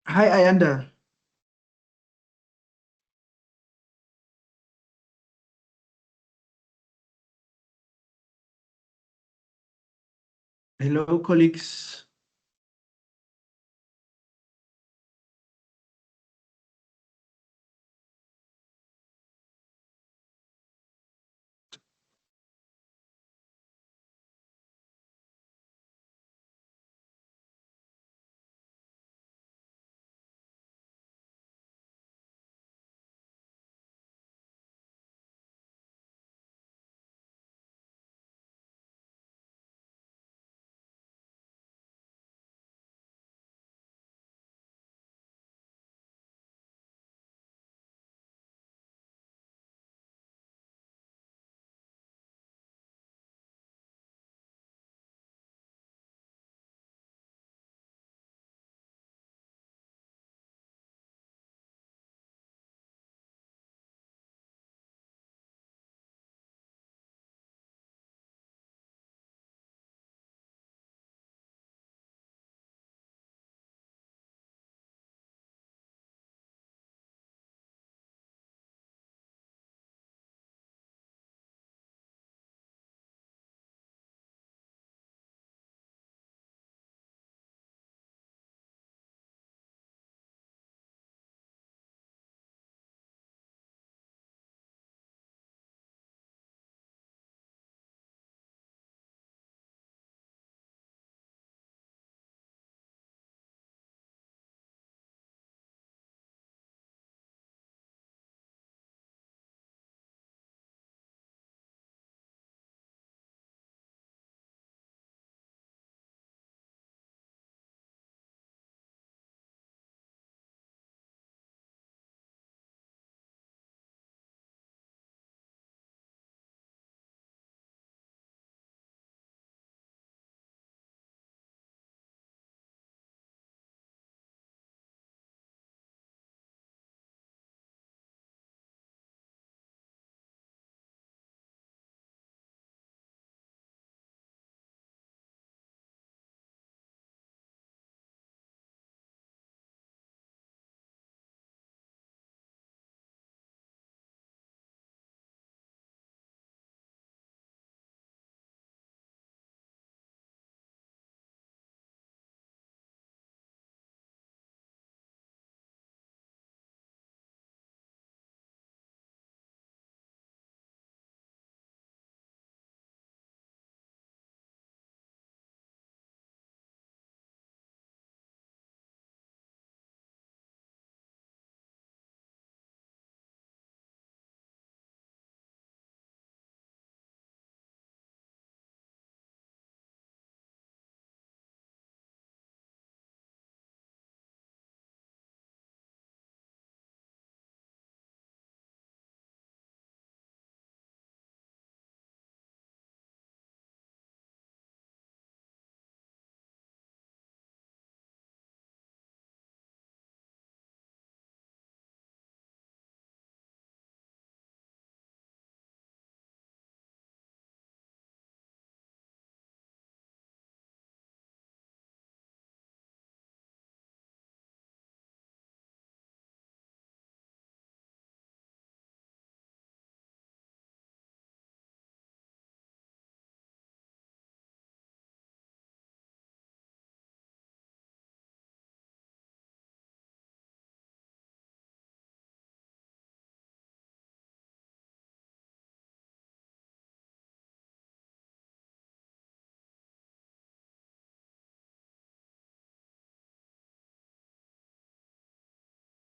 Hi, Ayanda. Hello, colleagues.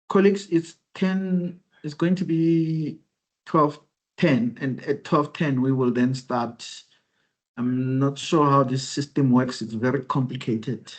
Colleagues, it's going to be 12:10, and at 12:10 we will then start. I'm not sure how this system works. It's very complicated.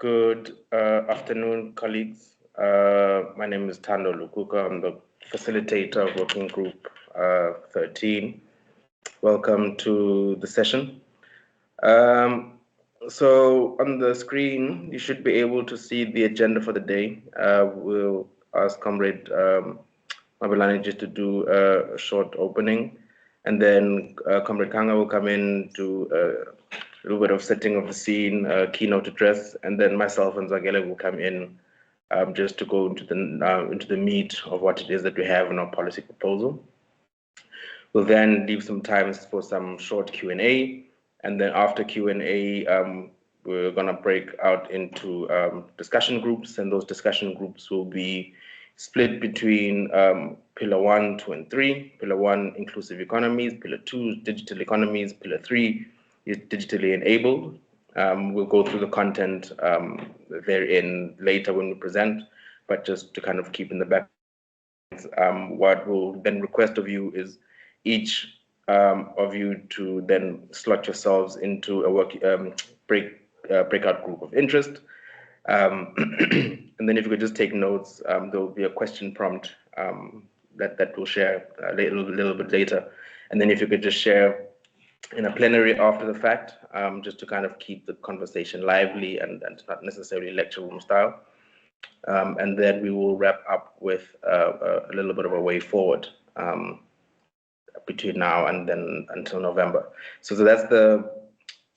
Good afternoon, colleagues. My name is Tando Lukuka. I'm the facilitator of Working Group 13. Welcome to the session. So on the screen, you should be able to see the agenda for the day. We'll ask Comrade Mabelani just to do a short opening, and then Comrade Kanga will come in to a little bit of setting of the scene, keynote address, and then myself and Zagele will come in just to go into the meat of what it is that we have in our policy proposal. We'll then leave some time for some short Q&A, and then after Q&A, we're going to break out into discussion groups, and those discussion groups will be split between Pillar 1, 2, and 3. Pillar 1, Inclusive Economies. Pillar 2, Digital Economies. Pillar 3 is Digitally Enabled. We'll go through the content therein later when we present, but just to kind of keep in the back, what we'll then request of you is each of you to then slot yourselves into a breakout group of interest. And then if you could just take notes, there'll be a question prompt that we'll share a little bit later. And then if you could just share in a plenary after the fact, just to kind of keep the conversation lively and not necessarily lecture room style. And then we will wrap up with a little bit of a way forward between now and then until November. So that's the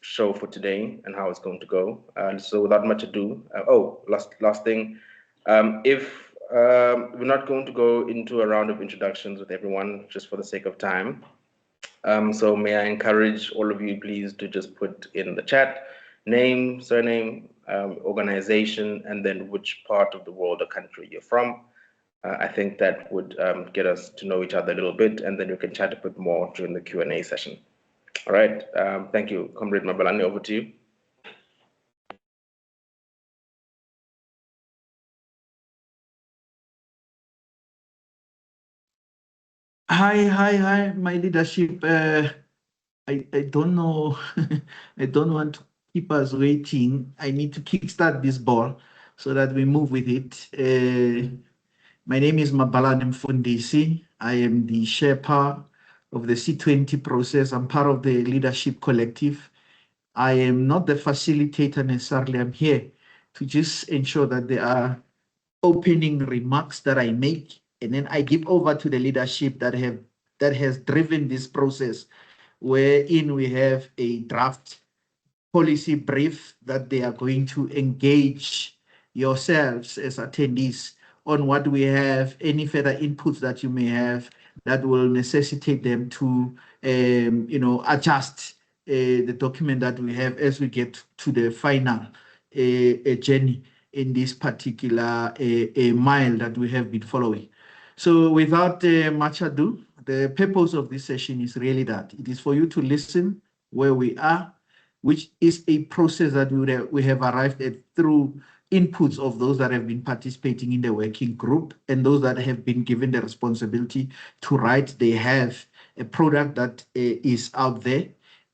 show for today and how it's going to go. So without much ado, last thing, if we're not going to go into a round of introductions with everyone just for the sake of time. So may I encourage all of you, please, to just put in the chat name, surname, organization, and then which part of the world or country you're from. I think that would get us to know each other a little bit, and then we can chat a bit more during the Q&A session. All right, thank you. Comrade Mabelani, over to you. Hi, my leadership. I don't know. I don't want to keep us waiting. I need to kickstart this ball so that we move with it. My name is Mabalani Mfundisi. I am the Sherpa of the C20 process. I'm part of the leadership collective. I am not the facilitator necessarily. I'm here to just ensure that there are opening remarks that I make, and then I give over to the leadership that has driven this process, wherein we have a draft policy brief that they are going to engage yourselves as attendees on what we have, any further inputs that you may have that will necessitate them to adjust the document that we have as we get to the final journey in this particular mile that we have been following. So without much ado, the purpose of this session is really that. It is for you to listen where we are, which is a process that we have arrived at through inputs of those that have been participating in the working group and those that have been given the responsibility to write. They have a product that is out there,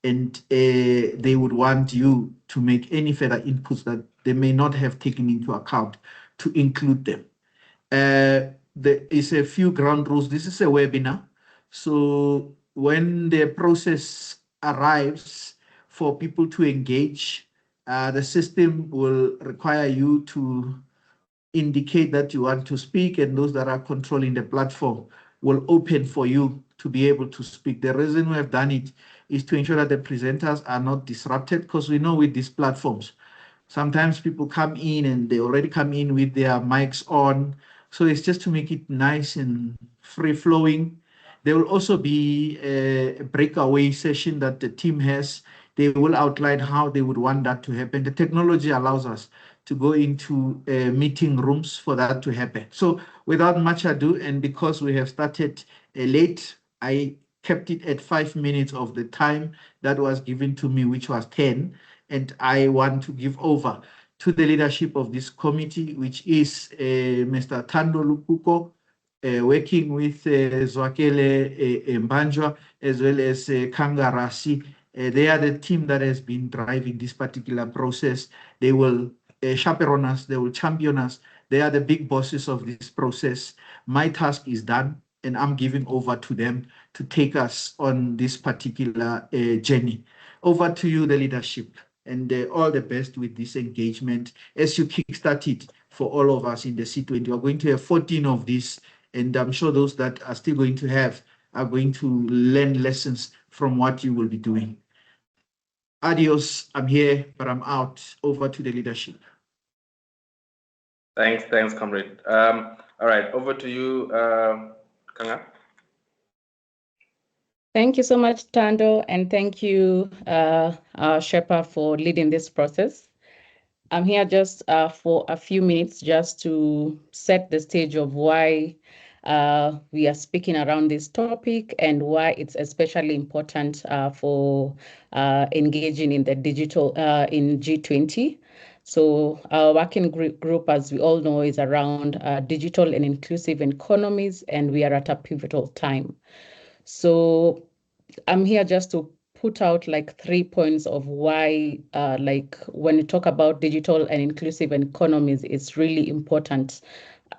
and they would want you to make any further inputs that they may not have taken into account to include them. There is a few ground rules. This is a webinar. So when the process arrives for people to engage, the system will require you to indicate that you want to speak, and those that are controlling the platform will open for you to be able to speak. The reason we have done it is to ensure that the presenters are not disrupted, because we know with these platforms, sometimes people come in and they already come in with their mics on. So it's just to make it nice and free-flowing. There will also be a breakaway session that the team has. They will outline how they would want that to happen. The technology allows us to go into meeting rooms for that to happen. So without much ado, and because we have started late, I kept it at 5 minutes of the time that was given to me, which was 10. And I want to give over to the leadership of this committee, which is Mr. Tando Lukuko, working with Zwakele Mbanjwa, as well as Kangarasi. They are the team that has been driving this particular process. They will chaperone us, they will champion us. They are the big bosses of this process. My task is done, and I'm giving over to them to take us on this particular journey. Over to you, the leadership, and all the best with this engagement as you kickstart it for all of us in the C20. We're going to have 14 of these, and I'm sure those that are still going to have are going to learn lessons from what you will be doing. Adios, I'm here, but I'm out. Over to the leadership. Thanks, comrade. All right, over to you, Kanga. Thank you so much, Tando, and thank you, Shepa, for leading this process. I'm here just for a few minutes just to set the stage of why we are speaking around this topic and why it's especially important for engaging in the digital in G20. So our working group, as we all know, is around digital and inclusive economies, and we are at a pivotal time. So I'm here just to put out like 3 points of why, like when you talk about digital and inclusive economies, it's really important,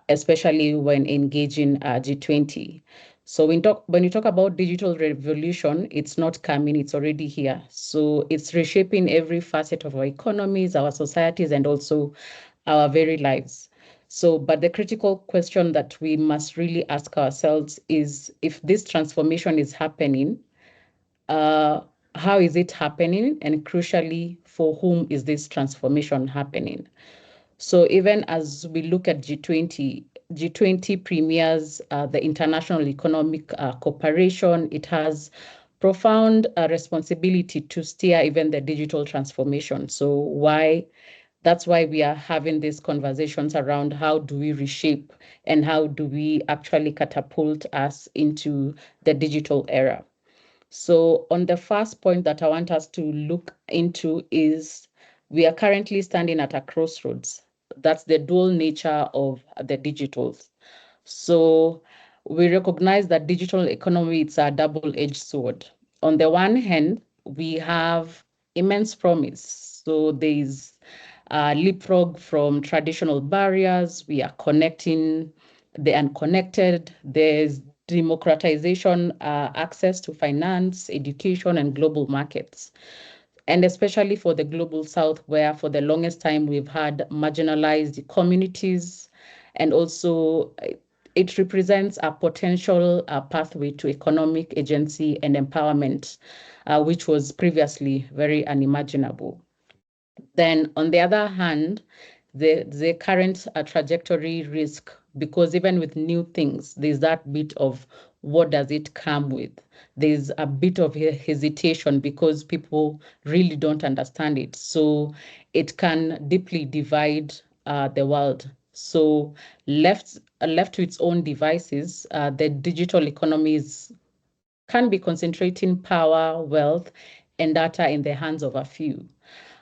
especially when engaging G20. So when you talk about digital revolution, it's not coming, it's already here. So it's reshaping every facet of our economies, our societies, and also our very lives. So, but the critical question that we must really ask ourselves is if this transformation is happening, how is it happening? And crucially, for whom is this transformation happening? So even as we look at G20, G20 premiers the international economic cooperation. It has profound responsibility to steer even the digital transformation. So that's why we are having these conversations around how do we reshape and how do we actually catapult us into the digital era. So on the first point that I want us to look into is we are currently standing at a crossroads. That's the dual nature of the digitals. So we recognize that digital economy, it's a double-edged sword. On the one hand, we have immense promise. So there's leapfrog from traditional barriers. We are connecting the unconnected. There's democratization, access to finance, education, and global markets. And especially for the global south, where for the longest time we've had marginalized communities, and also it represents a potential pathway to economic agency and empowerment, which was previously very unimaginable. Then on the other hand, the current trajectory risk, because even with new things, there's that bit of what does it come with? There's a bit of hesitation because people really don't understand it. So it can deeply divide the world. So left to its own devices, the digital economies can be concentrating power, wealth, and data in the hands of a few.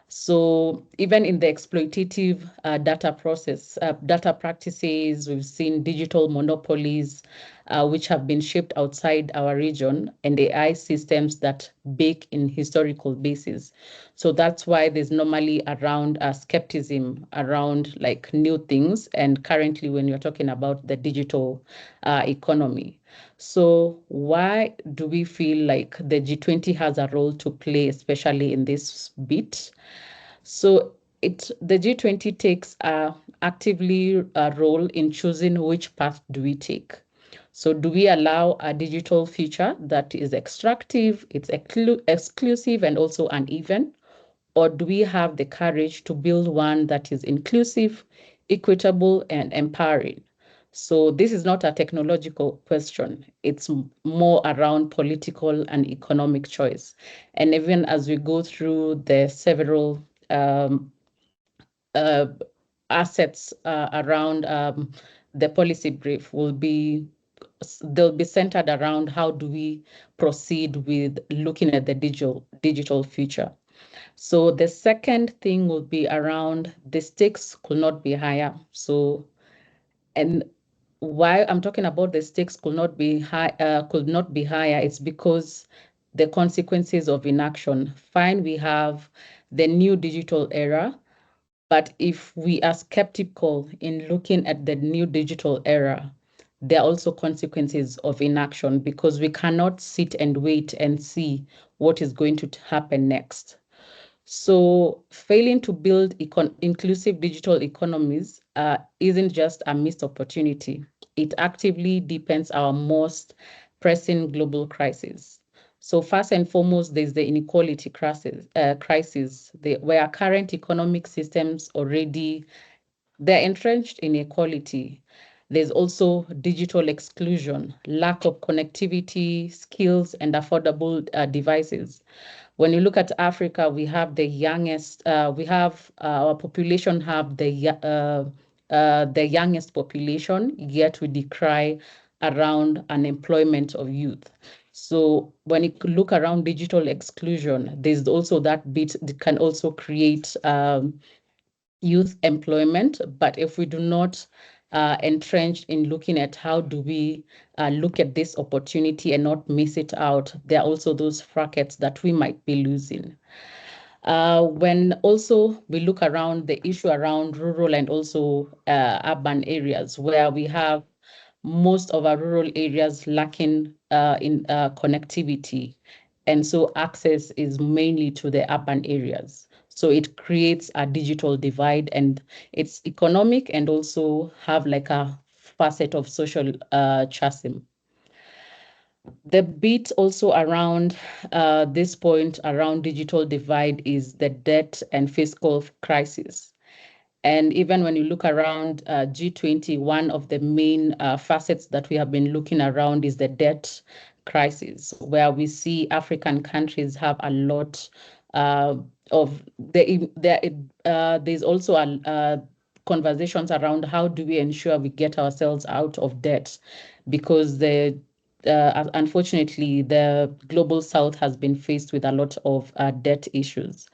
So even in the exploitative data practices, we've seen digital monopolies, which have been shaped outside our region, and AI systems that bake in historical bases. So that's why there's normally around skepticism around like new things. And currently, when you're talking about the digital economy. So why do we feel like the G20 has a role to play, especially in this bit? So the G20 takes actively a role in choosing which path do we take. So do we allow a digital future that is extractive, it's exclusive and also uneven? Or do we have the courage to build one that is inclusive, equitable, and empowering? So this is not a technological question. It's more around political and economic choice. And even as we go through the several assets around the policy brief they'll be centered around how do we proceed with looking at the digital future. So the second thing will be around the stakes could not be higher. So, and why I'm talking about the stakes could not be higher, it's because the consequences of inaction. Fine, we have the new digital era, But if we are skeptical in looking at the new digital era, there are also consequences of inaction because we cannot sit and wait and see what is going to happen next. So failing to build inclusive digital economies isn't just a missed opportunity. It actively deepens our most pressing global crisis. So first and foremost, there's the inequality crisis where current economic systems already they're entrenched in inequality. There's also digital exclusion, lack of connectivity, skills, and affordable devices. When you look at Africa, we have the youngest, our population have the youngest population, yet we decry around unemployment of youth. So when you look around digital exclusion, there's also that bit that can also create youth employment. But if we do not entrench in looking at how do we look at this opportunity and not miss it out, there are also those brackets that we might be losing. When also we look around the issue around rural and also urban areas where we have most of our rural areas lacking in connectivity. And so access is mainly to the urban areas. So it creates a digital divide, and it's economic and also have like a facet of social chasm. The bit also around this point around digital divide is the debt and fiscal crisis. And even when you look around G20, one of the main facets that we have been looking around is the debt crisis, where we see African countries have a lot of there's also conversations around how do we ensure we get ourselves out of debt, because unfortunately the global south has been faced with a lot of debt issues.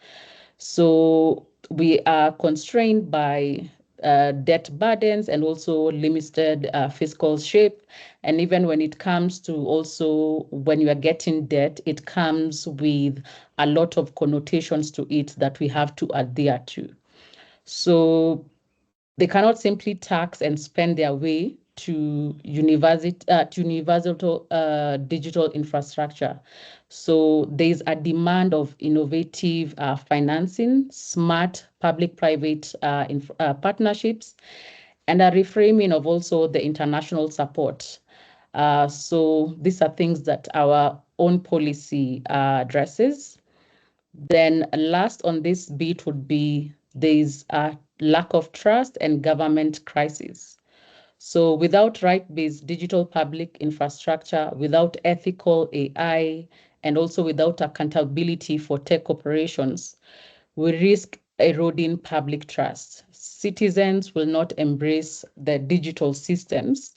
So we are constrained by debt burdens and also limited fiscal shape. And even when it comes to also when you are getting debt, it comes with a lot of connotations to it that we have to adhere to. So they cannot simply tax and spend their way to universal digital infrastructure. So there's a demand of innovative financing, smart public-private partnerships, and a reframing of also the international support. So these are things that our own policy addresses. Then last on this beat would be there's a lack of trust and government crisis. So without right-based digital public infrastructure, without ethical AI, and also without accountability for tech operations, we risk eroding public trust. Citizens will not embrace the digital systems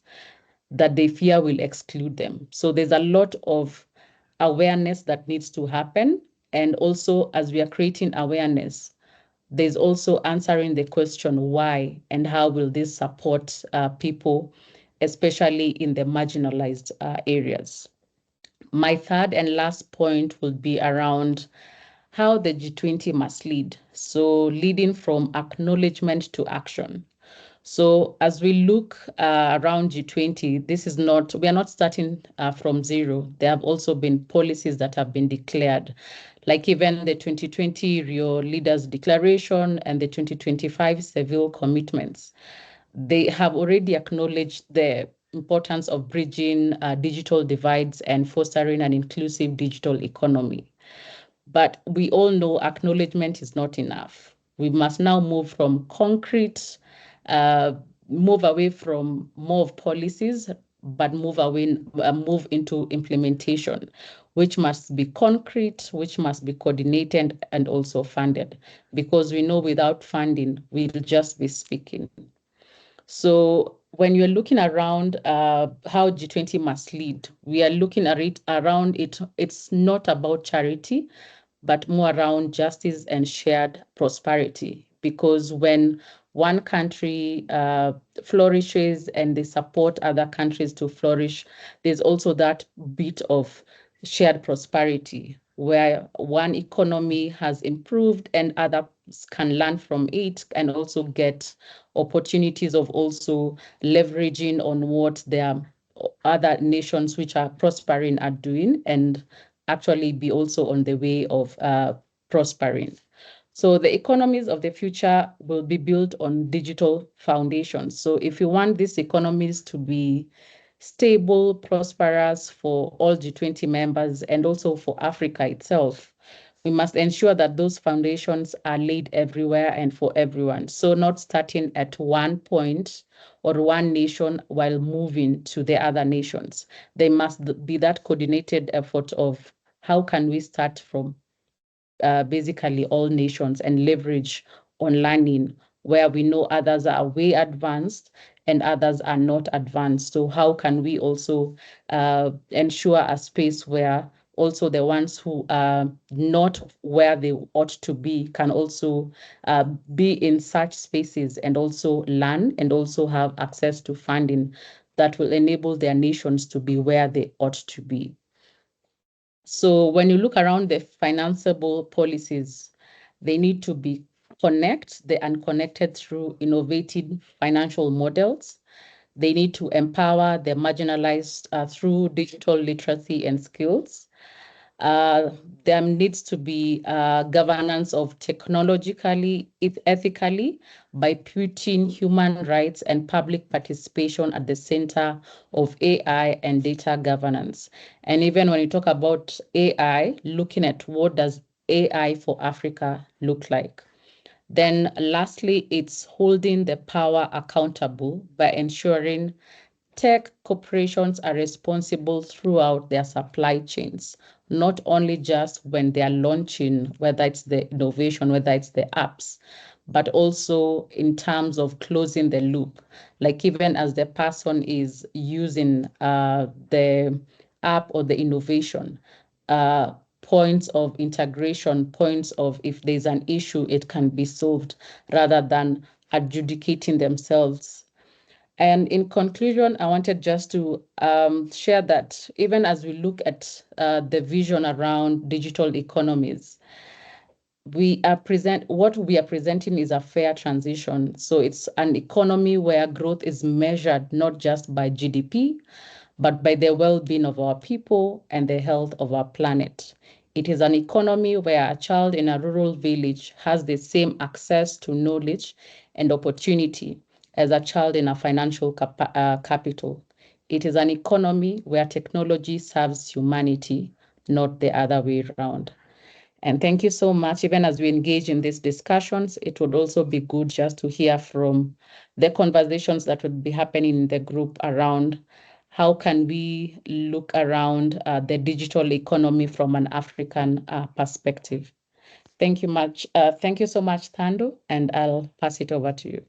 that they fear will exclude them. So there's a lot of awareness that needs to happen. And also, as we are creating awareness, there's also answering the question why and how will this support people, especially in the marginalized areas. My third and last point will be around how the G20 must lead. So leading from acknowledgement to action. So as we look around G20, we are not starting from zero. There have also been policies that have been declared, like even the 2020 Rio Leaders Declaration and the 2025 Seville Commitments. They have already acknowledged the importance of bridging digital divides and fostering an inclusive digital economy. But we all know acknowledgement is not enough. We must now move from concrete, move away from more of policies, but move into implementation, which must be concrete, which must be coordinated and also funded, because we know without funding, we'll just be speaking. So when you're looking around how G20 must lead, we are looking at it around it. It's not about charity, but more around justice and shared prosperity. Because when one country flourishes and they support other countries to flourish, there's also that bit of shared prosperity where one economy has improved and other can learn from it and also get opportunities of also leveraging on what their other nations which are prospering are doing, and actually be also on the way of prospering. So the economies of the future will be built on digital foundations. So if you want these economies to be stable, prosperous for all G20 members and also for Africa itself, we must ensure that those foundations are laid everywhere and for everyone. So not starting at one point or one nation while moving to the other nations. There must be that coordinated effort of how can we start from basically all nations and leverage on learning where we know others are way advanced and others are not advanced. So how can we also ensure a space where also the ones who are not where they ought to be can also be in such spaces and also learn and also have access to funding that will enable their nations to be where they ought to be. So when you look around the financeable policies, they need to be connect the unconnected through innovative financial models. They need to empower the marginalized through digital literacy and skills. There needs to be governance of technologically, ethically, by putting human rights and public participation at the center of AI and data governance. And even when you talk about AI, looking at what does AI for Africa look like. Then lastly, it's holding the power accountable by ensuring tech corporations are responsible throughout their supply chains, not only just when they are launching, whether it's the innovation, whether it's the apps, but also in terms of closing the loop. Like even as the person is using the app or the innovation, points of integration, points of if there's an issue, it can be solved rather than adjudicating themselves. And in conclusion, I wanted just to share that even as we look at the vision around digital economies, what we are presenting is a fair transition. So it's an economy where growth is measured not just by GDP, but by the well-being of our people and the health of our planet. It is an economy where a child in a rural village has the same access to knowledge and opportunity as a child in a financial capital. It is an economy where technology serves humanity, not the other way around. And thank you so much. Even as we engage in these discussions, it would also be good just to hear from the conversations that would be happening in the group around how can we look around the digital economy from an African perspective. Thank you much. Thank you so much, Thando, and I'll pass it over to you.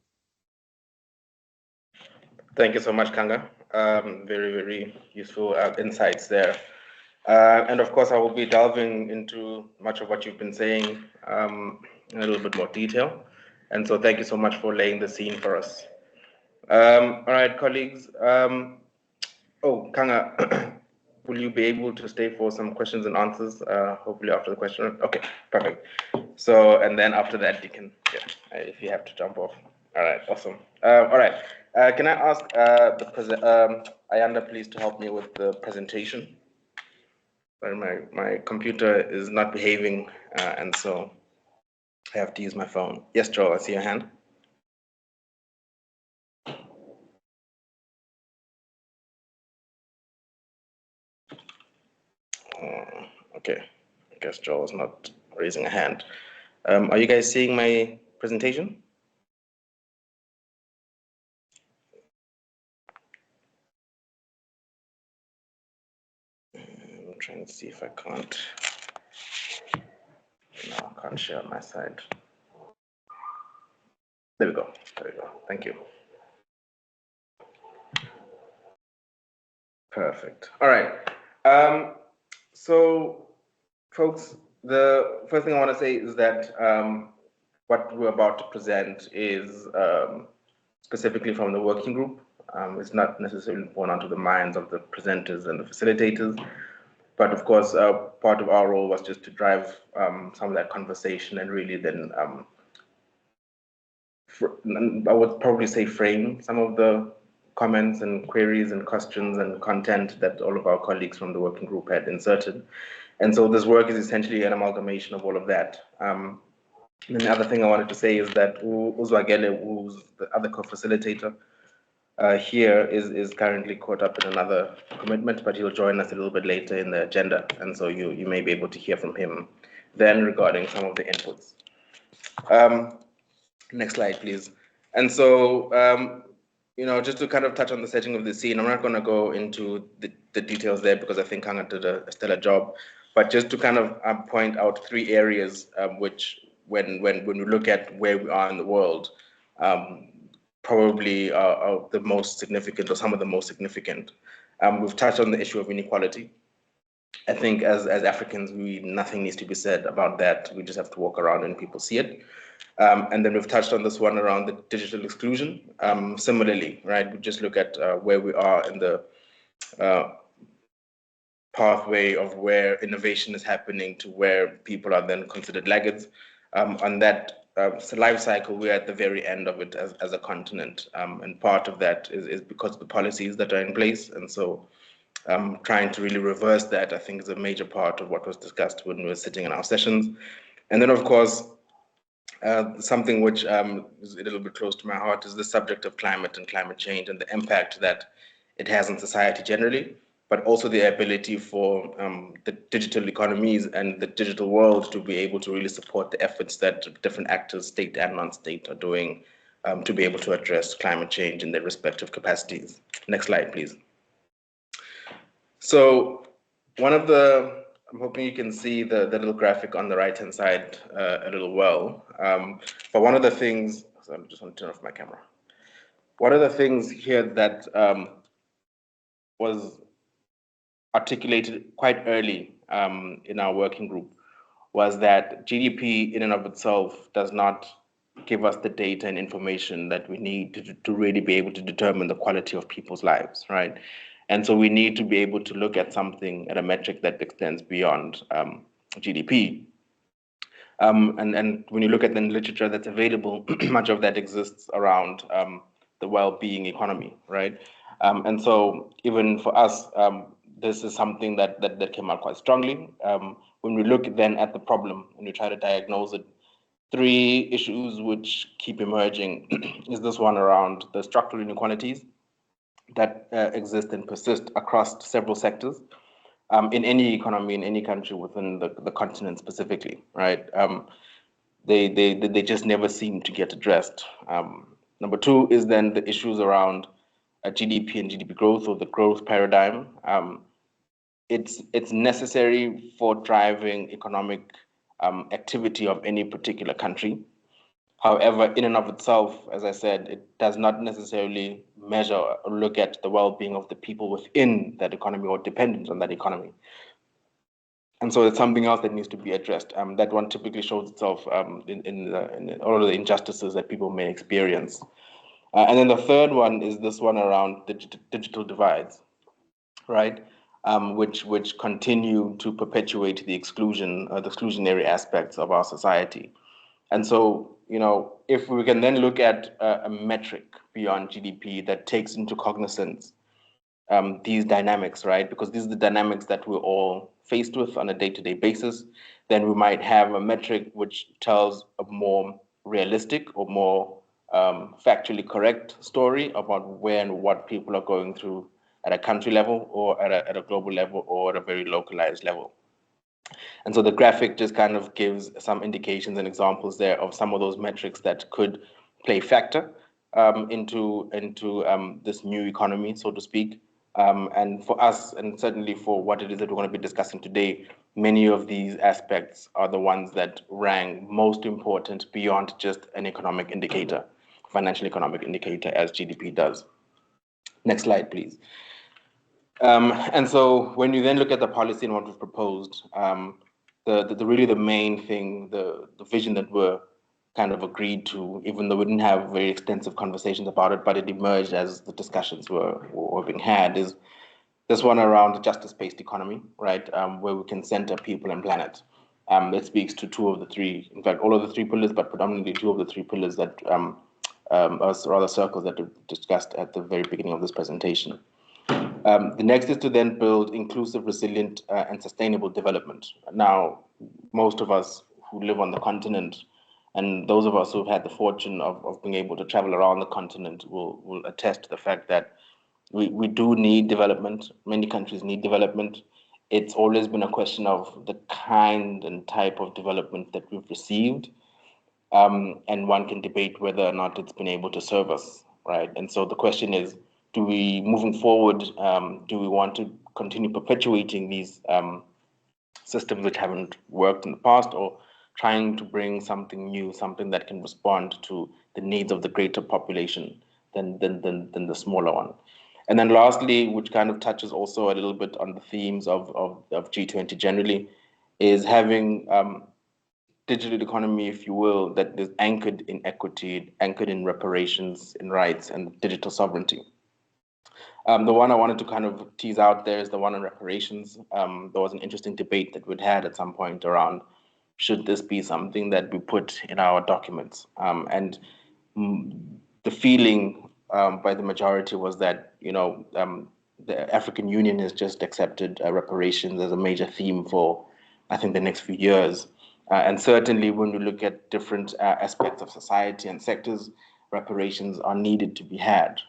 Thank you so much, Kanga. Very, very useful insights there. And of course, I will be delving into much of what you've been saying in a little bit more detail. And so thank you so much for laying the scene for us. All right, colleagues. Oh, Kanga, will you be able to stay for some questions and answers, hopefully after the question? Okay, perfect. So, and then after that, you can, if you have to jump off. All right, awesome. All right, can I ask Ayanda, please, to help me with the presentation? Sorry, my computer is not behaving, and so I have to use my phone. Yes, Joel, I see your hand. Okay, I guess Joel is not raising a hand. Are you guys seeing my presentation? I'm trying to see if I can't. No, I can't share on my side. There we go. There we go. Thank you. Perfect. All right. So, folks, the first thing I want to say is that what we're about to present is specifically from the working group. It's not necessarily born onto the minds of the presenters and the facilitators, but of course, part of our role was just to drive some of that conversation and really then I would probably say frame some of the comments and queries and questions and content that all of our colleagues from the working group had inserted. And so this work is essentially an amalgamation of all of that. And the other thing I wanted to say is that Uzwagele, who's the other co-facilitator here, is currently caught up in another commitment, but he'll join us a little bit later in the agenda. And so you may be able to hear from him then regarding some of the inputs. Next slide, please. And so, just to kind of touch on the setting of the scene, I'm not going to go into the details there because I think Hanga did a stellar job, but just to kind of point out three areas which, when we look at where we are in the world, probably are the most significant, or some of the most significant. We've touched on the issue of inequality. I think as Africans, nothing needs to be said about that. We just have to walk around and people see it. And then we've touched on this one around the digital exclusion. Similarly, right, we just look at where we are in the pathway of where innovation is happening to where people are then considered laggards. On that life cycle, we're at the very end of it as a continent. And part of that is because of the policies that are in place. And so trying to really reverse that, I think, is a major part of what was discussed when we were sitting in our sessions. And then, of course, something which is a little bit close to my heart is the subject of climate and climate change and the impact that it has on society generally, but also the ability for the digital economies and the digital world to be able to really support the efforts that different actors, state and non-state, are doing to be able to address climate change in their respective capacities. Next slide, please. So one of the, I'm hoping you can see the little graphic on the right-hand side a little well. But one of the things, so I just want to turn off my camera. One of the things here that was articulated quite early in our working group was that GDP in and of itself does not give us the data and information that we need to really be able to determine the quality of people's lives, right? And so we need to be able to look at something, at a metric that extends beyond GDP. And when you look at the literature that's available, much of that exists around the well-being economy, right? And so even for us, this is something that came out quite strongly. When we look then at the problem and we try to diagnose it, three issues which keep emerging is this one around the structural inequalities that exist and persist across several sectors in any economy, in any country within the continent specifically, right? They just never seem to get addressed. Number two is then the issues around GDP and GDP growth, or the growth paradigm. It's necessary for driving economic activity of any particular country. However, in and of itself, as I said, it does not necessarily measure or look at the well-being of the people within that economy or dependent on that economy. And so it's something else that needs to be addressed. That one typically shows itself in all of the injustices that people may experience. And then the third one is this one around digital divides, right? Which continue to perpetuate the exclusion, the exclusionary aspects of our society. And so, if we can then look at a metric beyond GDP that takes into cognizance these dynamics, right? Because these are the dynamics that we're all faced with on a day-to-day basis, then we might have a metric which tells a more realistic or more factually correct story about where and what people are going through at a country level or at a global level or at a very localized level. And so the graphic just kind of gives some indications and examples there of some of those metrics that could play factor into this new economy, so to speak. And for us, and certainly for what it is that we're going to be discussing today, many of these aspects are the ones that rank most important beyond just an economic indicator, financial economic indicator, as GDP does. Next slide, please. And so when you then look at the policy and what we've proposed, really the main thing, the vision that we're kind of agreed to, even though we didn't have very extensive conversations about it, but it emerged as the discussions were being had, is this one around the justice-based economy, right, where we can center people and planet. It speaks to two of the three, in fact, all of the three pillars, but predominantly two of the three pillars that or rather circles that we discussed at the very beginning of this presentation. The next is to then build inclusive, resilient, and sustainable development. Now, most of us who live on the continent, and those of us who've had the fortune of being able to travel around the continent will attest to the fact that we do need development. Many countries need development. It's always been a question of the kind and type of development that we've received. And one can debate whether or not it's been able to serve us, right? And so the question is, moving forward, do we want to continue perpetuating these systems which haven't worked in the past, or trying to bring something new, something that can respond to the needs of the greater population than the smaller one? And then lastly, which kind of touches also a little bit on the themes of G20 generally, is having digital economy, if you will, that is anchored in equity, anchored in reparations, in rights, and digital sovereignty. The one I wanted to kind of tease out there is the one on reparations. There was an interesting debate that we'd had at some point around, should this be something that we put in our documents? And the feeling by the majority was that, the African Union has just accepted reparations as a major theme for, I think, the next few years. And certainly when we look at different aspects of society and sectors, reparations are needed to be had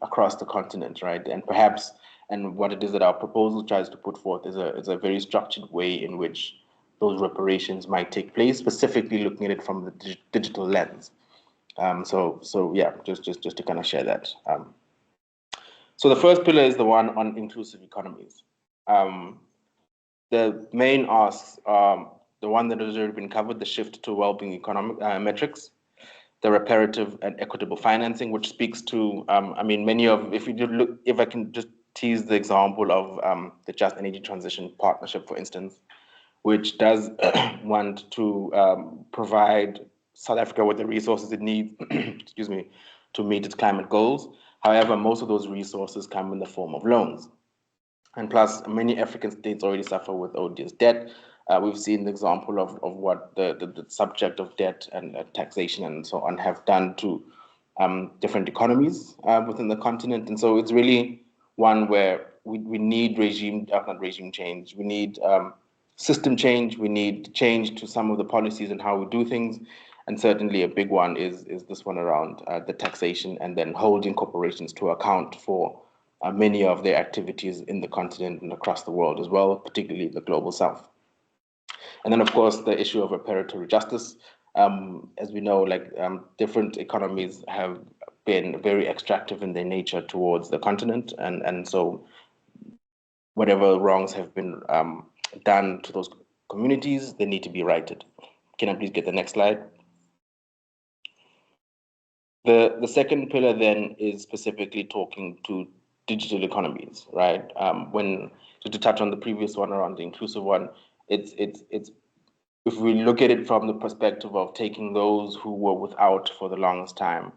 across the continent, right? And perhaps, and what it is that our proposal tries to put forth is a very structured way in which those reparations might take place, specifically looking at it from the digital lens. So yeah, just to kind of share that. So the first pillar is the one on inclusive economies. The main asks, the one that has already been covered, the shift to well-being economic metrics, the reparative and equitable financing, which speaks to, if I can just tease the example of the Just Energy Transition Partnership, for instance, which does want to provide South Africa with the resources it needs, excuse me, to meet its climate goals. However, most of those resources come in the form of loans. And plus, many African states already suffer with odious debt. We've seen the example of what the subject of debt and taxation and so on have done to different economies within the continent. And so it's really one where we need not regime change, we need system change, we need change to some of the policies and how we do things. And certainly a big one is this one around the taxation, and then holding corporations to account for many of their activities in the continent and across the world as well, particularly the global south. And then, of course, the issue of reparatory justice. As we know, different economies have been very extractive in their nature towards the continent. And so whatever wrongs have been done to those communities, they need to be righted. Can I please get the next slide? The second pillar then is specifically talking to digital economies, right? To touch on the previous one around the inclusive one, it's if we look at it from the perspective of taking those who were without for the longest time,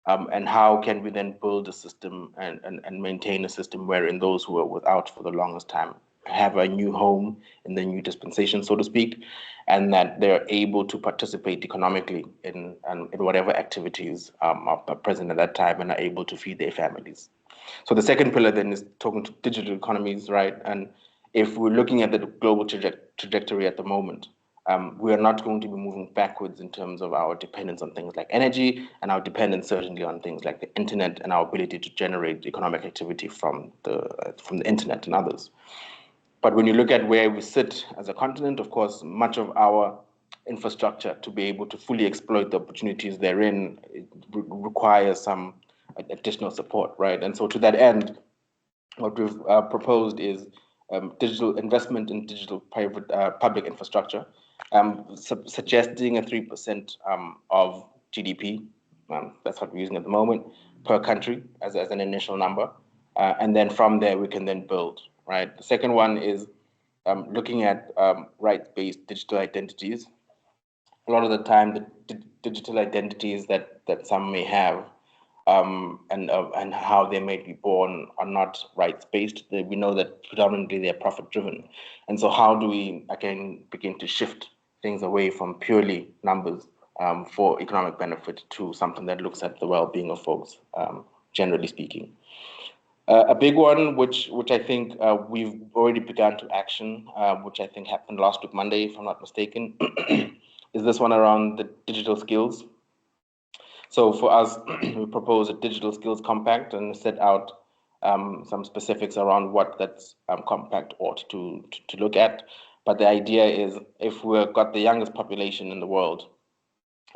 and how can we then build a system and maintain a system wherein those who were without for the longest time have a new home in the new dispensation, so to speak, and that they're able to participate economically in whatever activities are present at that time and are able to feed their families. So the second pillar then is talking to digital economies, right? And if we're looking at the global trajectory at the moment, we are not going to be moving backwards in terms of our dependence on things like energy, and our dependence certainly on things like the internet and our ability to generate economic activity from the internet and others. But when you look at where we sit as a continent, of course, much of our infrastructure to be able to fully exploit the opportunities therein requires some additional support, right? And so to that end, what we've proposed is digital investment in digital public infrastructure, suggesting a 3% of GDP. That's what we're using at the moment per country as an initial number. And then from there, we can then build, right? The second one is looking at rights-based digital identities. A lot of the time, the digital identities that some may have and how they may be born are not rights-based. We know that predominantly they're profit-driven. And so how do we, again, begin to shift things away from purely numbers for economic benefit to something that looks at the well-being of folks, generally speaking. A big one, which I think we've already begun to action, which I think happened last week Monday, if I'm not mistaken, is this one around the digital skills. So for us, we propose a digital skills compact and set out some specifics around what that compact ought to look at. But the idea is, if we've got the youngest population in the world,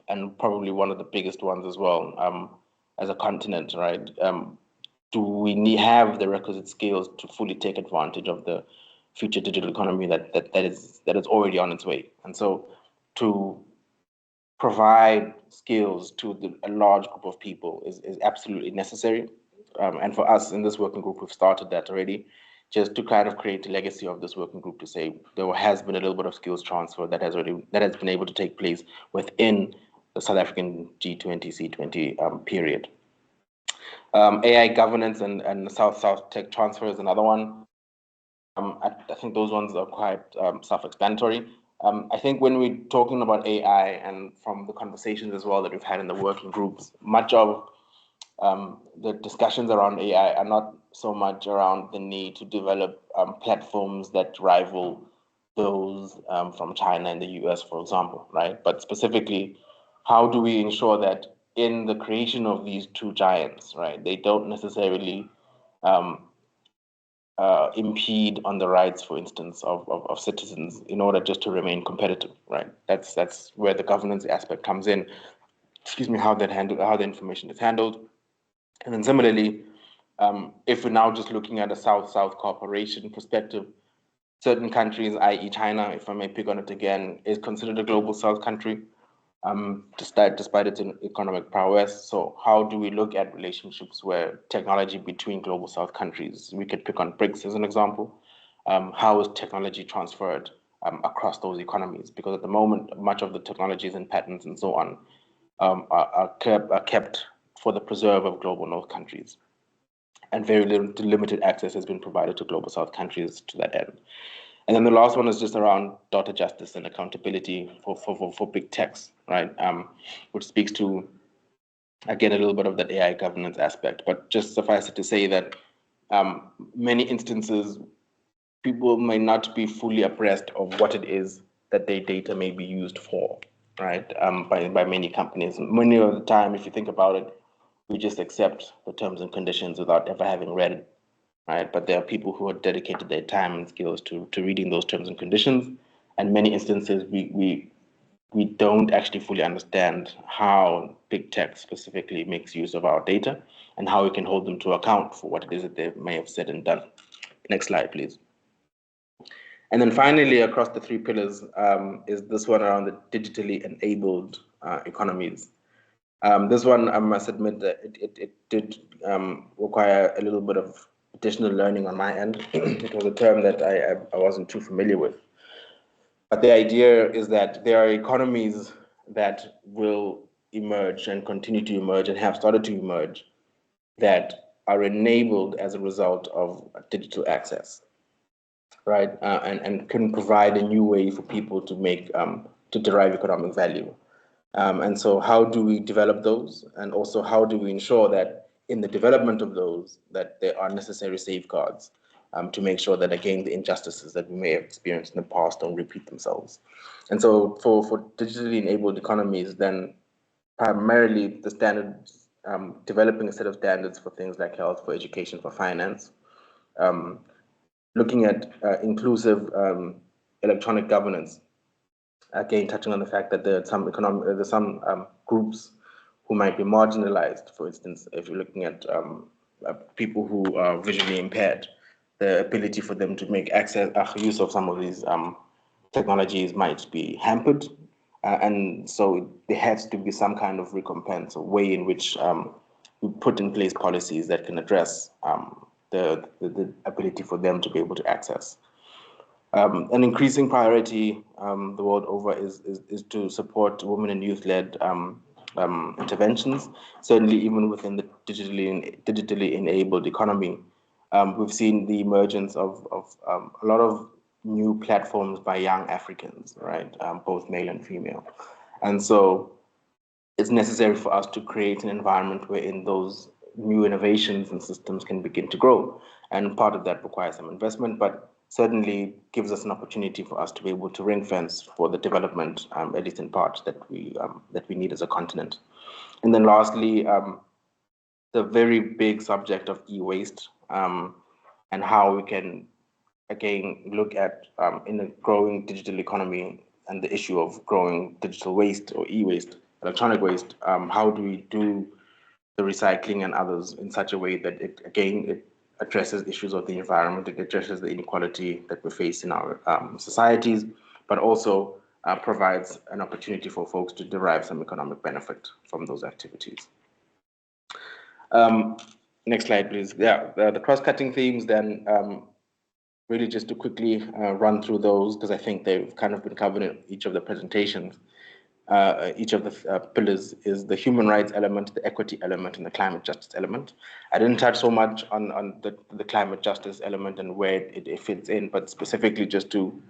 and probably one of the biggest ones as well, as a continent, right? Do we have the requisite skills to fully take advantage of the future digital economy that is already on its way? And so, to provide skills to a large group of people is absolutely necessary. And for us in this working group, we've started that already, just to kind of create a legacy of this working group to say there has been a little bit of skills transfer that has been able to take place within the South African G20, C20 period. AI governance and South-South tech transfer is another one. I think those ones are quite self-explanatory. I think when we're talking about AI, and from the conversations as well that we've had in the working groups, much of the discussions around AI are not so much around the need to develop platforms that rival those from China and the US, for example, right? But specifically, how do we ensure that in the creation of these two giants, right, they don't necessarily impede on the rights, for instance, of citizens in order just to remain competitive, right? That's where the governance aspect comes in. Excuse me, how the information is handled. And then similarly, if we're now just looking at a South-South cooperation perspective, certain countries, i.e. China, if I may pick on it again, is considered a global South country, despite its economic prowess. So how do we look at relationships where technology between global South countries, we could pick on BRICS as an example, how is technology transferred across those economies? Because at the moment, much of the technologies and patents and so on are kept for the preserve of global North countries. And very limited access has been provided to global South countries to that end. And then the last one is just around data justice and accountability for big techs, right? Which speaks to, again, a little bit of that AI governance aspect. But just suffice it to say that many instances, people may not be fully abreast of what it is that their data may be used for, right? By many companies. Many of the time, if you think about it, we just accept the terms and conditions without ever having read it, right? But there are people who have dedicated their time and skills to reading those terms and conditions. And many instances, we don't actually fully understand how big tech specifically makes use of our data and how we can hold them to account for what it is that they may have said and done. Next slide, please. And then finally, across the three pillars, is this one around the digitally enabled economies. This one, I must admit that it did require a little bit of additional learning on my end. It was a term that I wasn't too familiar with. But the idea is that there are economies that will emerge and continue to emerge and have started to emerge that are enabled as a result of digital access, right? And can provide a new way for people to make, to derive economic value. And so how do we develop those? And also how do we ensure that in the development of those, that there are necessary safeguards to make sure that, again, the injustices that we may have experienced in the past don't repeat themselves. And so for digitally enabled economies, then primarily the standards, developing a set of standards for things like health, for education, for finance, looking at inclusive electronic governance. Again, touching on the fact that there are some groups who might be marginalized. For instance, if you're looking at people who are visually impaired, the ability for them to make use of some of these technologies might be hampered. And so there has to be some kind of recompense, a way in which we put in place policies that can address the ability for them to be able to access. An increasing priority the world over is to support women and youth-led interventions. Certainly, even within the digitally enabled economy, we've seen the emergence of a lot of new platforms by young Africans, right? Both male and female. And so it's necessary for us to create an environment wherein those new innovations and systems can begin to grow. And part of that requires some investment, but certainly gives us an opportunity for us to be able to ring fence for the development, at least in part, that we need as a continent. And then lastly, the very big subject of e-waste, and how we can again look at, in a growing digital economy, and the issue of growing digital waste or e-waste, electronic waste. How do we do the recycling and others in such a way that it addresses issues of the environment, it addresses the inequality that we face in our societies, but also provides an opportunity for folks to derive some economic benefit from those activities. Next slide, please. Yeah, the cross-cutting themes then, really just to quickly run through those, because I think they've kind of been covered in each of the presentations. Each of the pillars is the human rights element, the equity element, and the climate justice element. I didn't touch so much on the climate justice element and where it fits in, but specifically just to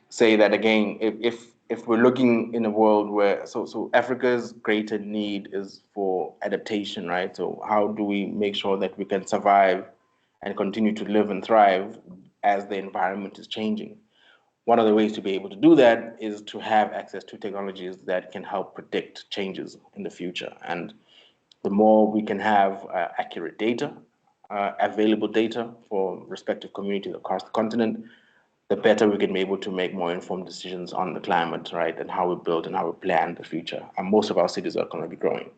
say that again, if we're looking in a world where, so Africa's greater need is for adaptation, right? So how do we make sure that we can survive and continue to live and thrive as the environment is changing? One of the ways to be able to do that is to have access to technologies that can help predict changes in the future. And the more we can have accurate data, available data for respective communities across the continent, the better we can be able to make more informed decisions on the climate, right? And how we build and how we plan the future. And most of our cities are going to be growing.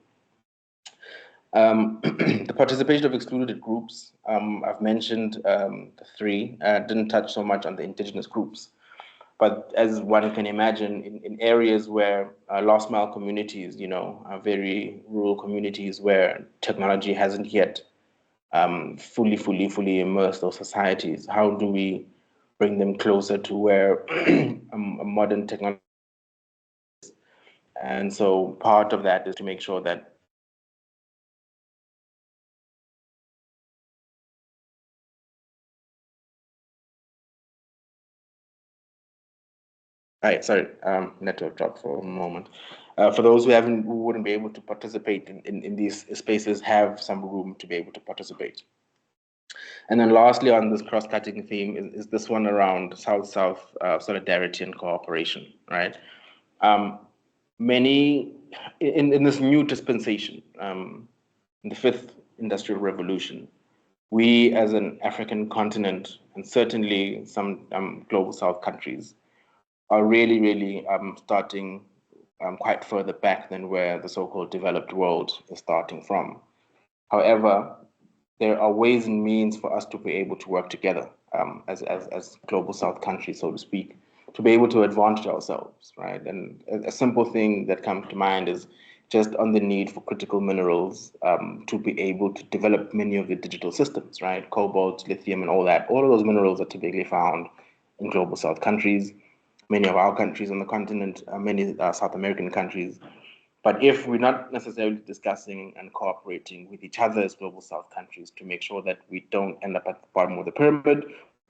The participation of excluded groups, I've mentioned the three, didn't touch so much on the indigenous groups. But as one can imagine, in areas where last mile communities, very rural communities where technology hasn't yet fully immersed those societies, how do we bring them closer to where a modern technology is? And so part of that is to make sure that sorry, network dropped for a moment. For those who wouldn't be able to participate in these spaces, have some room to be able to participate. And then lastly, on this cross-cutting theme is this one around South-South solidarity and cooperation, right? Many, in this new dispensation, in the fifth industrial revolution, we as an African continent, and certainly some global South countries, are really starting quite further back than where the so-called developed world is starting from. However, there are ways and means for us to be able to work together as global South countries, so to speak, to be able to advantage ourselves, right? And a simple thing that comes to mind is just on the need for critical minerals to be able to develop many of the digital systems, right? Cobalt, lithium, and all that. All of those minerals are typically found in global South countries, many of our countries on the continent, many South American countries. But if we're not necessarily discussing and cooperating with each other as global South countries to make sure that we don't end up at the bottom of the pyramid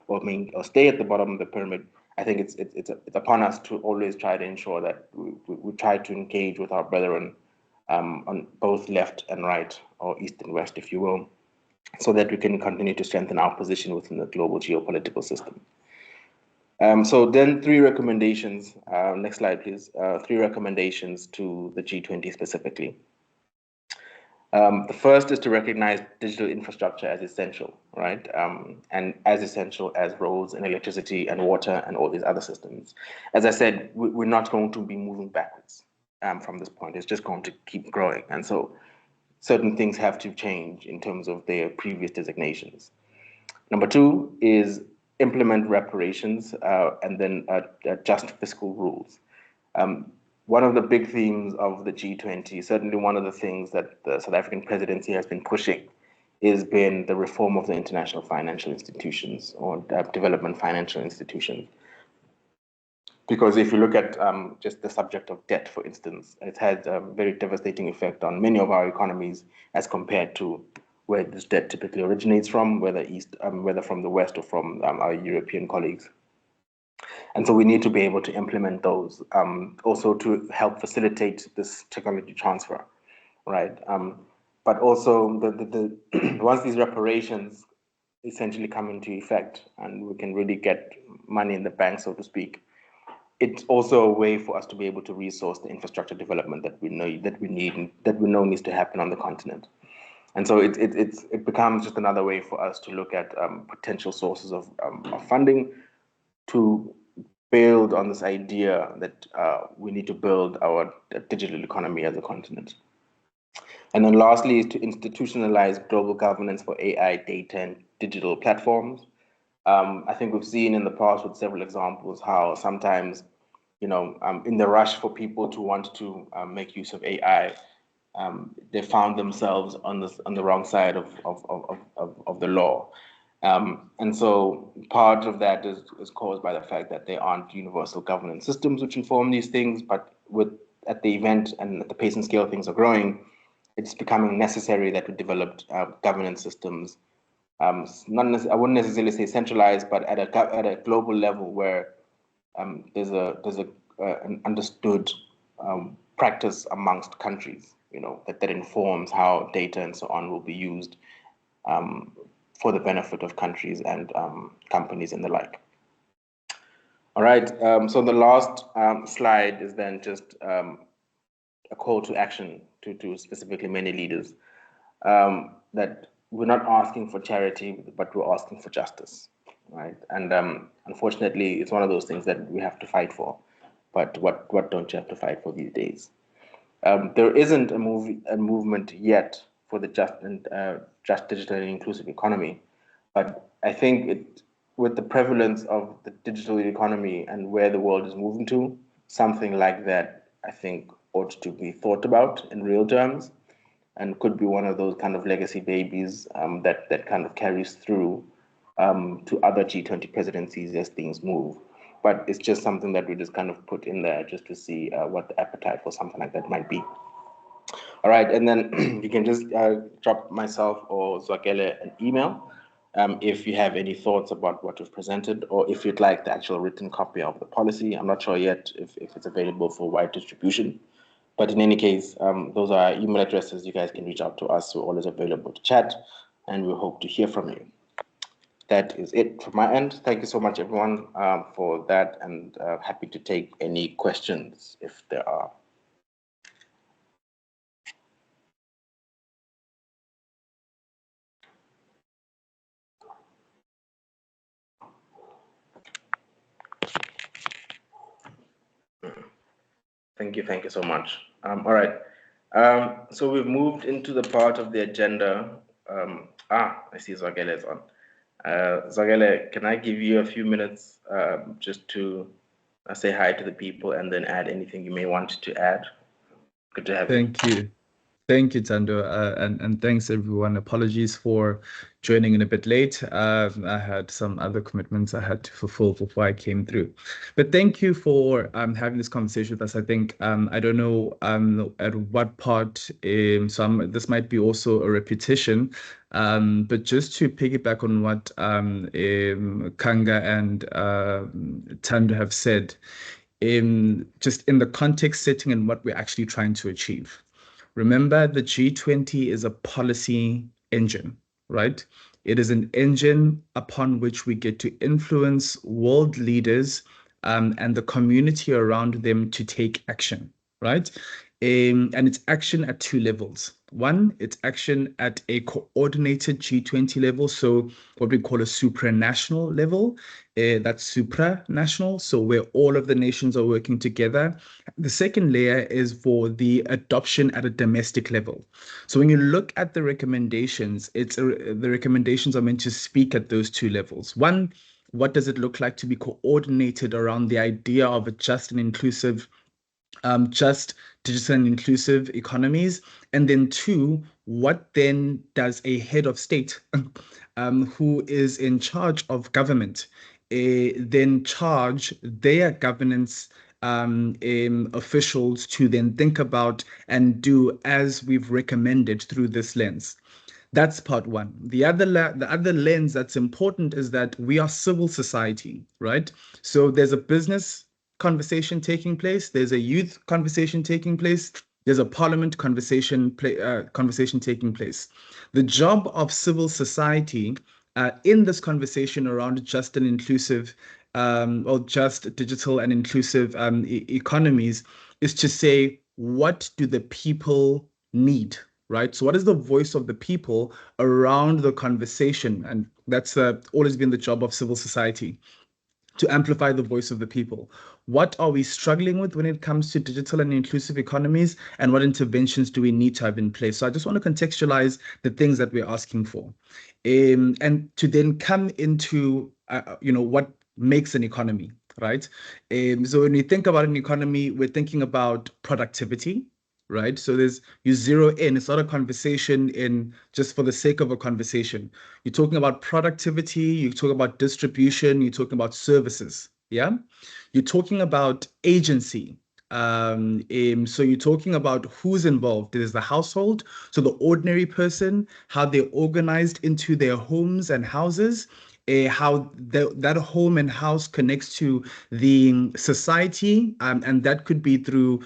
or stay at the bottom of the pyramid, I think it's upon us to always try to ensure that we try to engage with our brethren on both left and right, or east and west, if you will, so that we can continue to strengthen our position within the global geopolitical system. So then 3 recommendations, next slide, please. 3 recommendations to the G20 specifically. The first is to recognize digital infrastructure as essential, right? And as essential as roads and electricity and water and all these other systems. As I said, we're not going to be moving backwards from this point. It's just going to keep growing. And so certain things have to change in terms of their previous designations. Number 2 is implement reparations and then just fiscal rules. One of the big themes of the G20, certainly one of the things that the South African presidency has been pushing, has been the reform of the international financial institutions, or development financial institutions. Because if you look at just the subject of debt, for instance, it's had a very devastating effect on many of our economies as compared to where this debt typically originates from, whether from the West or from our European colleagues. And so we need to be able to implement those, also to help facilitate this technology transfer, right? But also once these reparations essentially come into effect and we can really get money in the bank, so to speak, it's also a way for us to be able to resource the infrastructure development that we know needs to happen on the continent. And so it becomes just another way for us to look at potential sources of funding to build on this idea that we need to build our digital economy as a continent. And then lastly is to institutionalize global governance for AI, data, and digital platforms. I think we've seen in the past with several examples how sometimes, in the rush for people to want to make use of AI, they found themselves on the wrong side of the law. And so part of that is caused by the fact that there aren't universal governance systems which inform these things, but at the event and at the pace and scale things are growing, it's becoming necessary that we develop governance systems. I wouldn't necessarily say centralized, but at a global level where there's an understood practice amongst countries, that informs how data and so on will be used for the benefit of countries and companies and the like. All right, so the last slide is then just a call to action to specifically many leaders, that we're not asking for charity, but we're asking for justice, right? And unfortunately, it's one of those things that we have to fight for. But what don't you have to fight for these days? There isn't a movement yet for the just digital and inclusive economy, but I think with the prevalence of the digital economy and where the world is moving to, something like that, I think, ought to be thought about in real terms, and could be one of those kind of legacy babies that kind of carries through to other G20 presidencies as things move. But it's just something that we just kind of put in there just to see what the appetite for something like that might be. All right, and then you can just drop myself or Zwakele an email if you have any thoughts about what we've presented, or if you'd like the actual written copy of the policy. I'm not sure yet if it's available for wide distribution. But in any case, those are our email addresses. You guys can reach out to us. We're always available to chat, and we hope to hear from you. That is it from my end. Thank you so much, everyone, for that, and happy to take any questions if there are. Thank you so much. All right. So we've moved into the part of the agenda. I see Zwakele is on. Zwakele, can I give you a few minutes just to say hi to the people and then add anything you may want to add? Good to have you. Thank you. Thank you, Tando, and thanks everyone. Apologies for joining in a bit late. I had some other commitments I had to fulfill before I came through. But thank you for having this conversation with us. I think I don't know at what part. This might be also a repetition, but just to piggyback on what Kanga and Tando have said, just in the context setting and what we're actually trying to achieve. Remember, the G20 is a policy engine, right? It is an engine upon which we get to influence world leaders and the community around them to take action, right? And it's action at two levels. One, it's action at a coordinated G20 level, so what we call a supranational level. That's supranational, so where all of the nations are working together. The second layer is for the adoption at a domestic level. So when you look at the recommendations, the recommendations are meant to speak at those two levels. One, what does it look like to be coordinated around the idea of a just digital and inclusive economies? And then two, what then does a head of state who is in charge of government then charge their governance officials to then think about and do as we've recommended through this lens? That's part one. The other lens that's important is that we are civil society, right? So there's a business conversation taking place, there's a youth conversation taking place, there's a parliament conversation taking place. The job of civil society in this conversation around just and inclusive, or just digital and inclusive economies is to say, what do the people need? Right? So what is the voice of the people around the conversation? And that's always been the job of civil society, to amplify the voice of the people. What are we struggling with when it comes to digital and inclusive economies, and what interventions do we need to have in place? So I just want to contextualize the things that we're asking for, and to then come into what makes an economy, right? So when we think about an economy, we're thinking about productivity, right? So you zero in. It's not a conversation in just for the sake of a conversation. You're talking about productivity, you talk about distribution, you're talking about services. Yeah. You're talking about agency. So you're talking about who's involved. There's the household, so the ordinary person, how they're organized into their homes and houses, how that home and house connects to the society, and that could be through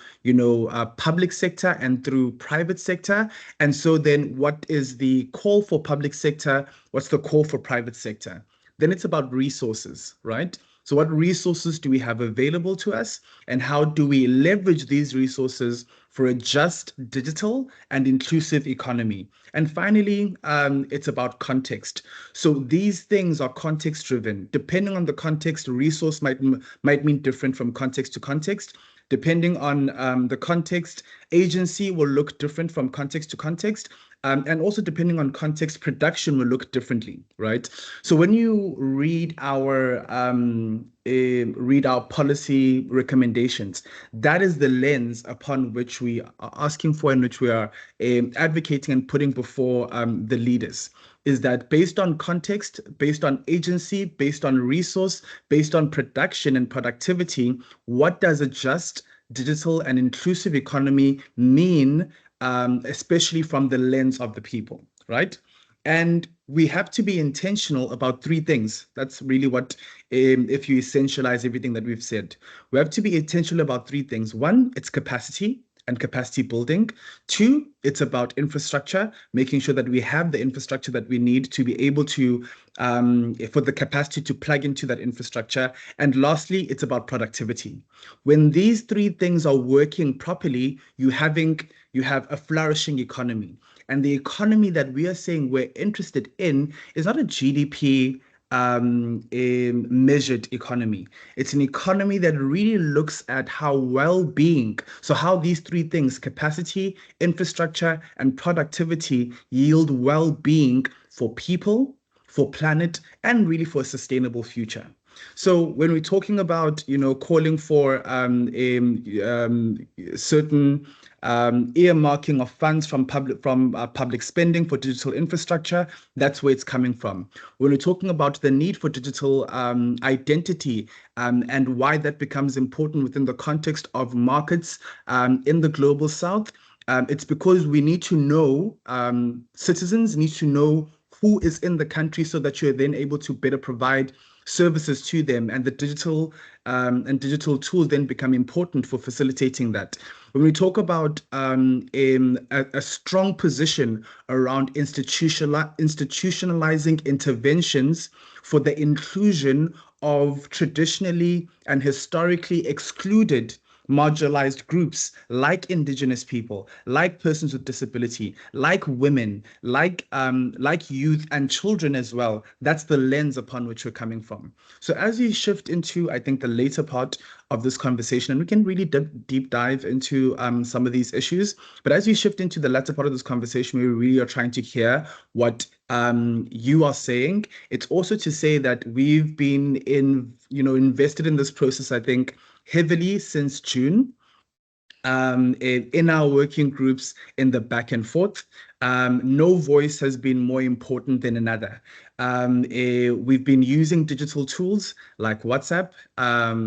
public sector and through private sector. And so then what is the call for public sector? What's the call for private sector? Then it's about resources, right? So what resources do we have available to us, and how do we leverage these resources for a just, digital, and inclusive economy? And finally, it's about context. So these things are context driven. Depending on the context, resource might mean different from context to context. Depending on the context, agency will look different from context to context. And also depending on context, production will look differently, right? So when you read our policy recommendations, that is the lens upon which we are asking for, and which we are advocating and putting before the leaders. Is that based on context, based on agency, based on resource, based on production and productivity, what does a just, digital, and inclusive economy mean, especially from the lens of the people, right? And we have to be intentional about three things. That's really what, if you essentialize everything that we've said, we have to be intentional about three things. One, it's capacity and capacity building. Two, it's about infrastructure, making sure that we have the infrastructure that we need to be able to, for the capacity to plug into that infrastructure. And lastly, it's about productivity. When these three things are working properly, you have a flourishing economy. And the economy that we are saying we're interested in is not a GDP a measured economy. It's an economy that really looks at how well-being, so how these three things, capacity, infrastructure, and productivity, yield well-being for people, for planet, and really for a sustainable future. So when we're talking about, calling for certain earmarking of funds from public spending for digital infrastructure, that's where it's coming from. When we're talking about the need for digital identity, and why that becomes important within the context of markets in the global south, it's because we need to know, citizens need to know who is in the country, so that you're then able to better provide services to them, and the digital tools then become important for facilitating that. When we talk about a strong position around institutionalizing interventions for the inclusion of traditionally and historically excluded marginalized groups like Indigenous people, like persons with disability, like women, like youth and children as well. That's the lens upon which we're coming from. So as we shift into, I think, the later part of this conversation, and we can really deep dive into some of these issues, but as we shift into the latter part of this conversation, we really are trying to hear what you are saying. It's also to say that we've been invested in this process, I think, heavily since June, in our working groups, in the back and forth. No voice has been more important than another. We've been using digital tools like WhatsApp,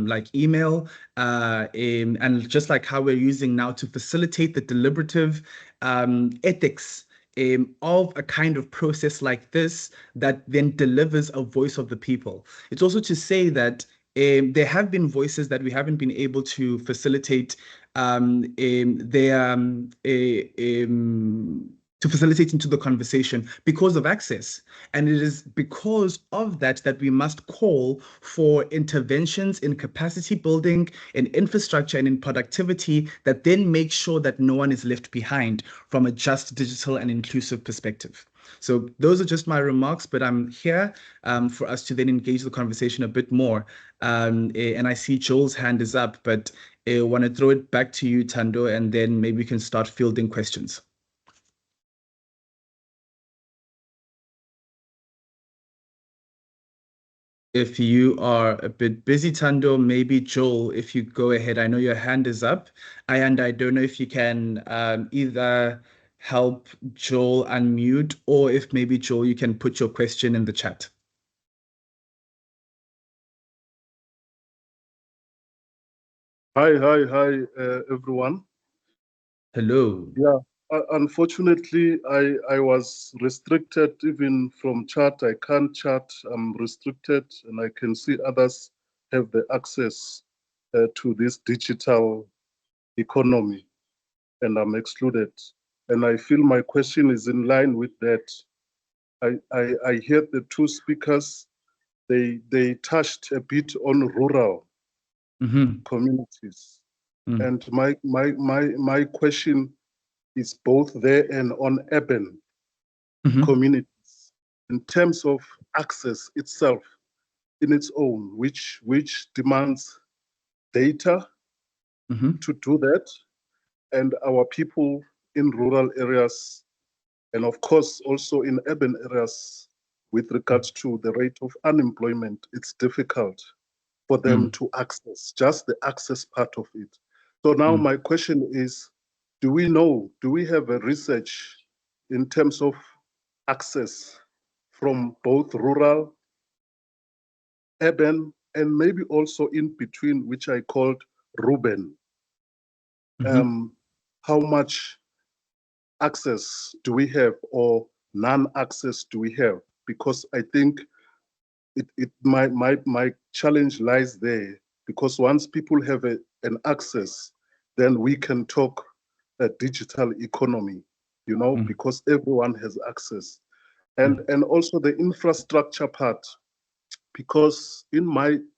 like email, and just like how we're using now to facilitate the deliberative ethics of a kind of process like this that then delivers a voice of the people. It's also to say that there have been voices that we haven't been able to facilitate to facilitate into the conversation because of access. And it is because of that that we must call for interventions in capacity building, in infrastructure, and in productivity that then make sure that no one is left behind from a just, digital, and inclusive perspective. So those are just my remarks, but I'm here for us to then engage the conversation a bit more. And I see Joel's hand is up, but I want to throw it back to you, Tando, and then maybe we can start fielding questions. If you are a bit busy, Tando, maybe Joel, if you go ahead. I know your hand is up, and I don't know if you can either help Joel unmute, or if maybe, Joel, you can put your question in the chat. Hi, everyone. Hello. Yeah, unfortunately, I was restricted even from chat. I can't chat. I'm restricted, and I can see others have the access to this digital economy, and I'm excluded. And I feel my question is in line with that. I heard the two speakers. They touched a bit on rural communities. And my question is both there and on urban communities in terms of access itself in its own, which demands data to do that, and our people in rural areas, and of course also in urban areas, with regards to the rate of unemployment, it's difficult for them to access, just the access part of it. So now my question is, do we have a research in terms of access from both rural, urban, and maybe also in between, which I called Ruben? How much access do we have, or non-access do we have? Because I think my challenge lies there, because once people have an access, then we can talk a digital economy, because everyone has access. And also the infrastructure part, because in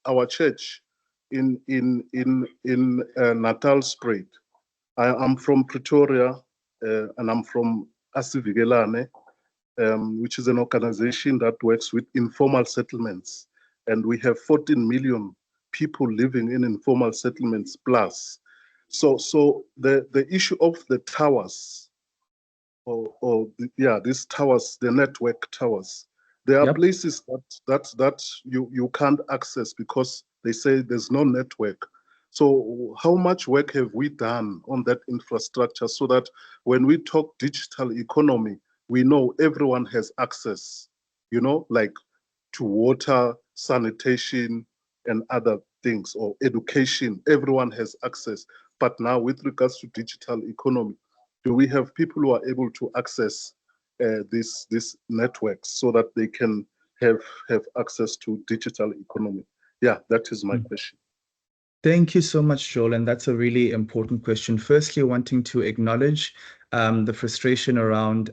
our church in Natalspruit, I'm from Pretoria, and I'm from Asivikelane, which is an organization that works with informal settlements. And we have 14 million people living in informal settlements plus. So the issue of the towers, these towers, the network towers, there are places that you can't access because they say there's no network. So how much work have we done on that infrastructure so that when we talk digital economy, we know everyone has access, like to water, sanitation, and other things, or education, everyone has access. But now with regards to digital economy, do we have people who are able to access these networks so that they can have access to digital economy? Yeah, that is my question. Thank you so much, Joel. And that's a really important question. Firstly, wanting to acknowledge the frustration around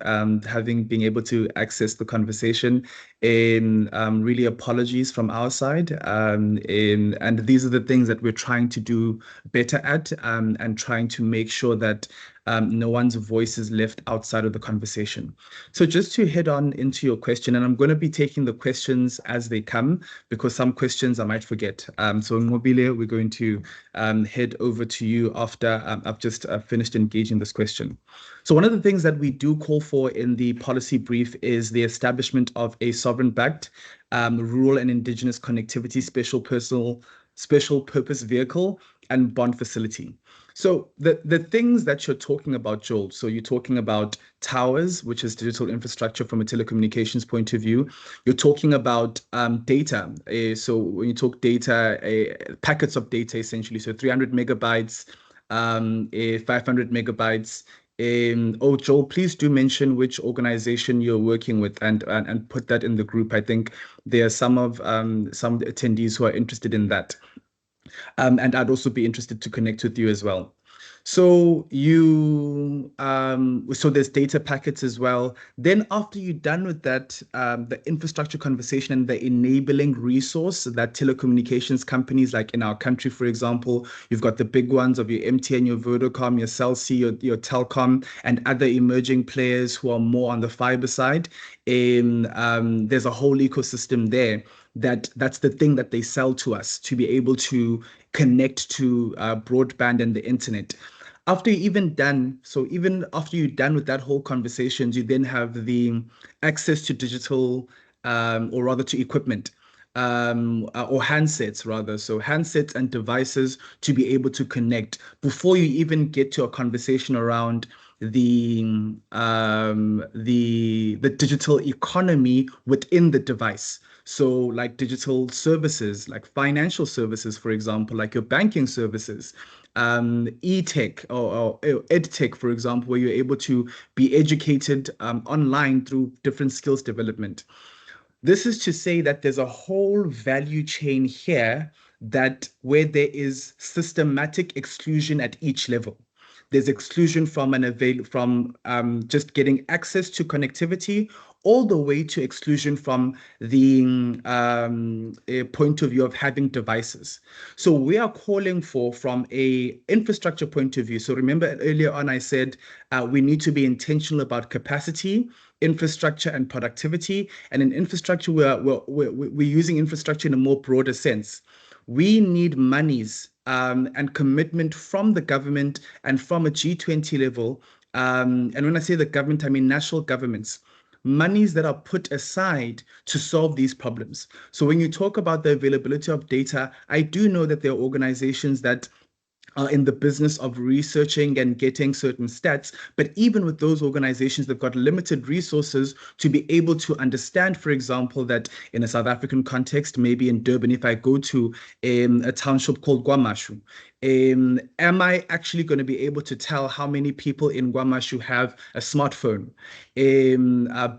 being able to access the conversation. Really apologies from our side. And these are the things that we're trying to do better at, and trying to make sure that no one's voice is left outside of the conversation. So just to head on into your question, and I'm going to be taking the questions as they come, because some questions I might forget. So Mobile, we're going to head over to you after I've just finished engaging this question. So one of the things that we do call for in the policy brief is the establishment of a sovereign-backed rural and indigenous connectivity special purpose vehicle and bond facility. So the things that you're talking about, Joel, so you're talking about towers, which is digital infrastructure from a telecommunications point of view. You're talking about data. So when you talk data, packets of data, essentially, so 300 megabytes, 500 megabytes, Joel, please do mention which organization you're working with and put that in the group. I think there are some attendees who are interested in that. And I'd also be interested to connect with you as well. So so there's data packets as well. Then after you're done with that, the infrastructure conversation and the enabling resource that telecommunications companies, like in our country, for example, you've got the big ones of your MTN, your Vodacom, your Cell C, your Telcom, and other emerging players who are more on the fiber side. There's a whole ecosystem there that's the thing that they sell to us to be able to connect to broadband and the internet. Even after you're done with that whole conversation, you then have the access to digital, or rather to equipment, or handsets rather. So handsets and devices to be able to connect before you even get to a conversation around the digital economy within the device. So like digital services, like financial services, for example, like your banking services, e-tech or ed-tech, for example, where you're able to be educated online through different skills development. This is to say that there's a whole value chain here where there is systematic exclusion at each level. There's exclusion from just getting access to connectivity, all the way to exclusion from the point of view of having devices. So we are calling for, from a infrastructure point of view. So remember earlier on I said we need to be intentional about capacity, infrastructure, and productivity. And in infrastructure, we're using infrastructure in a more broader sense. We need monies and commitment from the government and from a G20 level. And when I say the government, I mean national governments. Monies that are put aside to solve these problems. So when you talk about the availability of data, I do know that there are organizations that are in the business of researching and getting certain stats. But even with those organizations, they've got limited resources to be able to understand, for example, that in a South African context, maybe in Durban, if I go to a township called Guamashu, am I actually going to be able to tell how many people in Guamashu have a smartphone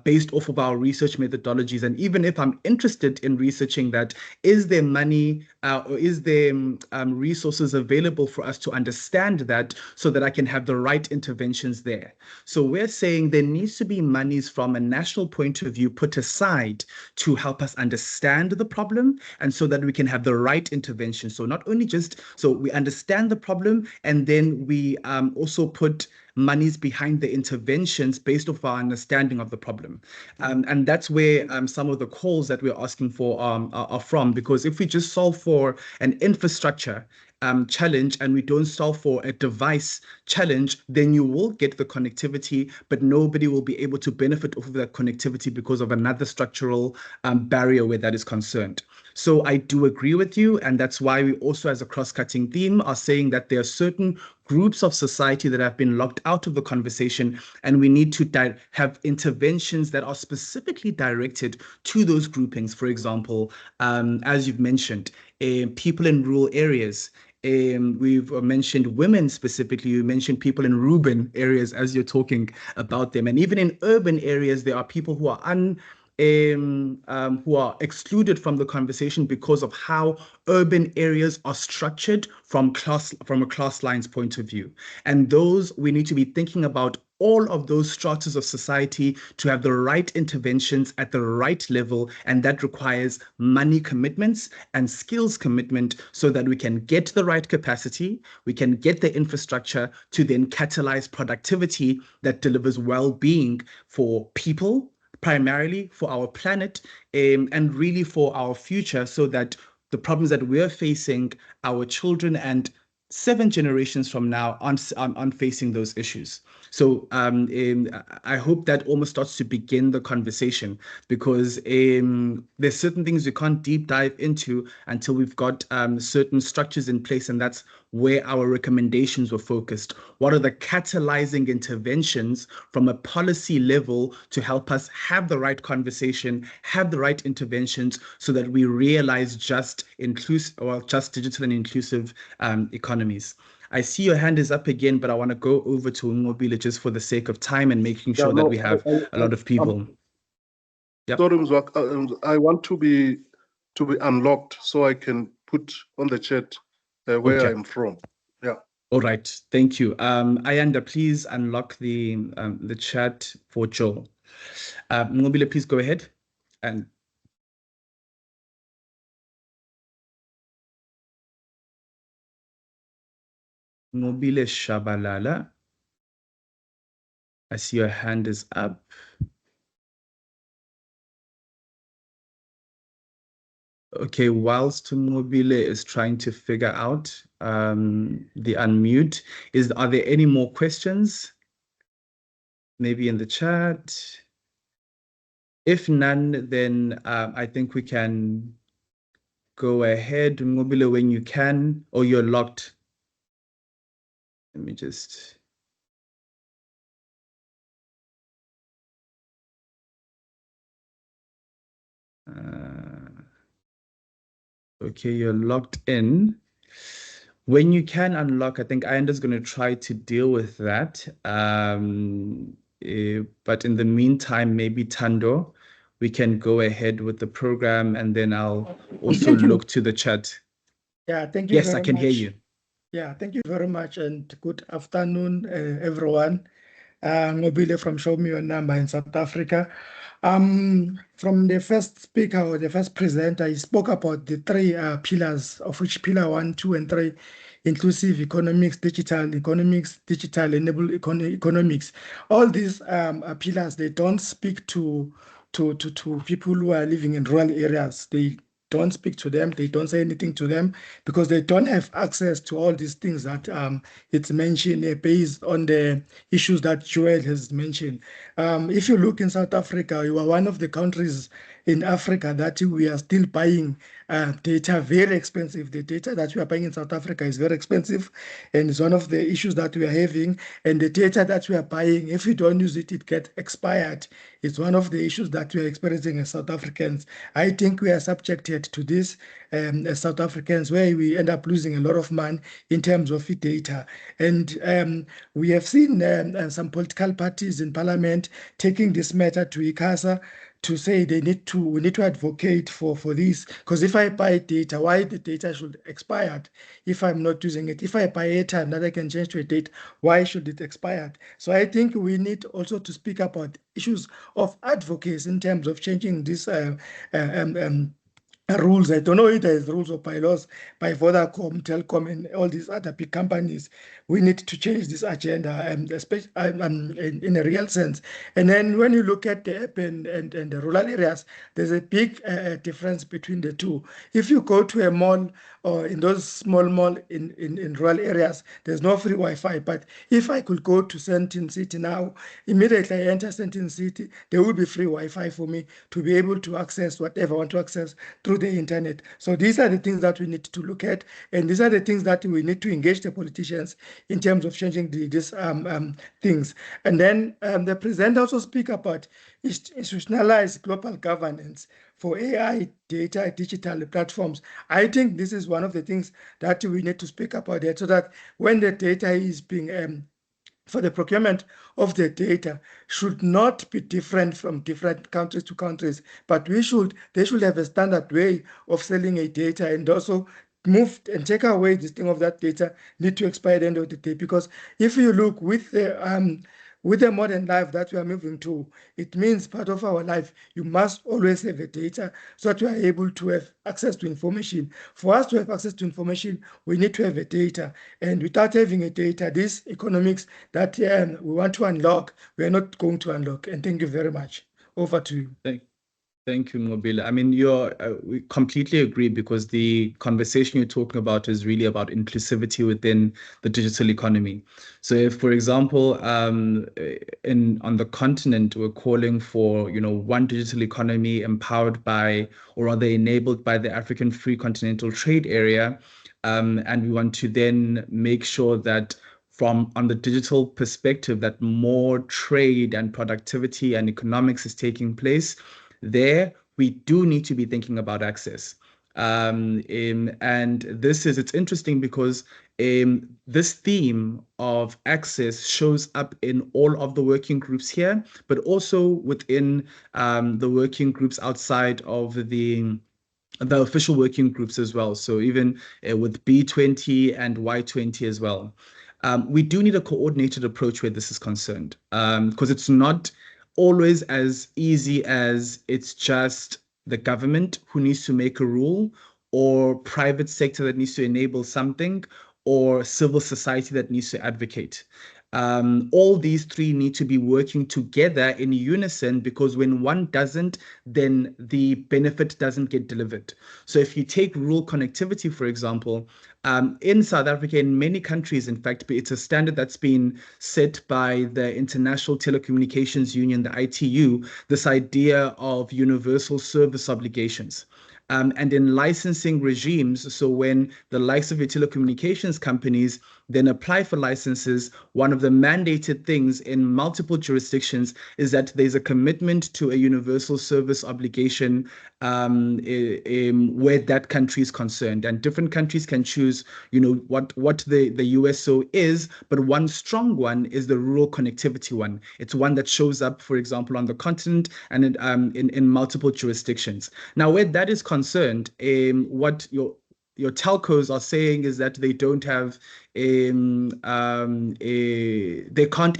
based off of our research methodologies? And even if I'm interested in researching that, is there money or is there resources available for us to understand that so that I can have the right interventions there? So we're saying there needs to be monies from a national point of view put aside to help us understand the problem and so that we can have the right intervention. So not only so we understand the problem, and then we also put monies behind the interventions based off our understanding of the problem. And that's where some of the calls that we're asking for are from, because if we just solve for an infrastructure challenge and we don't solve for a device challenge, then you will get the connectivity, but nobody will be able to benefit off of that connectivity because of another structural barrier where that is concerned. So I do agree with you, and that's why we also, as a cross-cutting theme, are saying that there are certain groups of society that have been locked out of the conversation, and we need to have interventions that are specifically directed to those groupings. For example, as you've mentioned, people in rural areas. We've mentioned women specifically. You mentioned people in urban areas as you're talking about them. And even in urban areas, there are people who are excluded from the conversation because of how urban areas are structured from a class lines point of view. And those, we need to be thinking about all of those stratas of society to have the right interventions at the right level. And that requires money commitments and skills commitment so that we can get the right capacity, we can get the infrastructure to then catalyze productivity that delivers well-being for people, primarily for our planet, and really for our future, so that the problems that we're facing, our children and 7 generations from now aren't facing those issues. So I hope that almost starts to begin the conversation, because there's certain things we can't deep dive into until we've got certain structures in place, and that's where our recommendations were focused. What are the catalyzing interventions from a policy level to help us have the right conversation, have the right interventions, so that we realize just digital and inclusive economies. I see your hand is up again, but I want to go over to Ngobile just for the sake of time and making sure that we have a lot of people. Yep. Sorry, Mzwak, I want to be unlocked so I can put on the chat where I'm from. Yeah. All right. Thank you. Ayanda, please unlock the chat for Joe. Ngobile, please go ahead. And Ngobile Shabalala, I see your hand is up. Okay, whilst Ngobile is trying to figure out the unmute, are there any more questions? Maybe in the chat? If none, then I think we can go ahead. Ngobile, when you can, or you're locked. Let me just... okay, you're locked in. When you can unlock, I think Ayanda's going to try to deal with that. But in the meantime, maybe Tando, we can go ahead with the program, and then I'll also look to the chat. Yeah, thank you. Yes, I can hear you. Yeah, thank you very much, and good afternoon, everyone. Ngobile from Show Me Your Number in South Africa. From the first speaker or the first presenter, he spoke about the three pillars, of which pillar 1, 2, and 3, inclusive economics, digital economics, digital enabled economics. All these pillars, they don't speak to people who are living in rural areas. They don't speak to them, they don't say anything to them, because they don't have access to all these things that it's mentioned based on the issues that Joel has mentioned. If you look in South Africa, you are one of the countries in Africa that we are still buying data very expensive. The data that we are buying in South Africa is very expensive, and it's one of the issues that we are having. And the data that we are buying, if you don't use it, it gets expired. It's one of the issues that we are experiencing as South Africans. I think we are subjected to this as South Africans, where we end up losing a lot of money in terms of data. And we have seen some political parties in parliament taking this matter to ICASA to say we need to advocate for this, because if I buy data, why the data should expire if I'm not using it? If I buy airtime that I can change to a date, why should it expire? So I think we need also to speak about issues of advocacy in terms of changing this rules. I don't know if there's rules or bylaws by Vodacom, Telkom, and all these other big companies. We need to change this agenda, especially in a real sense. And then when you look at the urban and the rural areas, there's a big difference between the two. If you go to a mall or in those small malls in rural areas, there's no free Wi-Fi. But if I could go to Sentin City now, immediately I enter Sentin City, there will be free Wi-Fi for me to be able to access whatever I want to access through the internet. So these are the things that we need to look at, and these are the things that we need to engage the politicians in terms of changing these things. And then the president also speak about institutionalized global governance for AI, data, digital platforms. I think this is one of the things that we need to speak about it, so that when the data is being for the procurement of the data should not be different from different countries to countries, but they should have a standard way of selling a data, and also move and take away this thing of that data need to expire at the end of the day. Because if you look with the modern life that we are moving to, it means part of our life, you must always have a data so that we are able to have access to information. For us to have access to information, we need to have a data. And without having a data, this economics that we want to unlock, we are not going to unlock. And thank you very much. Over to you. Thank you, Ngobile. I mean, we completely agree, because the conversation you're talking about is really about inclusivity within the digital economy. So if, for example, on the continent, we're calling for, one digital economy empowered by, or rather enabled by, the African Free Continental Trade Area, and we want to then make sure that on the digital perspective, that more trade and productivity and economics is taking place. There, we do need to be thinking about access. And it's interesting because this theme of access shows up in all of the working groups here, but also within the working groups outside of the official working groups as well. So even with B20 and Y20 as well. We do need a coordinated approach where this is concerned, because it's not always as easy as it's just the government who needs to make a rule, or private sector that needs to enable something, or civil society that needs to advocate. All these three need to be working together in unison, because when one doesn't, then the benefit doesn't get delivered. So if you take rural connectivity, for example, in South Africa, in many countries, in fact, it's a standard that's been set by the International Telecommunications Union, the ITU, this idea of universal service obligations. And in licensing regimes, so when the likes of your telecommunications companies then apply for licenses, one of the mandated things in multiple jurisdictions is that there's a commitment to a universal service obligation where that country is concerned. And different countries can choose, what the USO is, but one strong one is the rural connectivity one. It's one that shows up, for example, on the continent and in multiple jurisdictions. Now, where that is concerned, what your telcos are saying is that they don't have they can't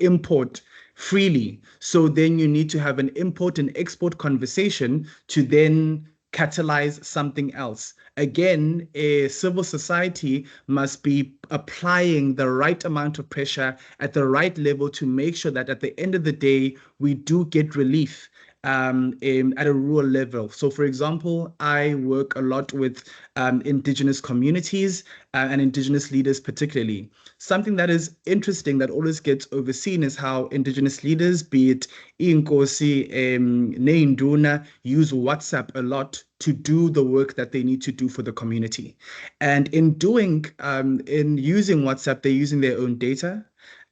import freely. So then you need to have an import and export conversation to then catalyze something else. Again, a civil society must be applying the right amount of pressure at the right level to make sure that at the end of the day, we do get relief at a rural level. So, for example, I work a lot with indigenous communities and indigenous leaders particularly. Something that is interesting that always gets overseen is how indigenous leaders, be it Inkosi, Neinduna, use WhatsApp a lot to do the work that they need to do for the community. And in using WhatsApp, they're using their own data.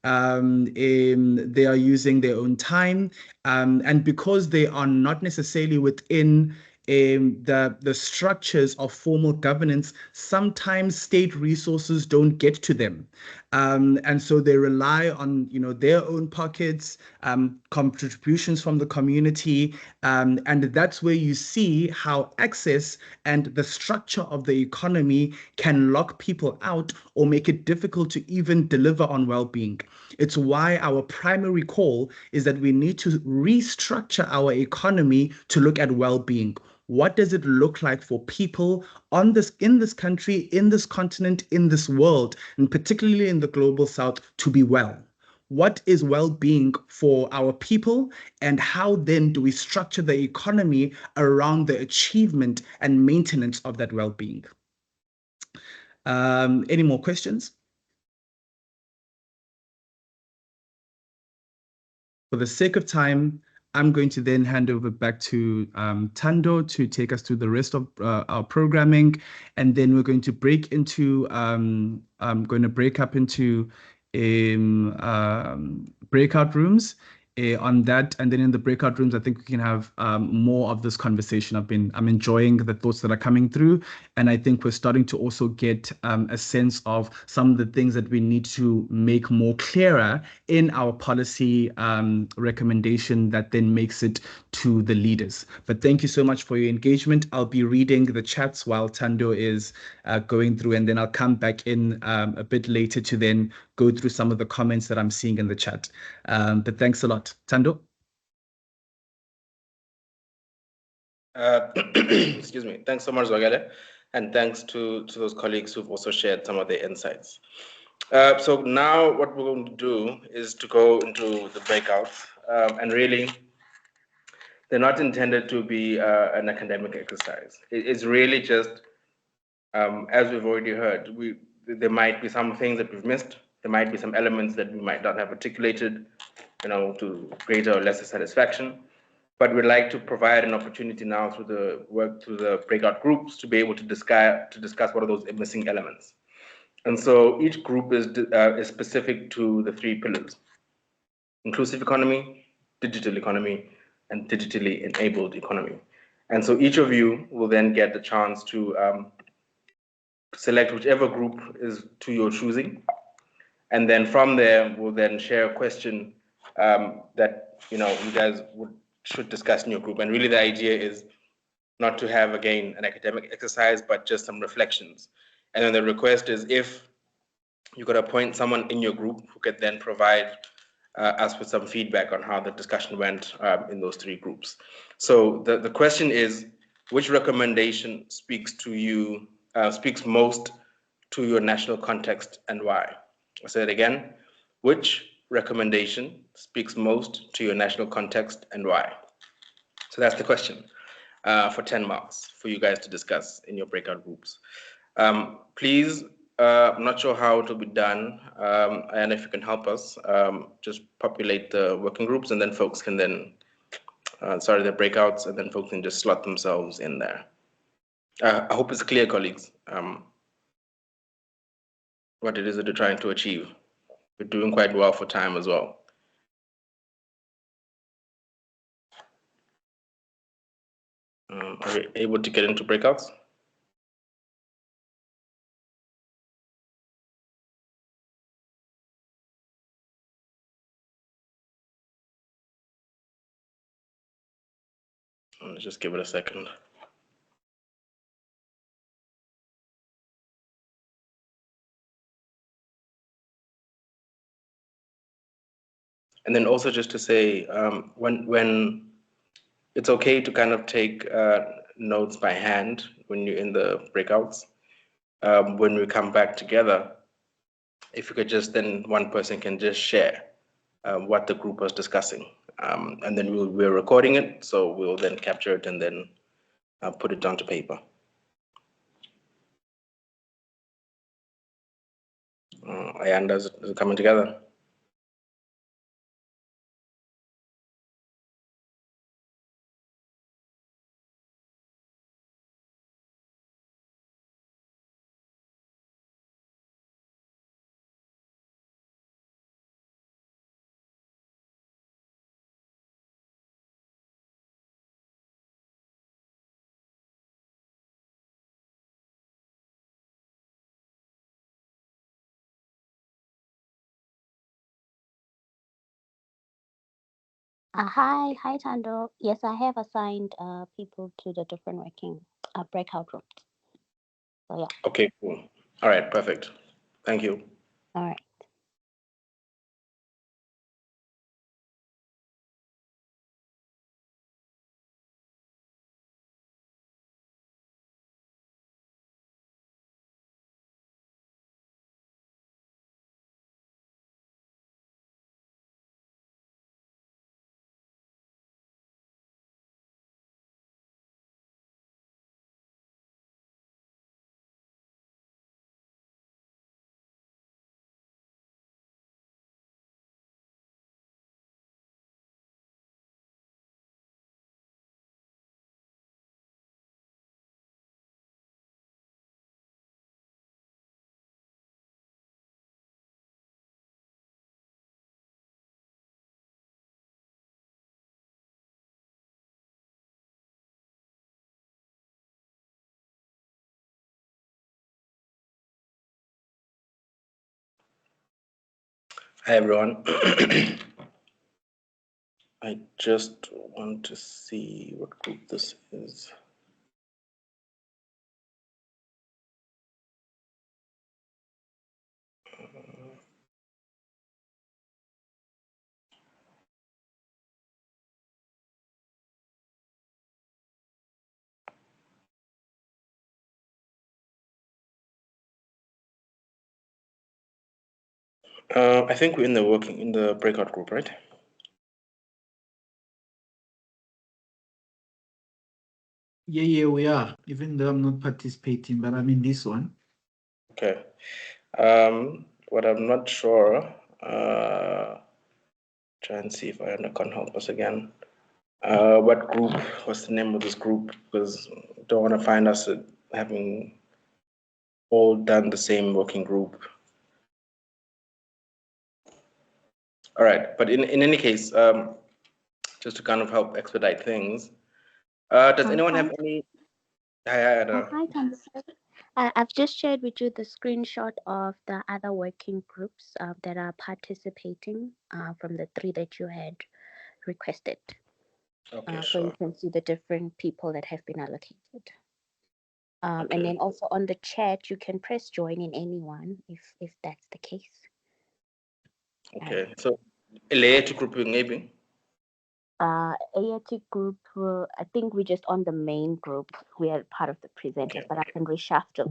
They are using their own time, and because they are not necessarily within the structures of formal governance, sometimes state resources don't get to them, and so they rely on their own pockets, contributions from the community, and that's where you see how access and the structure of the economy can lock people out or make it difficult to even deliver on well-being. It's why our primary call is that we need to restructure our economy to look at well-being. What does it look like for people in this country, in this continent, in this world, and particularly in the global south, to be well? What is well-being for our people, and how then do we structure the economy around the achievement and maintenance of that well-being? Any more questions? For the sake of time, I'm going to then hand over back to Thando to take us through the rest of our programming, and then we're going to break into I'm going to break up into breakout rooms on that, and then in the breakout rooms, I think we can have more of this conversation. I'm enjoying the thoughts that are coming through, and I think we're starting to also get a sense of some of the things that we need to make more clearer in our policy recommendation that then makes it to the leaders. But thank you so much for your engagement. I'll be reading the chats while Thando is going through, and then I'll come back in a bit later to then go through some of the comments that I'm seeing in the chat. But thanks a lot. Thando? Excuse me. Thanks so much, Zwagale. And thanks to those colleagues who've also shared some of their insights. So now what we're going to do is to go into the breakouts. And really, they're not intended to be an academic exercise. It's really just, as we've already heard, there might be some things that we've missed. There might be some elements that we might not have articulated, to greater or lesser satisfaction. But we'd like to provide an opportunity now through the breakout groups to be able to discuss what are those missing elements. And so each group is specific to the three pillars: inclusive economy, digital economy, and digitally enabled economy. And so each of you will then get the chance to select whichever group is to your choosing. And then from there, we'll then share a question that you guys should discuss in your group. And really the idea is not to have, again, an academic exercise, but just some reflections. And then the request is, if you could appoint someone in your group who could then provide us with some feedback on how the discussion went in those three groups. So the question is, which recommendation speaks to you, speaks most to your national context, and why? I'll say it again. Which recommendation speaks most to your national context, and why? So that's the question for 10 marks for you guys to discuss in your breakout groups. Please, I'm not sure how it will be done, and if you can help us, just populate the working groups, and then folks can then, the breakouts, and then folks can just slot themselves in there. I hope it's clear, colleagues, what it is that you're trying to achieve. We're doing quite well for time as well. Are we able to get into breakouts? Let's just give it a second. And then also just to say, when it's okay to kind of take notes by hand when you're in the breakouts. When we come back together, if you could just, then one person can just share what the group was discussing. And then we're recording it, so we'll then capture it and then put it down to paper. Ayanda, is it coming together? Hi, Tando. Yes, I have assigned people to the different working breakout rooms. So yeah. Okay, cool. All right, perfect. Thank you. All right. Hi, everyone. I just want to see what group this is. I think we're in the breakout group, right? Yeah, we are. Even though I'm not participating, but I'm in this one. Okay. What I'm not sure, try and see if Ayanda can help us again. What group, what's the name of this group? Because I don't want to find us having all done the same working group. All right, but in any case, just to kind of help expedite things, Does anyone have any? Hi, Tom. I've just shared with you the screenshot of the other working groups that are participating from the 3 that you had requested. Okay, So you sure. can see the different people that have been allocated. And Okay. then also on the chat, you can press join in anyone if that's the case. Okay, so a layer to grouping maybe. AAT group, I think we're just on the main group. We are part of the presenters, but I can reshuffle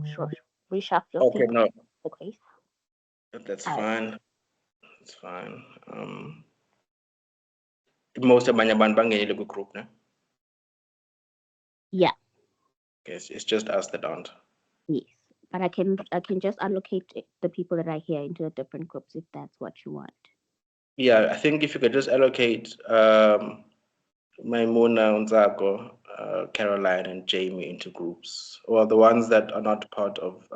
Okay, people. no, The case. that's fine. That's fine. Most of abanye abantu bangenile kwi-group, ne? Yeah. Okay, it's just us that aren't. Yes, but I can just allocate the people that are here into the different groups if that's what you want. Yeah, I think if you could just allocate Maimuna, Unzako, Caroline, and Jamie into groups, or the ones that are not part of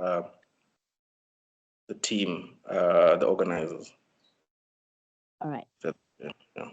the team, the organizers. All right. So, yeah.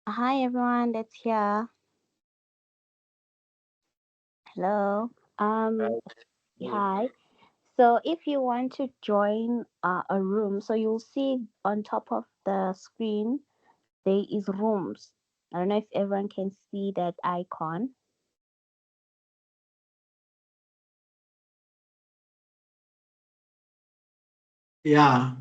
Hi everyone that's here. Hello. Hi. So if you want to join a room, so you'll see on top of the screen there is rooms. I don't know if everyone can see that icon. Yeah.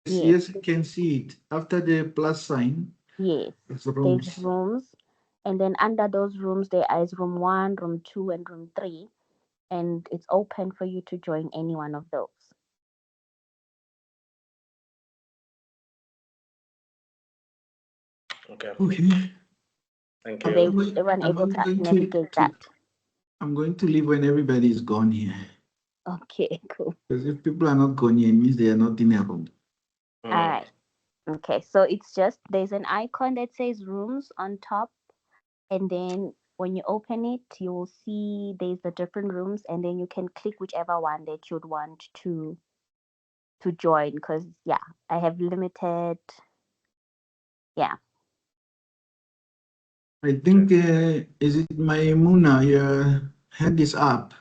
Yes. Yes, you can see it. After the plus sign, Yes. it's There's rooms. rooms. And then under those rooms there is room 1, room 2, and room 3. And it's open for you to join any one of those. Okay. Okay. Thank Are they you. everyone able to going navigate that? I'm going to leave when everybody is gone here. Okay, cool. Because if people are not gone here, it means they are not in a room. All right. Okay, so it's just there's an icon that says rooms on top, and then when you open it, you'll see there's the different rooms, and then you can click whichever one that you'd want to join. Because yeah, I have limited. Yeah. I think, is it Maimuna? Your hand is up.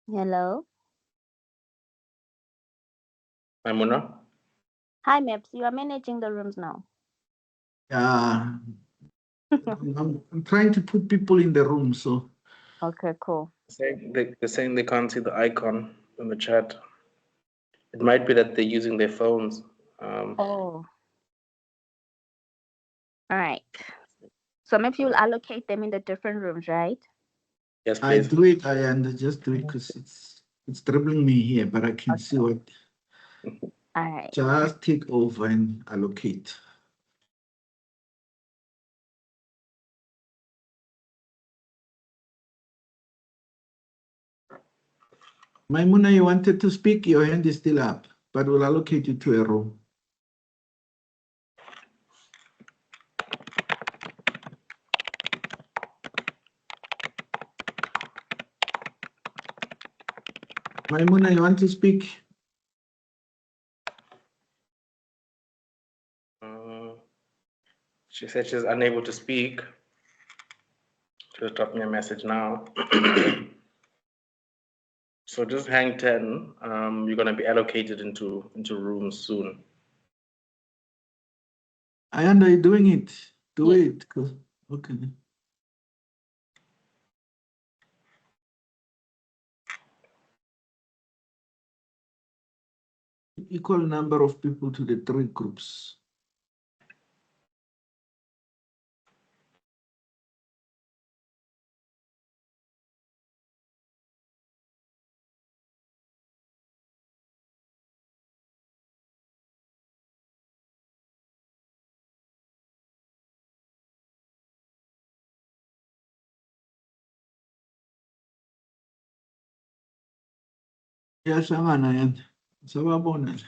Hello. Maimuna? Hi, Maps. You are managing the rooms now. Yeah. I'm trying to put people in the room, so. Okay, cool. They're saying they can't see the icon in the chat. It might be that they're using their phones. Oh. All right. So maybe you'll allocate them in the different rooms, right? Yes, I please. do it. Just do it because it's troubling me here, but I can see what. All right. Just take over and allocate. Maimuna, you wanted to speak. Your hand is still up, but we'll allocate you to a room. Maimuna, you want to speak? She said she's unable to speak. Just drop me a message now. So just hang 10. You're gonna be allocated into rooms soon. I know you're doing it. Do Yeah. it. Okay. Equal number of people to the 3 groups. Yahlangana yan. Sababona.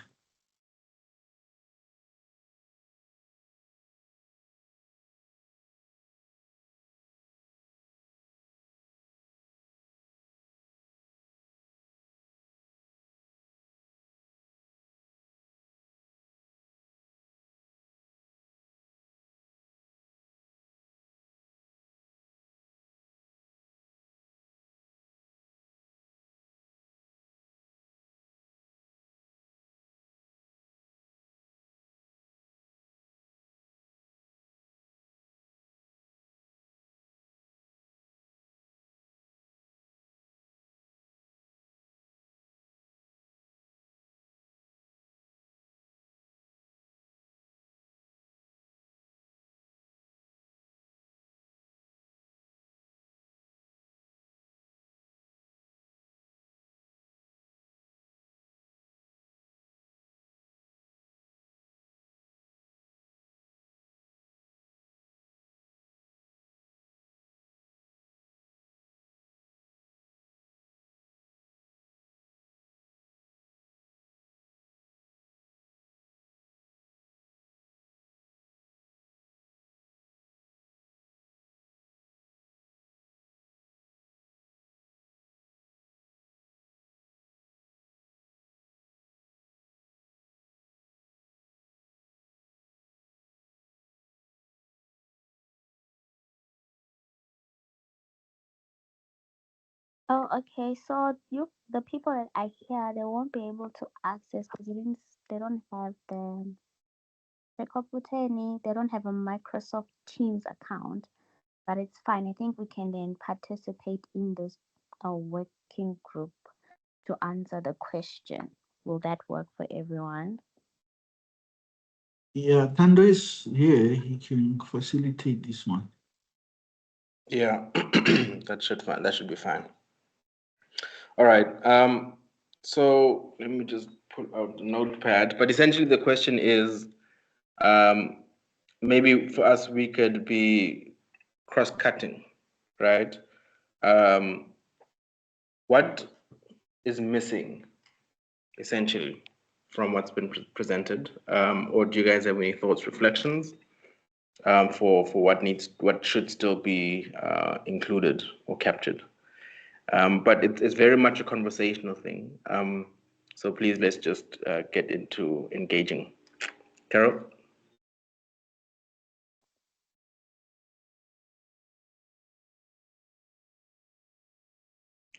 Oh, okay. So the people that are here, they won't be able to access because they don't have the computer. They don't have a Microsoft Teams account, but it's fine. I think we can then participate in this working group to answer the question. Will that work for everyone? Yeah, Tando is here. He can facilitate this one. Yeah, that should be fine. All right. So let me just pull out the notepad. But essentially, the question is, maybe for us, we could be cross-cutting, right? What is missing, essentially, from what's been presented? Or do you guys have any thoughts, reflections, for what should still be included or captured? But it's very much a conversational thing. So please, let's just get into engaging. Carol?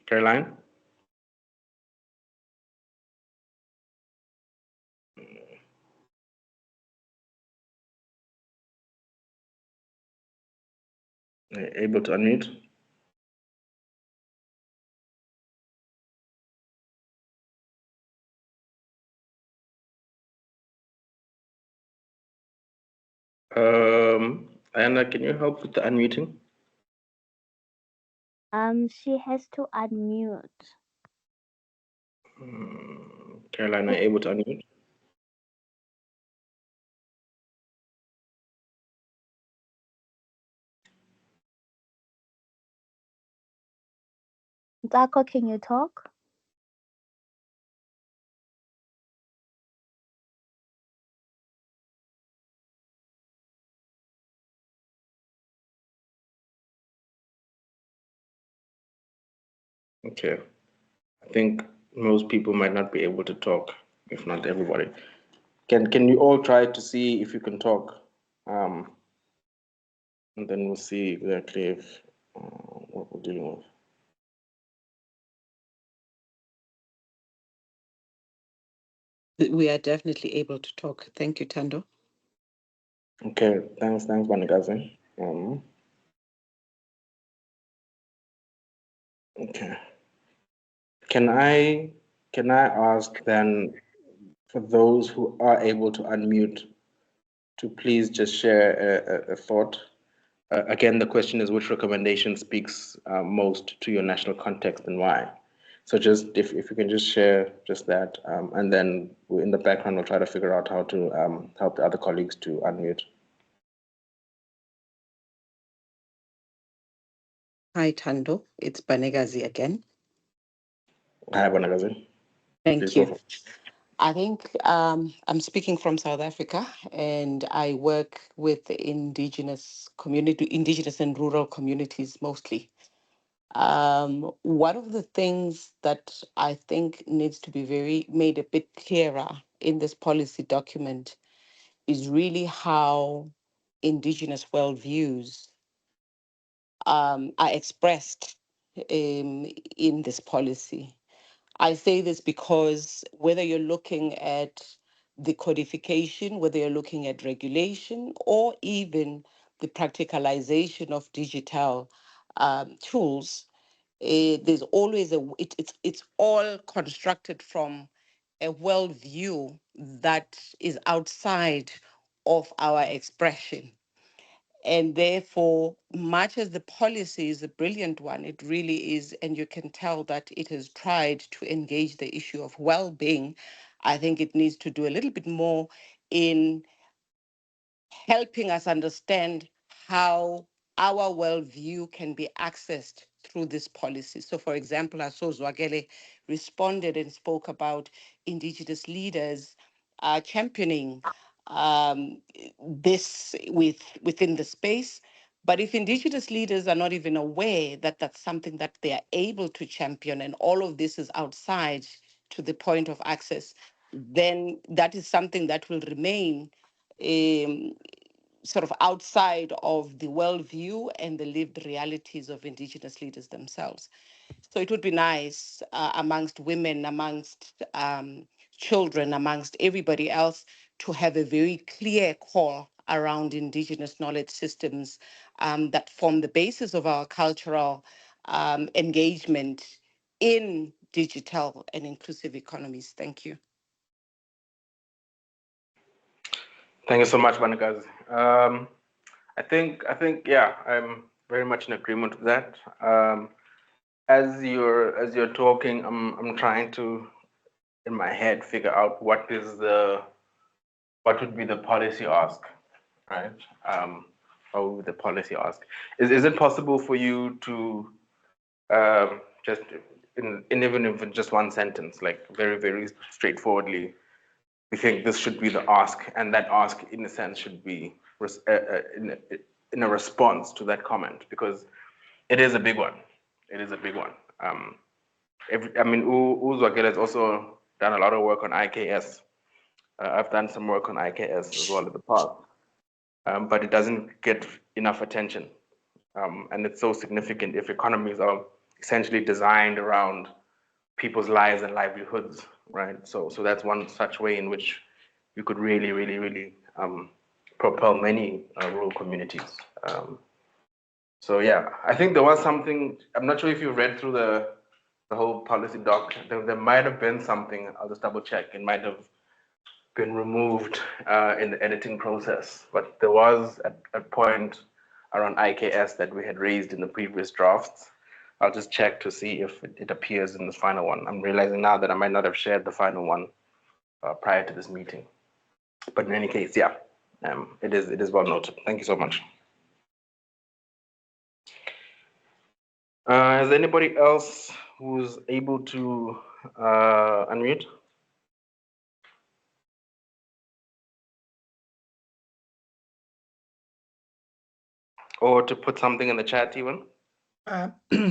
Caroline? Able to unmute? Anna, can you help with the unmuting? She has to unmute. Caroline, are you able to unmute? Zako, can you talk? Okay. I think most people might not be able to talk, if not everybody. Can you all try to see if you can talk? And then we'll see exactly if what we're dealing with. We are definitely able to talk. Thank you, Tando. Okay, thanks, Banagazi. Okay. Can I ask then, for those who are able to unmute, to please just share a thought? Again, the question is, which recommendation speaks most to your national context and why? So just if you can just share just that, and then in the background we'll try to figure out how to help the other colleagues to unmute. Hi, Tando. It's Banegazi again. Hi, Banagazi. Thank you. I think I'm speaking from South Africa, and I work with indigenous and rural communities mostly. One of the things that I think needs to be made a bit clearer in this policy document is really how indigenous worldviews are expressed in this policy. I say this because whether you're looking at the codification, whether you're looking at regulation, or even the practicalization of digital tools, there's always it's all constructed from a worldview that is outside of our expression. And therefore, much as the policy is a brilliant one, it really is, and you can tell that it has tried to engage the issue of well-being. I think it needs to do a little bit more in helping us understand how our worldview can be accessed through this policy. So, for example, Zwagele responded and spoke about indigenous leaders championing this within the space. But if indigenous leaders are not even aware that that's something that they are able to champion, and all of this is outside to the point of access, then that is something that will remain sort of outside of the worldview and the lived realities of indigenous leaders themselves. So it would be nice amongst women, amongst children, amongst everybody else, to have a very clear call around indigenous knowledge systems that form the basis of our cultural engagement in digital and inclusive economies. Thank you. Thank you so much, Banagazi. I think, yeah, I'm very much in agreement with that. As you're talking, I'm trying to, in my head, figure out what would be the policy ask, right? What would the policy ask? Is it possible for you to just even if in just one sentence, like very, very straightforwardly, we think this should be the ask, and that ask, in a sense, should be in a response to that comment, because it is a big one. It is a big one. Uzwakela has also done a lot of work on IKS. I've done some work on IKS as well in the past, but it doesn't get enough attention. And it's so significant if economies are essentially designed around people's lives and livelihoods, right? So that's one such way in which you could really, really, really propel many rural communities. So yeah, I think there was something, I'm not sure if you read through the whole policy doc, there might have been something, I'll just double check, it might have been removed in the editing process, but there was a point around IKS that we had raised in the previous drafts. I'll just check to see if it appears in the final one. I'm realizing now that I might not have shared the final one prior to this meeting. But in any case, yeah, it is well noted. Thank you so much. Is there anybody else who's able to unmute? Or to put something in the chat even?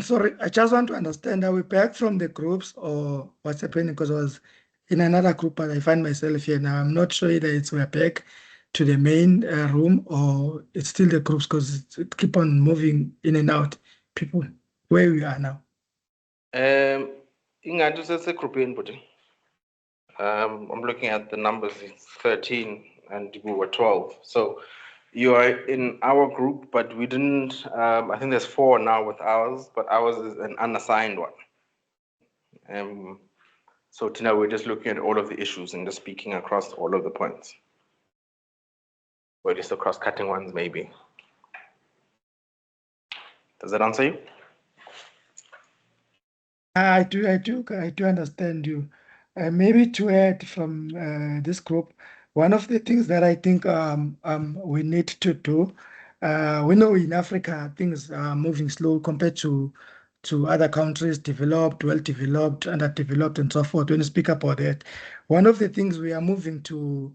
Sorry, I just want to understand, are we back from the groups or what's happening? Because I was in another group, but I find myself here now. I'm not sure either we're back to the main room or it's still the groups because it keep on moving in and out. People, where we are now. Ingathi sesegroup but I'm looking at the numbers, it's 13 and we were 12. So you are in our group, but we didn't, I think there's 4 now with ours, but ours is an unassigned one. So tonight we're just looking at all of the issues and just speaking across all of the points. Or at least the cross-cutting ones, maybe. Does that answer you? I do understand you. Maybe to add from this group, one of the things that I think we need to do, we know in Africa things are moving slow compared to other countries, developed, well-developed, underdeveloped, and so forth. When you speak about that, one of the things we are moving to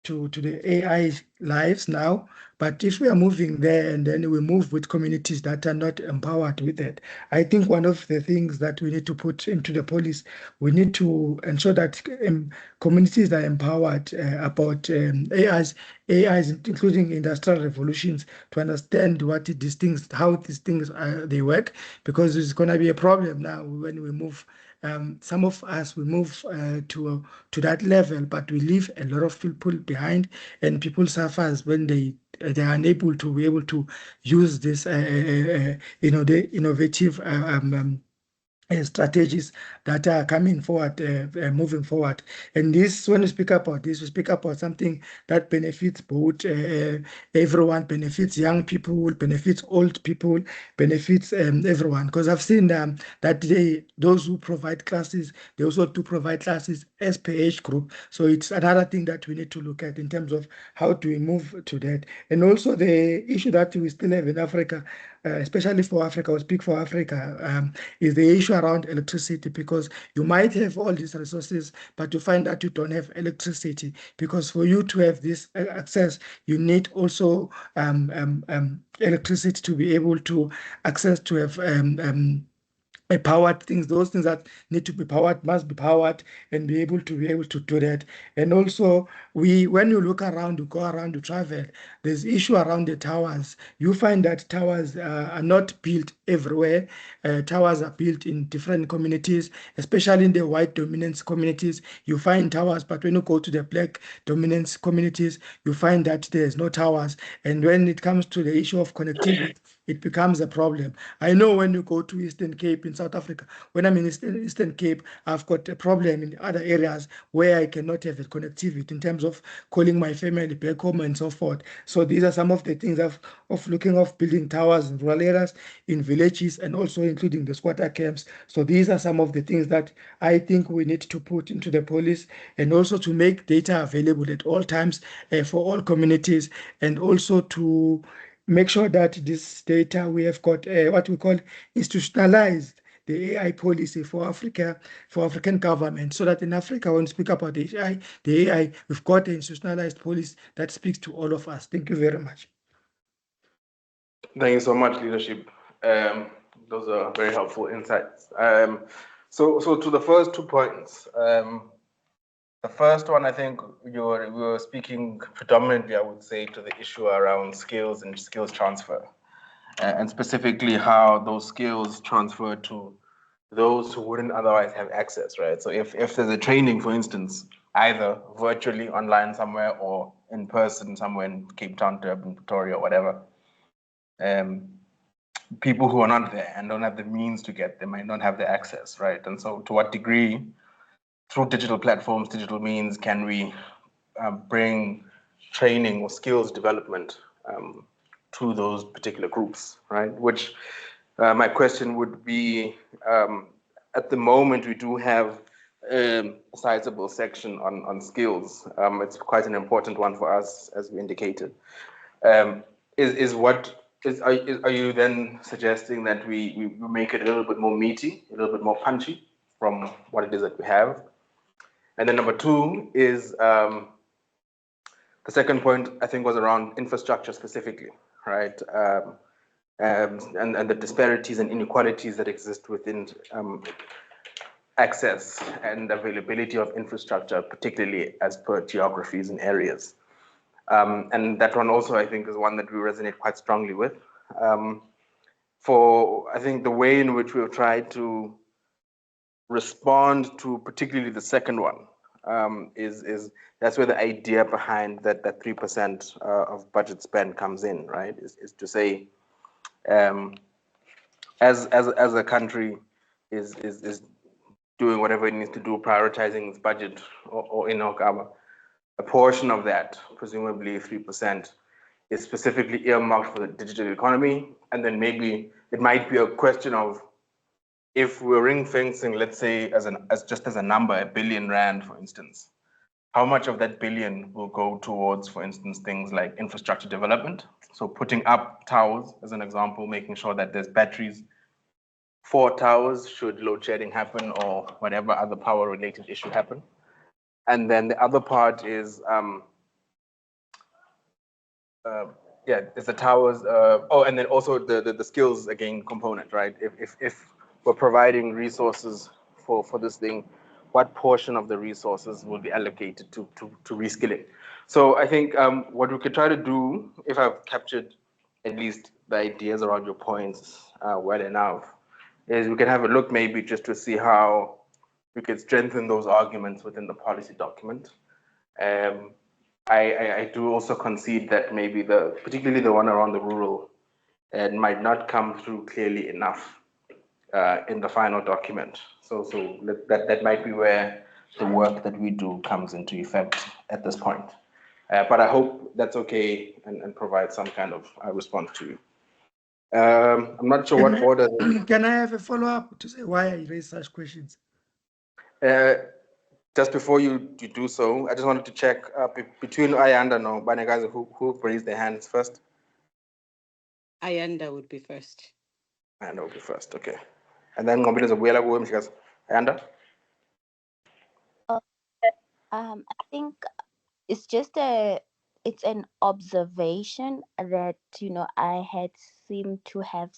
the AI lives now, but if we are moving there and then we move with communities that are not empowered with it, I think one of the things that we need to put into the policy, we need to ensure that communities are empowered about AIs, including industrial revolutions, to understand what these things, how these things they work, because it's going to be a problem now when we move. Some of us we move to that level, but we leave a lot of people behind, and people suffer when they are unable to be able to use this, the innovative strategies that are coming forward, moving forward. And this, when we speak about this, we speak about something that benefits both, everyone, benefits young people, benefits old people, benefits everyone. Because I've seen that those who provide classes, they also do provide classes as per age group. So it's another thing that we need to look at in terms of how do we move to that. And also the issue that we still have in Africa, especially for Africa, or speak for Africa, is the issue around electricity, because you might have all these resources, but you find that you don't have electricity, because for you to have this access, you need also electricity to be able to access to have powered things. Those things that need to be powered must be powered and be able to do that. And also, when you look around, you go around, you travel, there's issue around the towers. You find that towers are not built everywhere. Towers are built in different communities, especially in the white dominance communities. You find towers, but when you go to the black dominance communities, you find that there's no towers. And when it comes to the issue of connectivity, it becomes a problem. I know when you go to Eastern Cape in South Africa, when I'm in Eastern Cape, I've got a problem in other areas where I cannot have a connectivity in terms of calling my family back home and so forth. So these are some of the things of looking of building towers in rural areas, in villages, and also including the squatter camps. So these are some of the things that I think we need to put into the policy, and also to make data available at all times for all communities, and also to make sure that this data we have got what we call institutionalized the AI policy for Africa, for African government, so that in Africa, when we speak about the AI, we've got an institutionalized policy that speaks to all of us. Thank you very much. Thank you so much, leadership. Those are very helpful insights. So to the first 2 points, the first one, I think we were speaking predominantly, I would say, to the issue around skills and skills transfer, and specifically how those skills transfer to those who wouldn't otherwise have access, right? So if there's a training, for instance, either virtually online somewhere or in person somewhere in Cape Town, Durban, Pretoria, or whatever, people who are not there and don't have the means to get them might not have the access, right? And so to what degree, through digital platforms, digital means, can we bring training or skills development to those particular groups, right? Which my question would be, at the moment we do have a sizable section on skills. It's quite an important one for us, as we indicated. Are you then suggesting that we make it a little bit more meaty, a little bit more punchy from what it is that we have? And then number two is the second point, I think, was around infrastructure specifically, right? And the disparities and inequalities that exist within access and availability of infrastructure, particularly as per geographies and areas. And that one also, I think, is one that we resonate quite strongly with. For, I think, the way in which we've tried to respond to particularly the second one, is that's where the idea behind that 3% of budget spend comes in, right? Is to say, as a country is doing whatever it needs to do, prioritizing its budget or in our a portion of that, presumably 3%, is specifically earmarked for the digital economy, and then maybe it might be a question of, if we're ring fencing, let's say, as just a number, R1 billion, for instance, how much of that billion will go towards, for instance, things like infrastructure development? So putting up towers, as an example, making sure that there's batteries for towers should load shedding happen or whatever other power related issue happen. And then the other part is, it's the towers. And then also the skills again component, right? If we're providing resources for this thing, what portion of the resources will be allocated to reskilling? So I think what we could try to do, if I've captured at least the ideas around your points well enough, is we can have a look maybe just to see how we could strengthen those arguments within the policy document. I do also concede that maybe particularly the one around the rural, it might not come through clearly enough in the final document. So that might be where the work that we do comes into effect at this point. But I hope that's okay and provide some kind of response to you. I'm not sure what order. Can I have a follow-up to say why I raise such questions? Just before you do so, I just wanted to check between Ayanda and Banagazi, who raised their hands first? Ayanda would be first. Ayanda would be first, okay. And then Ngombile Zabuela Guwem, she goes, Ayanda? I think it's an observation that, I had seemed to have,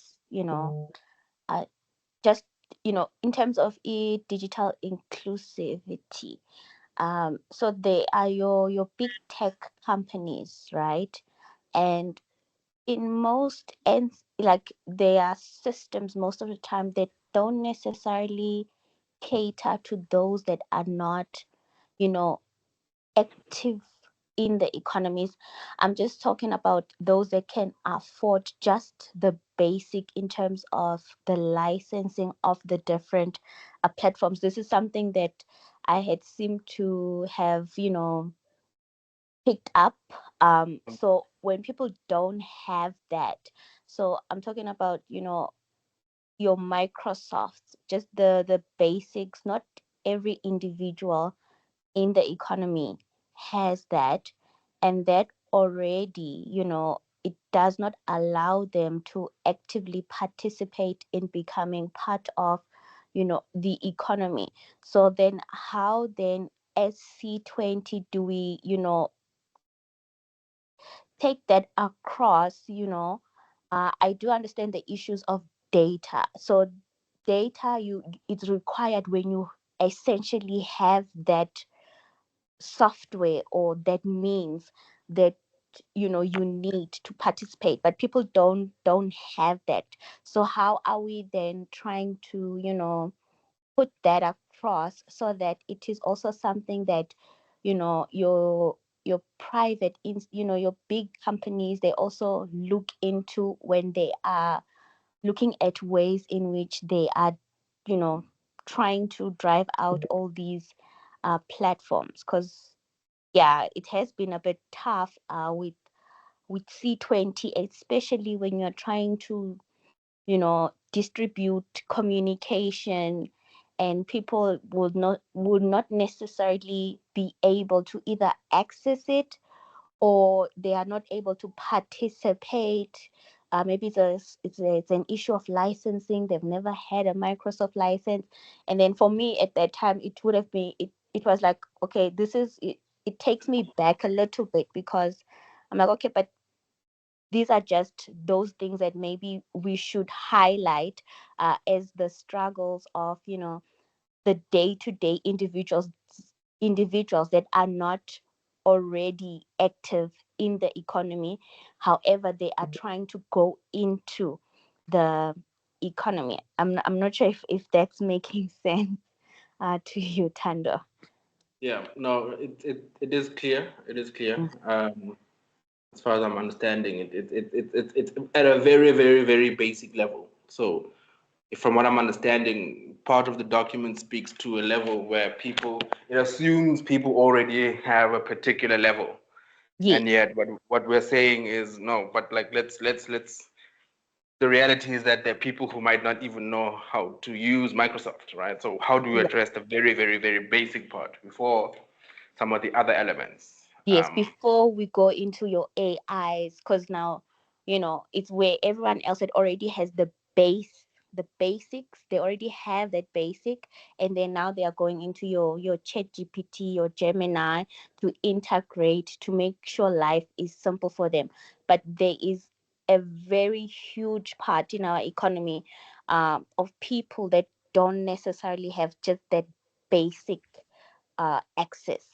just, in terms of digital inclusivity. So they are your big tech companies, right? And in most ends, like their systems, most of the time they don't necessarily cater to those that are not, active in the economies. I'm just talking about those that can afford just the basic in terms of the licensing of the different platforms. This is something that I had seemed to have, picked up. So when people don't have that, so I'm talking about, your Microsoft, just the basics. Not every individual in the economy has that, and that already, it does not allow them to actively participate in becoming part of, the economy. So then how then as C20 do we, take that across? I do understand the issues of data. So data, it's required when you essentially have that software or that means that you need to participate, but people don't have that. So how are we then trying to put that across so that it is also something that your private your big companies, they also look into when they are looking at ways in which they are trying to drive out all these platforms? Because yeah, it has been a bit tough with C20, especially when you're trying to, distribute communication, and people would not necessarily be able to either access it, or they are not able to participate. Maybe it's an issue of licensing. They've never had a Microsoft license. And then for me at that time, it would have been, it was like, okay, this is it. It takes me back a little bit, because I'm like, okay, but these are just those things that maybe we should highlight as the struggles of, the day-to-day individuals that are not already active in the economy. However, they are trying to go into the economy. I'm not sure if that's making sense to you, Tando. Yeah, no, it is clear. It is clear. As far as I'm understanding it, it's at a very, very, very basic level. So, from what I'm understanding, part of the document speaks to a level where it assumes people already have a particular level, and Yes, yet what we're saying is no. But like, let's. The reality is that there are people who might not even know how to use Microsoft, right? So how do we address the very, very, very basic part before some of the other elements? yes, before we go into your AIs, because now, it's where everyone else that already has the basics. They already have that basic, and then now they are going into your Chat GPT, your Gemini, to integrate, to make sure life is simple for them. But there is a very huge part in our economy, of people that don't necessarily have just that basic access.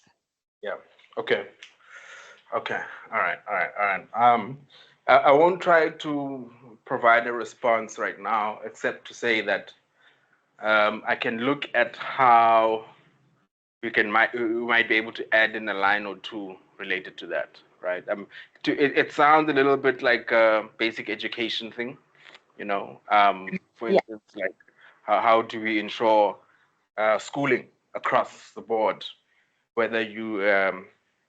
Yeah. Okay. Okay. All right. All right. All right. I won't try to provide a response right now, except to say that I can look at how we might be able to add in a line or two related to that, right? It sounds a little bit like a basic education thing, you know. For Yeah. instance, like how do we ensure schooling across the board, whether you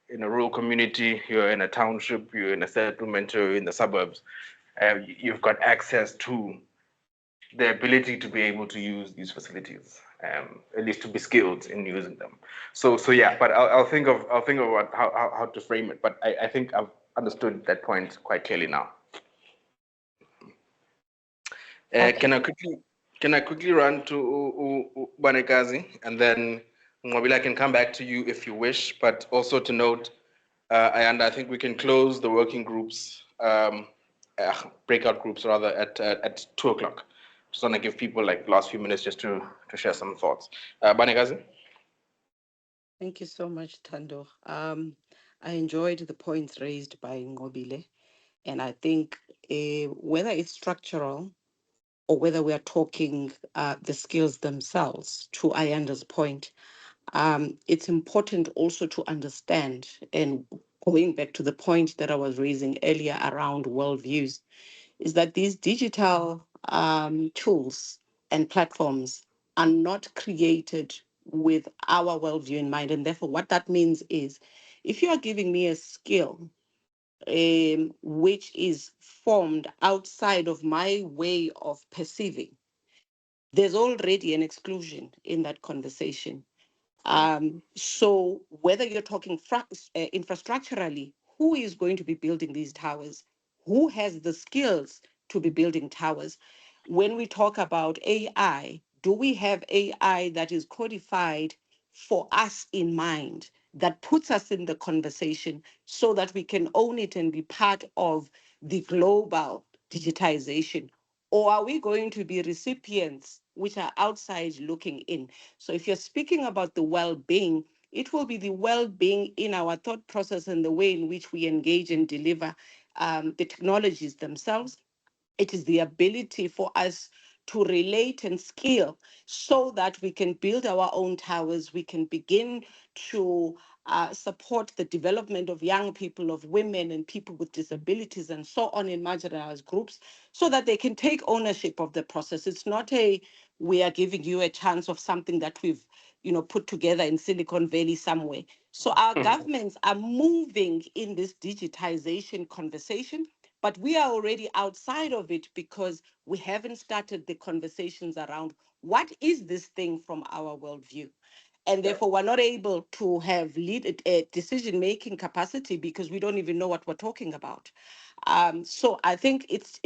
in a rural community, you're in a township, you're in a settlement, or in the suburbs, you've got access to the ability to be able to use these facilities, at least to be skilled in using them. So yeah, but I'll think of how to frame it. But I think I've understood that point quite clearly now. Okay. Can I quickly run to Banekazi, and then Mwabila can come back to you if you wish, but also to note, and I think we can close the working groups, breakout groups rather, at 2 o'clock. Just want to give people like last few minutes just to share some thoughts. Banekazi? Thank you so much, Tando. I enjoyed the points raised by Ngobile, and I think whether it's structural or whether we are talking the skills themselves, to Ayanda's point, it's important also to understand, and going back to the point that I was raising earlier around worldviews, is that these digital tools and platforms are not created with our worldview in mind. And therefore, what that means is if you are giving me a skill which is formed outside of my way of perceiving, there's already an exclusion in that conversation. So whether you're talking infrastructurally, who is going to be building these towers? Who has the skills to be building towers? When we talk about AI, do we have AI that is codified for us in mind, that puts us in the conversation so that we can own it and be part of the global digitization? Or are we going to be recipients which are outside looking in? So if you're speaking about the well-being, it will be the well-being in our thought process and the way in which we engage and deliver the technologies themselves. It is the ability for us to relate and scale so that we can build our own towers. We can begin to support the development of young people, of women and people with disabilities and so on in marginalized groups so that they can take ownership of the process. It's not we are giving you a chance of something that we've put together in Silicon Valley somewhere. So our governments are moving in this digitization conversation, but we are already outside of it because we haven't started the conversations around what is this thing from our worldview. And therefore, we're not able to have decision-making capacity because we don't even know what we're talking about. So I think it's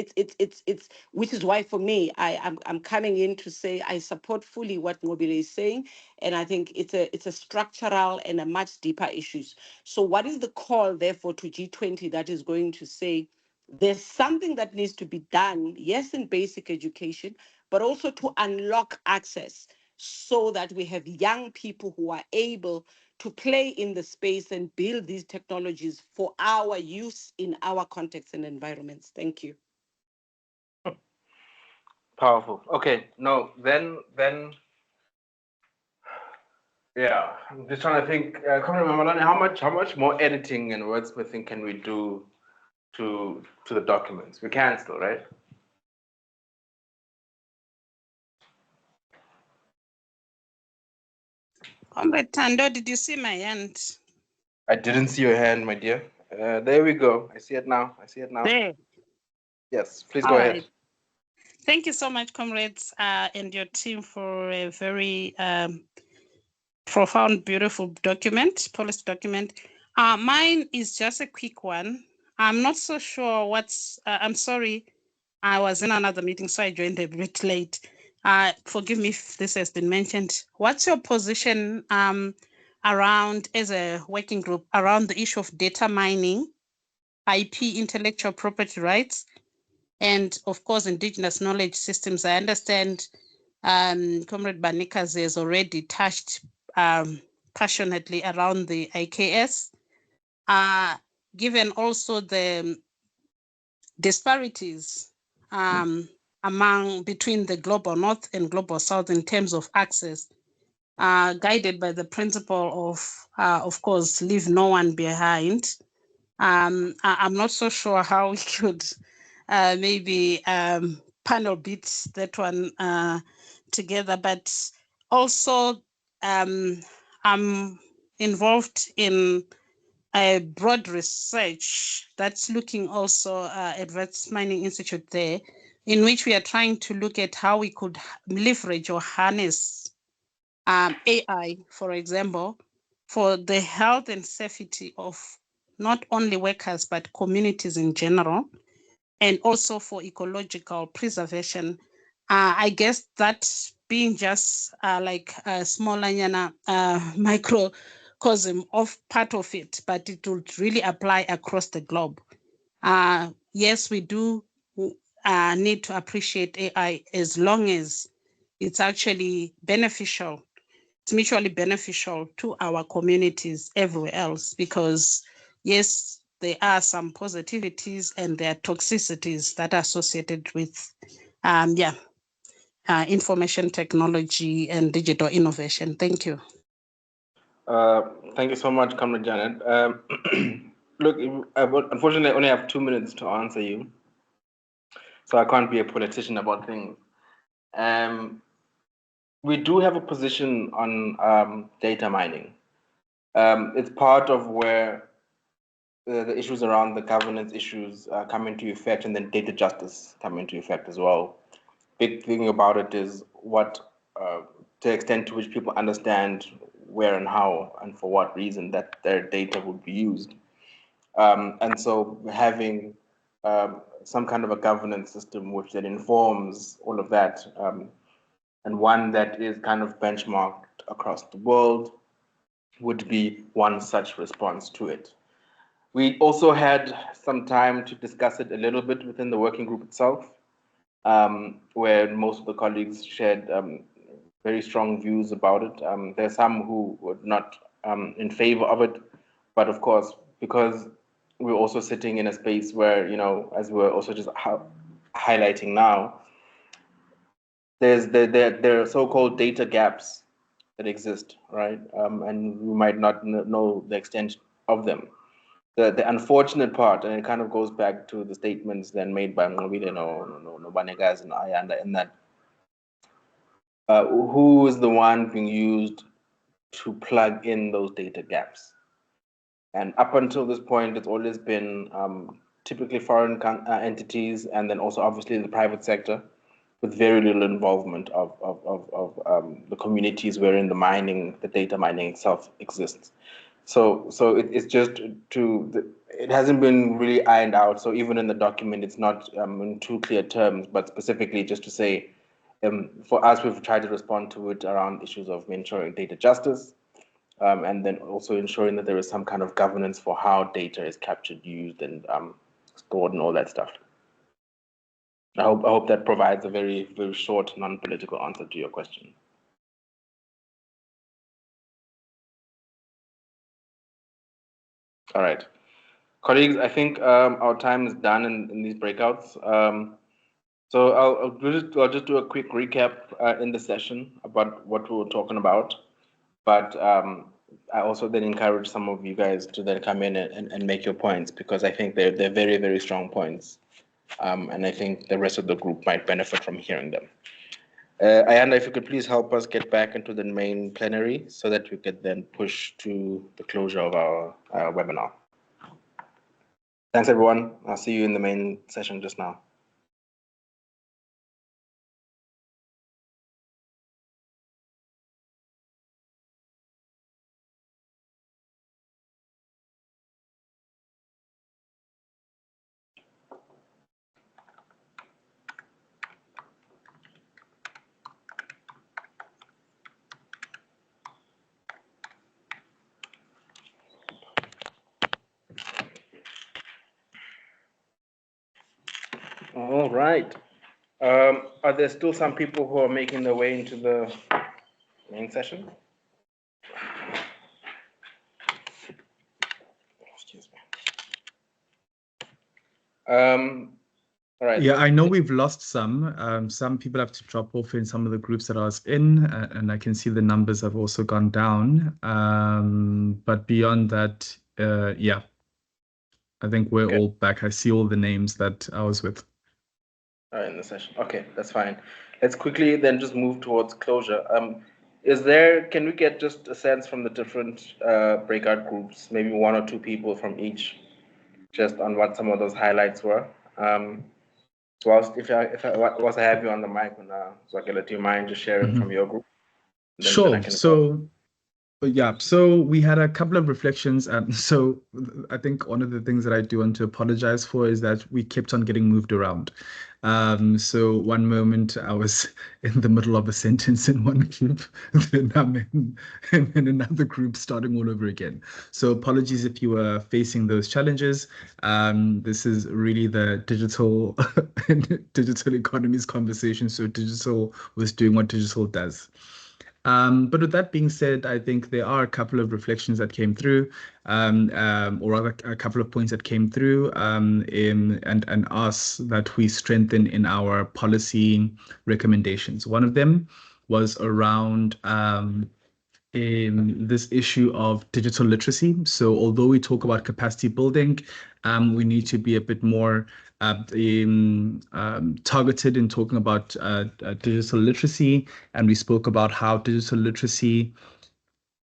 which is why for me I'm coming in to say I support fully what Ngobile is saying, and I think it's a structural and a much deeper issues. So what is the call therefore to G20 that is going to say there's something that needs to be done, yes, in basic education, but also to unlock access so that we have young people who are able to play in the space and build these technologies for our use in our context and environments. Thank you. Powerful. Okay, no, then, yeah, I'm just trying to think. How much more editing and wordsmithing can we do to the documents? We can still, right? Comrade Tando, did you see my hand? I didn't see your hand, my dear. There we go. I see it now. There. Yes, please All go right. ahead. Thank you so much, comrades, and your team for a very profound, beautiful document, policy document. Mine is just a quick one. I'm not so sure I'm sorry, I was in another meeting, so I joined a bit late. Forgive me if this has been mentioned. What's your position around, as a working group, around the issue of data mining, IP, intellectual property rights, and of course, indigenous knowledge systems? I understand Comrade Banikas has already touched passionately around the IKS, given also the disparities between the global north and global south in terms of access, guided by the principle of course, leave no one behind. I'm not so sure how we could maybe panel beat that one together, but also I'm involved in a broad research that's looking also at Wits Mining Institute there, in which we are trying to look at how we could leverage or harness AI, for example, for the health and safety of not only workers, but communities in general, and also for ecological preservation. I guess that being just like a small microcosm of part of it, but it would really apply across the globe. Yes, we do need to appreciate AI as long as it's actually beneficial. It's mutually beneficial to our communities everywhere else, because yes, there are some positivities and there are toxicities that are associated with information technology and digital innovation. Thank you. Thank you so much, Comrade Janet. Look, unfortunately, I only have 2 minutes to answer you, so I can't be a politician about things. We do have a position on data mining. It's part of where the issues around the governance issues come into effect, and then data justice come into effect as well. Big thing about it is what, to the extent to which people understand where and how and for what reason that their data would be used. And so having some kind of a governance system which then informs all of that, and one that is kind of benchmarked across the world, would be one such response to it. We also had some time to discuss it a little bit within the working group itself, where most of the colleagues shared very strong views about it. There's some who were not in favor of it, but of course, because we're also sitting in a space where, as we're also just highlighting now, there are so-called data gaps that exist, right? And we might not know the extent of them. The unfortunate part, and it kind of goes back to the statements then made by Ngobile, Banikas and Ayanda, in that who is the one being used to plug in those data gaps. And up until this point, it's always been typically foreign entities, and then also obviously the private sector, with very little involvement of the communities wherein the data mining itself exists. So it's just it hasn't been really ironed out. So even in the document, it's not in too clear terms, but specifically just to say, for us, we've tried to respond to it around issues of ensuring data justice, and then also ensuring that there is some kind of governance for how data is captured, used, and stored, and all that stuff. I hope that provides a very, very short, non-political answer to your question. All right, colleagues, I think our time is done in these breakouts. So I'll just do a quick recap in the session about what we were talking about. But I also then encourage some of you guys to then come in and make your points, because I think they're very, very strong points. And I think the rest of the group might benefit from hearing them. Ayanda, if you could please help us get back into the main plenary so that we could then push to the closure of our webinar. Thanks, everyone. I'll see you in the main session just now. All right. Are there still some people who are making their way into the main session? Excuse me. All right. Yeah, I know we've lost some. Some people have to drop off in some of the groups that I was in, and I can see the numbers have also gone down. But beyond that, yeah, I think we're all back. I see all the names that I was with. All right, in the session. Okay, that's fine. Let's quickly then just move towards closure. Can we get just a sense from the different breakout groups, maybe one or two people from each, just on what some of those highlights were? Whilst I have you on the mic, Zwakela, do you mind just sharing from your group? Sure. Yeah, so we had a couple of reflections. So I think one of the things that I do want to apologize for is that we kept on getting moved around. So one moment I was in the middle of a sentence in one group, then I'm in another group starting all over again. So apologies if you were facing those challenges. This is really the digital economies conversation. So digital was doing what digital does. But with that being said, I think there are a couple of reflections that came through, or rather a couple of points that came through and us that we strengthen in our policy recommendations. One of them was around in this issue of digital literacy. So although we talk about capacity building, we need to be a bit more targeted in talking about digital literacy. And we spoke about how digital literacy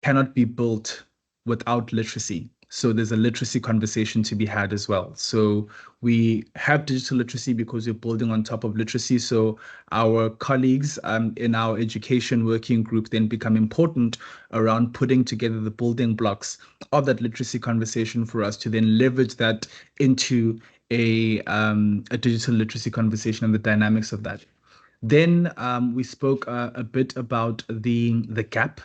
cannot be built without literacy. So there's a literacy conversation to be had as well. So we have digital literacy because we're building on top of literacy. So our colleagues in our education working group then become important around putting together the building blocks of that literacy conversation for us to then leverage that into a digital literacy conversation and the dynamics of that. Then we spoke a bit about the gap.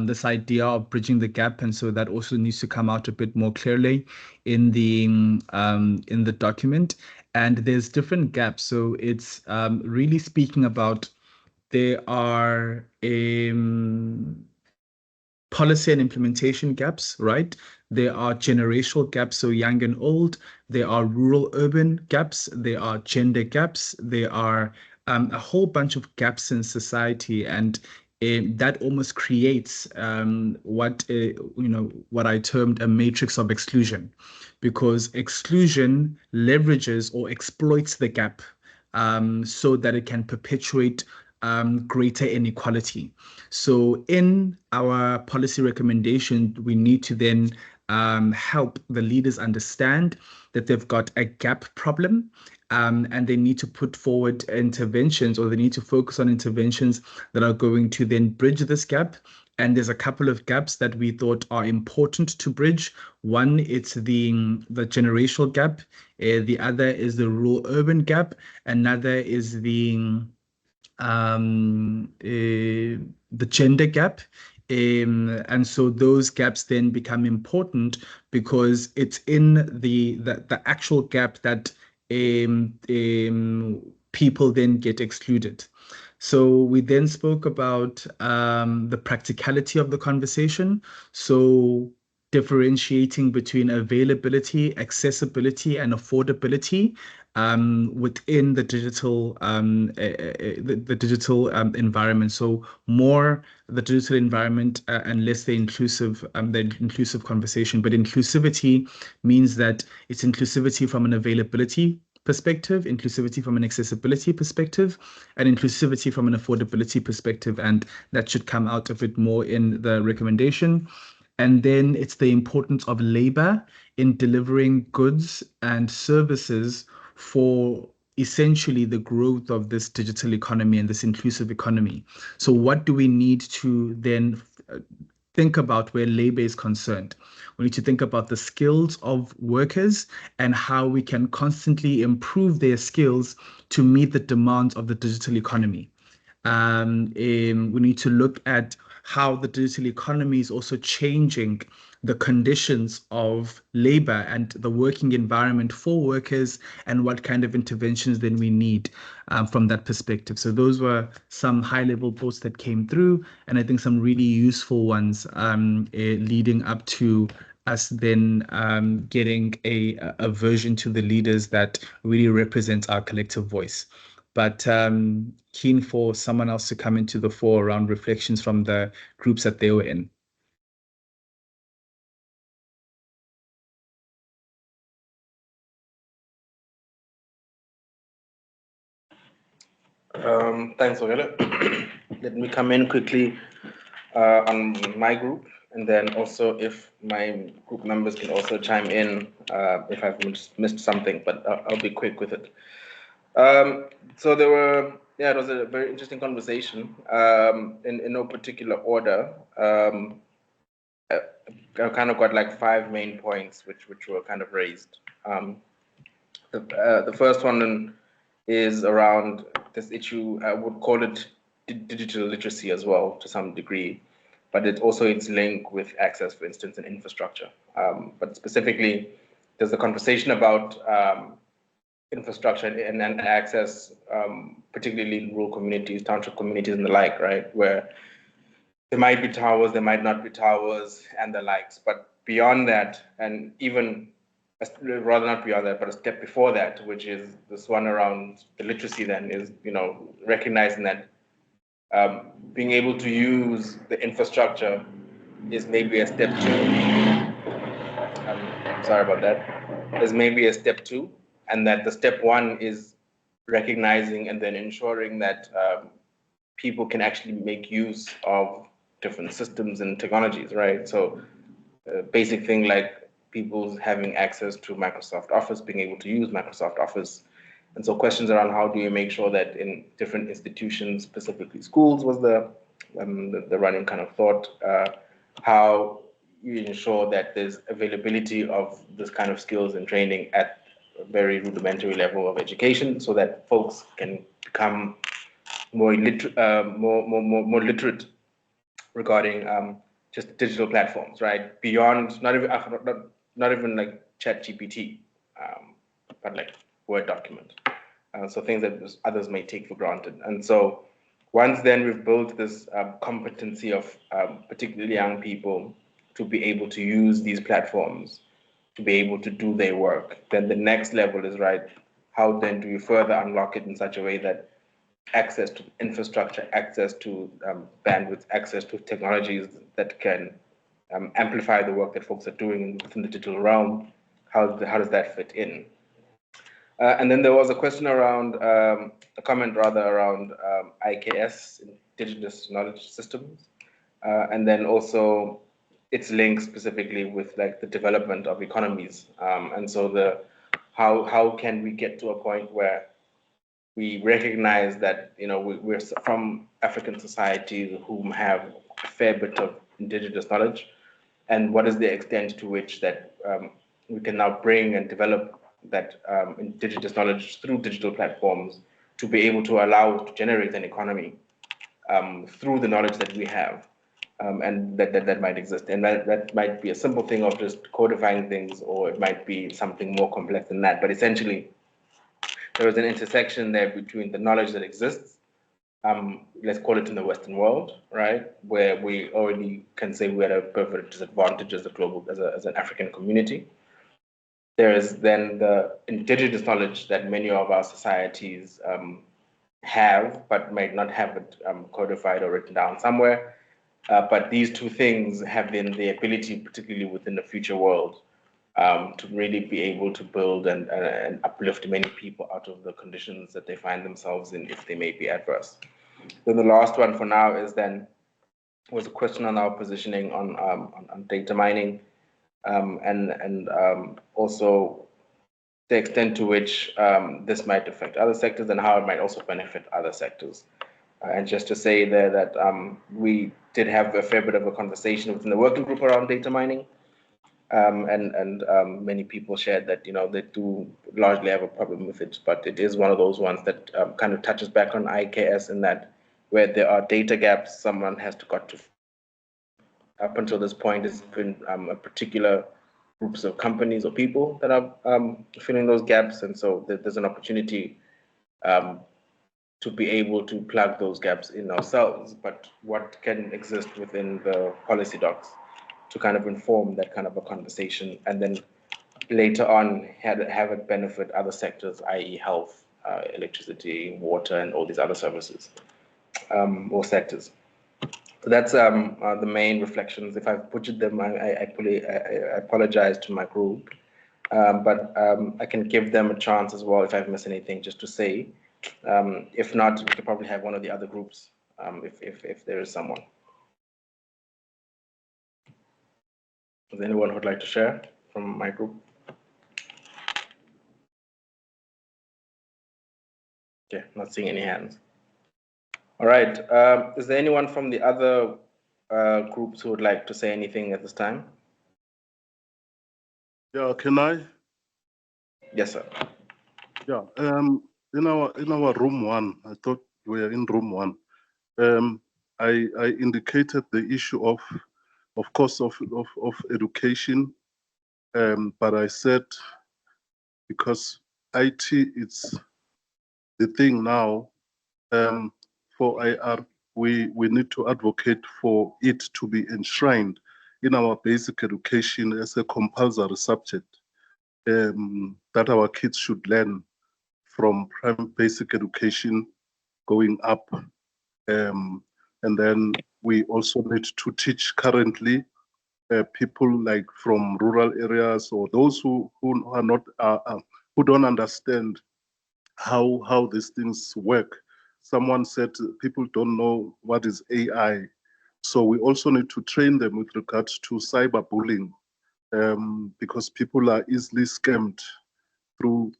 This idea of bridging the gap, and so that also needs to come out a bit more clearly in the document. And there's different gaps, so it's really speaking about there are policy and implementation gaps, right? There are generational gaps, so young and old. There are rural-urban gaps. There are gender gaps. There are a whole bunch of gaps in society, and that almost creates what I termed a matrix of exclusion, because exclusion leverages or exploits the gap so that it can perpetuate greater inequality. So in our policy recommendation, we need to then help the leaders understand that they've got a gap problem, and they need to put forward interventions, or they need to focus on interventions that are going to then bridge this gap. And there's a couple of gaps that we thought are important to bridge. One, it's the generational gap. The other is the rural-urban gap. Another is the gender gap. And so those gaps then become important because it's in the actual gap that people then get excluded. So we then spoke about the practicality of the conversation. So differentiating between availability, accessibility, and affordability within the digital the digital environment. So more the digital environment and less the inclusive conversation. But inclusivity means that it's inclusivity from an availability perspective, inclusivity from an accessibility perspective, and inclusivity from an affordability perspective. And that should come out of it more in the recommendation. And then it's the importance of labor in delivering goods and services for essentially the growth of this digital economy and this inclusive economy. So what do we need to then think about where labor is concerned? We need to think about the skills of workers and how we can constantly improve their skills to meet the demands of the digital economy. We need to look at how the digital economy is also changing the conditions of labor and the working environment for workers, and what kind of interventions then we need from that perspective. So those were some high-level thoughts that came through, and I think some really useful ones leading up to us then getting a version to the leaders that really represents our collective voice. But keen for someone else to come into the fore around reflections from the groups that they were in. Thanks, Ogela. Let me come in quickly on my group, and then also if my group members can also chime in if I've missed something, but I'll be quick with it. So there were, it was a very interesting conversation in no particular order. I kind of got like 5 main points which were kind of raised. The first one is around this issue. I would call it digital literacy as well to some degree, but it also its link with access, for instance, and infrastructure. But specifically, there's a conversation about infrastructure and access, particularly in rural communities, township communities, and the like, right? Where there might be towers, there might not be towers, and the likes. But beyond that, and even rather not beyond that, but a step before that, which is this one around the literacy, then is recognizing that being able to use the infrastructure is maybe a step 2. I'm sorry about that. Is maybe a step 2, and that the step 1 is recognizing and then ensuring that people can actually make use of different systems and technologies, right? So basic thing like people having access to Microsoft Office, being able to use Microsoft Office. And so questions around how do you make sure that in different institutions, specifically schools was the running kind of thought, how you ensure that there's availability of this kind of skills and training at a very rudimentary level of education, so that folks can become more literate regarding just digital platforms, right? Beyond not even like ChatGPT, but like Word document. So things that others may take for granted. And so once then we've built this competency of particularly young people to be able to use these platforms, to be able to do their work, then the next level is, right, how then do you further unlock it in such a way that access to infrastructure, access to bandwidth, access to technologies that can amplify the work that folks are doing within the digital realm, how does that fit in? And then there was a question around, a comment rather around IKS, Indigenous Knowledge Systems, and then also its link specifically with like the development of economies. And so how can we get to a point where we recognize that, you know, we're from African societies who have a fair bit of indigenous knowledge, and what is the extent to which that we can now bring and develop that indigenous knowledge through digital platforms to be able to allow to generate an economy through the knowledge that we have, and that might exist. And that might be a simple thing of just codifying things, or it might be something more complex than that. But essentially, there is an intersection there between the knowledge that exists, let's call it in the Western world, right, where we already can say we're at a perfect disadvantage as a global, as an African community. There is then the indigenous knowledge that many of our societies have, but might not have it codified or written down somewhere. But these two things have then the ability, particularly within the future world, to really be able to build and uplift many people out of the conditions that they find themselves in, if they may be adverse. Then the last one for now was a question on our positioning on data mining, and also the extent to which this might affect other sectors and how it might also benefit other sectors. And just to say there that we did have a fair bit of a conversation within the working group around data mining. And many people shared that, you know, they do largely have a problem with it, but it is one of those ones that kind of touches back on IKS, in that where there are data gaps, someone has to got to. Up until this point, it's been a particular groups of companies or people that are filling those gaps, and so there's an opportunity to be able to plug those gaps in ourselves. But what can exist within the policy docs to kind of inform that kind of a conversation, and then later on have it benefit other sectors, i.e. health, electricity, water, and all these other services or sectors. So that's the main reflections. If I've butchered them, I apologize to my group, but I can give them a chance as well if I've missed anything, just to say. If not, we could probably have one of the other groups, if there is someone. Is there anyone who'd like to share from my group? Okay, not seeing any hands. All right. Is there anyone from the other groups who would like to say anything at this time? Yeah, can I? Yes, sir. Yeah. In our room one, I thought we were in room one. I indicated the issue of course of education, but I said because IT it's the thing now. For IR, we need to advocate for it to be enshrined in our basic education as a compulsory subject, that our kids should learn from basic education going up. And then we also need to teach currently people like from rural areas, or those who are not who don't understand how these things work. Someone said people don't know what is AI, so we also need to train them with regards to cyberbullying, because people are easily scammed through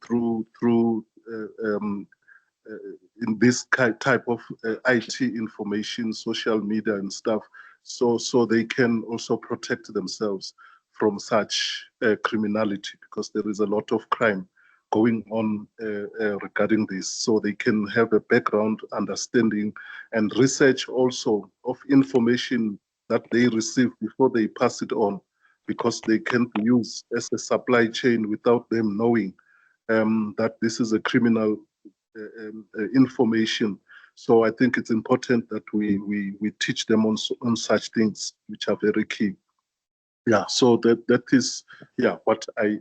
in this type of IT information, social media and stuff, so they can also protect themselves from such criminality, because there is a lot of crime going on regarding this, so they can have a background understanding and research also of information that they receive before they pass it on, because they can be used as a supply chain without them knowing that this is a criminal information. So I think it's important that we teach them on such things, which are very key. Yeah, so that is what I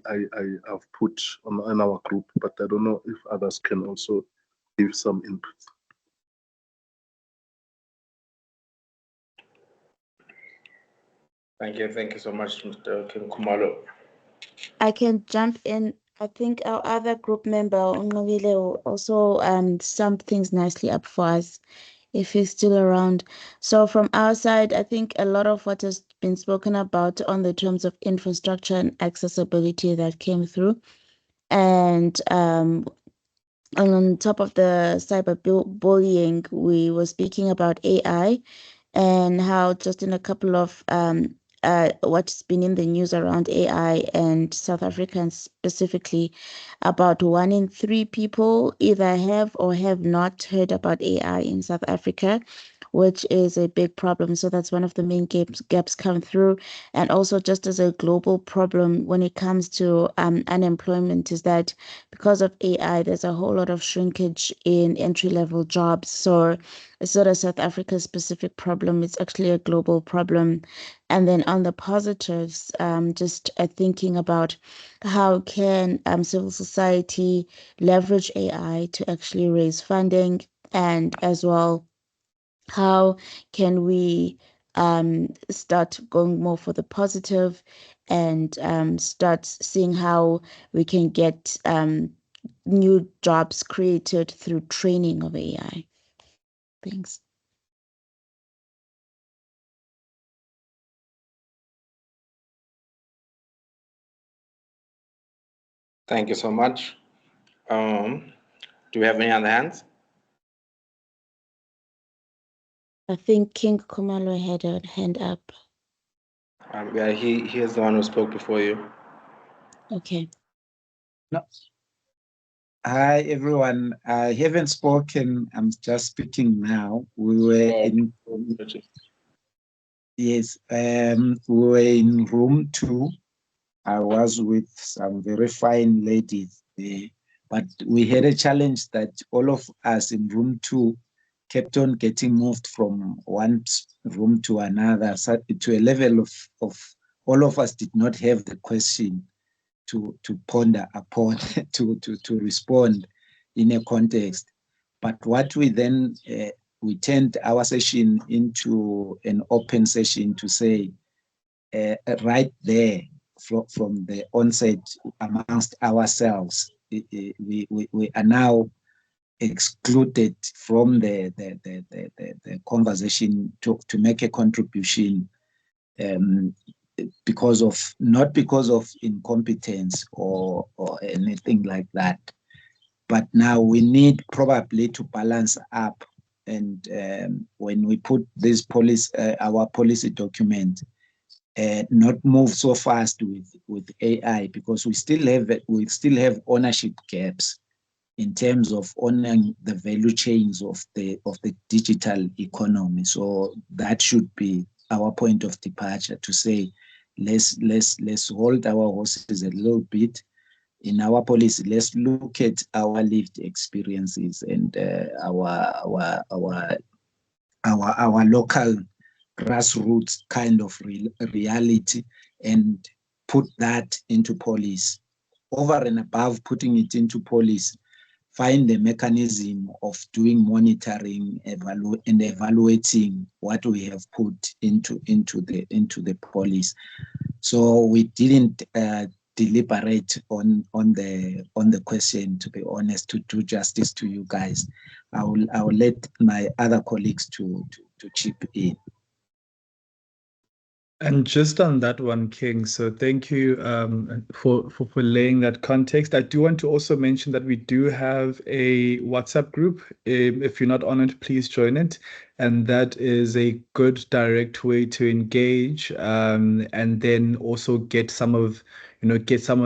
have put on our group, but I don't know if others can also give some input. Thank you so much, Mr. King Kumalo. I can jump in I think our other group member, Ongqabile, will also sum things nicely up for us if he's still around. So from our side, I think a lot of what has been spoken about on the terms of infrastructure and accessibility that came through. And on top of the cyberbullying, we were speaking about AI and how just in a couple of what's been in the news around AI and South Africans specifically, about 1 in 3 people either have or have not heard about AI in South Africa, which is a big problem. So that's one of the main gaps come through. And also just as a global problem when it comes to unemployment is that because of AI, there's a whole lot of shrinkage in entry-level jobs. So it's not a South Africa specific problem, it's actually a global problem. And then on the positives, just thinking about how can civil society leverage AI to actually raise funding, and as well, how can we start going more for the positive and start seeing how we can get new jobs created through training of AI. Thanks. Thank you so much. Do we have any other hands? I think King Kumalo had a hand up. Yeah, he is the one who spoke before you. Okay. No. Hi, everyone. I haven't spoken. I'm just speaking now. We were in. Yes, we were in room 2. I was with some very fine ladies there, but we had a challenge that all of us in room 2 kept on getting moved from one room to another, to a level of all of us did not have the question to ponder upon, to respond in a context. But what we then, we turned our session into an open session to say, right there, from the onset amongst ourselves, we are now excluded from the conversation to make a contribution, because of, not because of incompetence or anything like that, but now we need probably to balance up. And when we put this policy, our policy document, not move so fast with AI, because we still have ownership gaps in terms of owning the value chains of the digital economy. So that should be our point of departure, to say let's hold our horses a little bit in our policy. Let's look at our lived experiences and our local grassroots kind of reality, and put that into policy. Over and above putting it into policy, find a mechanism of doing monitoring and evaluating what we have put into the policy. So we didn't deliberate on the question, to be honest, to do justice to you guys. I will let my other colleagues to chip in. And just on that one, King, so thank you for laying that context. I do want to also mention that we do have a WhatsApp group. If you're not on it, please join it. And that is a good direct way to engage, and then also get some of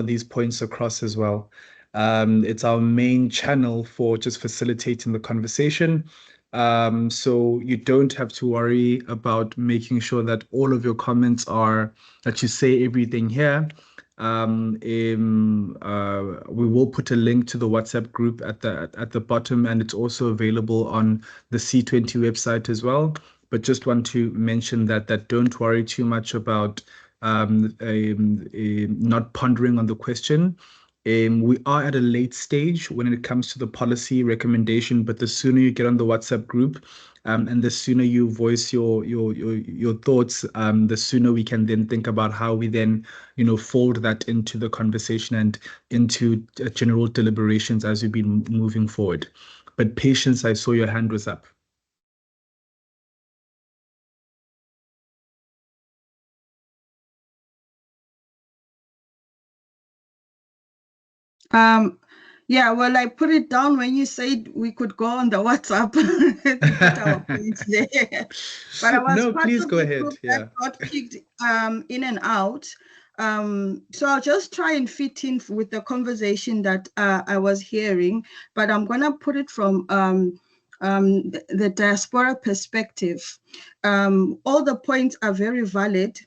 these points across as well. It's our main channel for just facilitating the conversation. So you don't have to worry about making sure that all of your comments that you say everything here. We will put a link to the WhatsApp group at the bottom, and it's also available on the C20 website as well. But just want to mention that don't worry too much about not pondering on the question. We are at a late stage when it comes to the policy recommendation, but the sooner you get on the WhatsApp group, and the sooner you voice your thoughts, the sooner we can then think about how we then, fold that into the conversation and into general deliberations as we've been moving forward. But Patience, I saw your hand was up. Yeah, well, I put it down when you said we could go on the WhatsApp to put our points there. But I was No, part please of go the ahead. group Yeah. that got kicked in and out. So I'll just try and fit in with the conversation that I was hearing, but I'm going to put it from the diaspora perspective. All the points are very valid.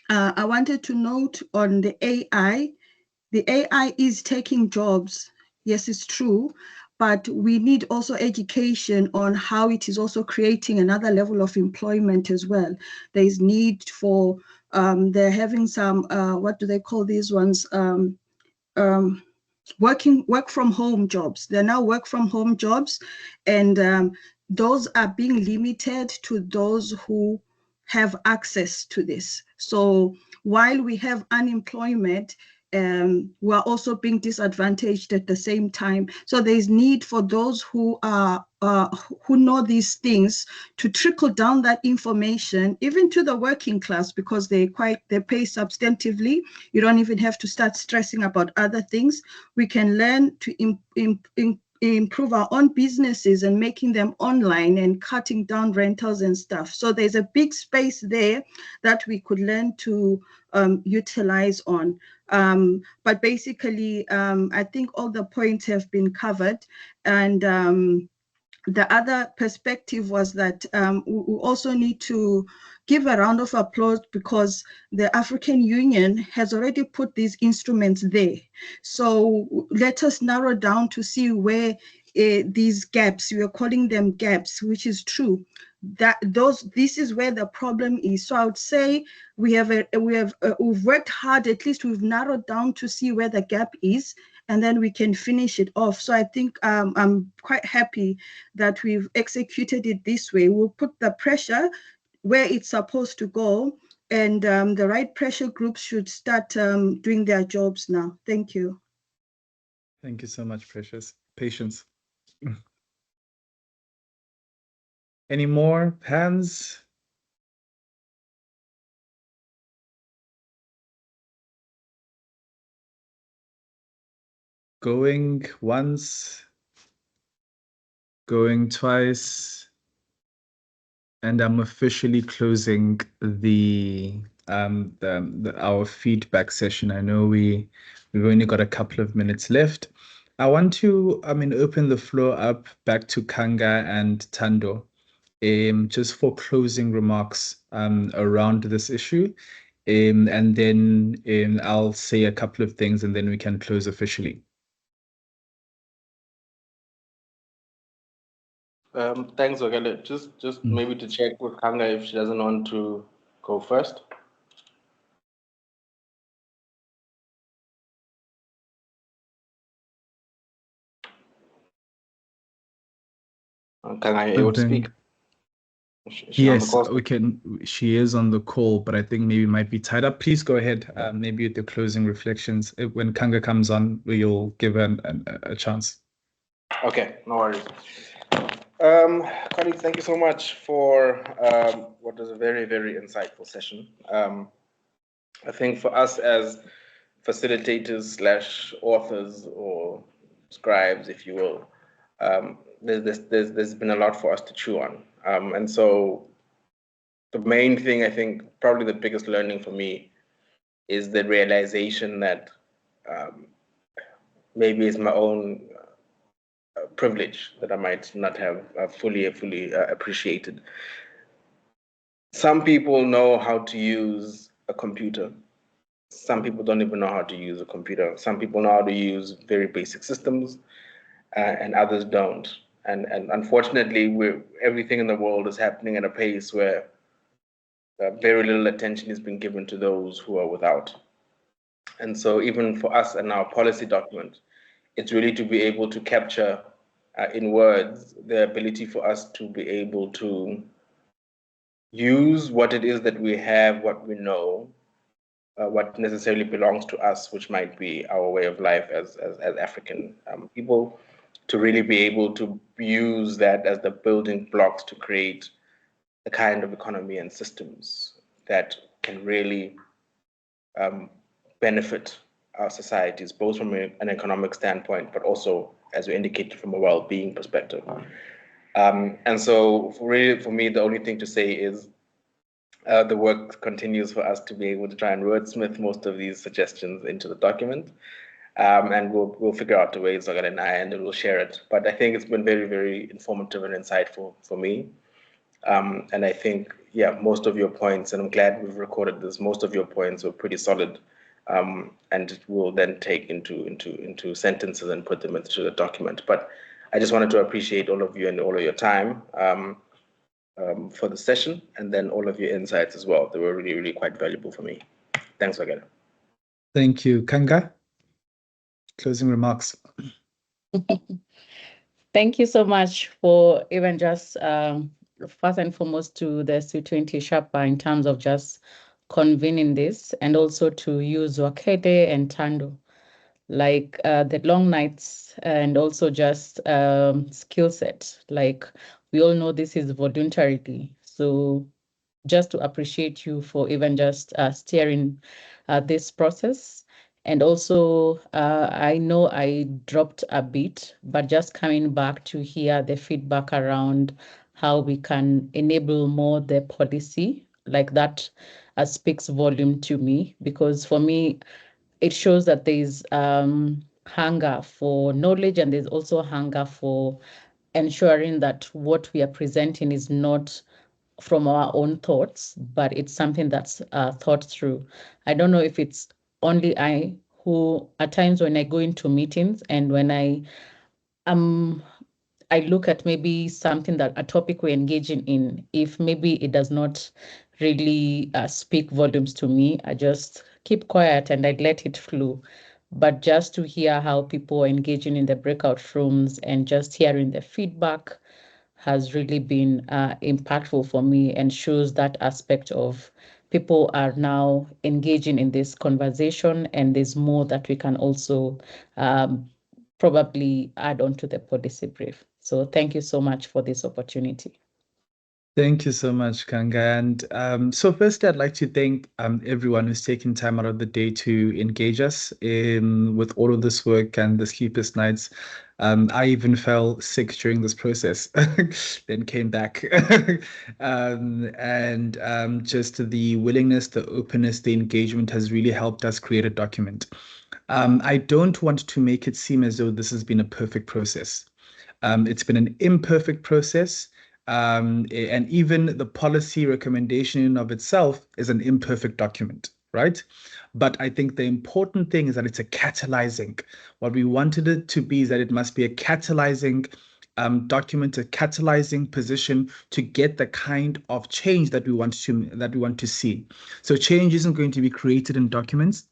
I wanted to note on the AI. The AI is taking jobs. Yes, it's true, but we need also education on how it is also creating another level of employment as well. There is need for, they're having some, what do they call these ones? Work from home jobs. They're now work from home jobs, and those are being limited to those who have access to this. So while we have unemployment, we're also being disadvantaged at the same time. So there's need for those who are who know these things to trickle down that information even to the working class, because they pay substantively. You don't even have to start stressing about other things. We can learn to improve our own businesses and making them online and cutting down rentals and stuff. So there's a big space there that we could learn to utilize on. But basically, I think all the points have been covered. And the other perspective was that we also need to give a round of applause because the African Union has already put these instruments there. So let us narrow down to see where these gaps, we are calling them gaps, which is true. This is where the problem is. So I would say we've worked hard. At least we've narrowed down to see where the gap is, and then we can finish it off. So I think I'm quite happy that we've executed it this way. We'll put the pressure where it's supposed to go, and the right pressure groups should start doing their jobs now. Thank you. Thank you so much, Patience. Any more hands? Going once, going twice, and I'm officially closing our feedback session. I know we've only got a couple of minutes left. I want to open the floor up back to Kanga and Tando, just for closing remarks around this issue. And then I'll say a couple of things and then we can close officially. Thanks, Ogele. Just maybe to check with Kanga if she doesn't want to go first. Kanga, are you able to speak? Yes, we can. She is on the call, but I think maybe might be tied up. Please go ahead. Maybe with the closing reflections. When Kanga comes on, we'll give her a chance. Okay, no worries. Colleagues, thank you so much for what was a very, very insightful session. I think for us as facilitators / authors or scribes, if you will, there's been a lot for us to chew on. And so the main thing, I think, probably the biggest learning for me is the realization that maybe it's my own privilege that I might not have fully appreciated. Some people know how to use a computer. Some people don't even know how to use a computer. Some people know how to use very basic systems, and others don't. And unfortunately, everything in the world is happening at a pace where very little attention is being given to those who are without. And so even for us in our policy document, it's really to be able to capture in words the ability for us to be able to use what it is that we have, what we know, what necessarily belongs to us, which might be our way of life as African people, to really be able to use that as the building blocks to create the kind of economy and systems that can really benefit our societies, both from an economic standpoint, but also, as we indicated, from a well-being perspective. And so really, for me, the only thing to say is the work continues for us to be able to try and wordsmith most of these suggestions into the document. And we'll figure out the ways and we'll share it. But I think it's been very, very informative and insightful for me. And I think, yeah, most of your points, and I'm glad we've recorded this, most of your points were pretty solid. And we'll then take into sentences and put them into the document. But I just wanted to appreciate all of you and all of your time for the session, and then all of your insights as well. They were really, really quite valuable for me. Thanks again. Thank you. Kanga, closing remarks. Thank you so much for even just first and foremost to the C20 Sharpa in terms of just convening this, and also to use Wakete and Tando, like the long nights, and also just skill set. Like we all know this is voluntarily. So just to appreciate you for even just steering this process. And also, I know I dropped a bit, but just coming back to hear the feedback around how we can enable more the policy, like that speaks volume to me, because for me, it shows that there's hunger for knowledge, and there's also hunger for ensuring that what we are presenting is not from our own thoughts, but it's something that's thought through. I don't know if it's only I who, at times when I go into meetings and when I look at maybe something, that a topic we're engaging in, if maybe it does not really speak volumes to me, I just keep quiet and I let it flow. But just to hear how people are engaging in the breakout rooms and just hearing the feedback has really been impactful for me, and shows that aspect of people are now engaging in this conversation, and there's more that we can also probably add on to the policy brief. So thank you so much for this opportunity. Thank you so much, Kanga. And so firstly, I'd like to thank everyone who's taken time out of the day to engage us with all of this work and the sleepless nights. I even fell sick during this process, then came back. Just the willingness, the openness, the engagement has really helped us create a document. I don't want to make it seem as though this has been a perfect process. It's been an imperfect process. And even the policy recommendation of itself is an imperfect document, right? But I think the important thing is that it's a catalyzing. What we wanted it to be is that it must be a catalyzing document, a catalyzing position to get the kind of change that we want to see. So change isn't going to be created in documents.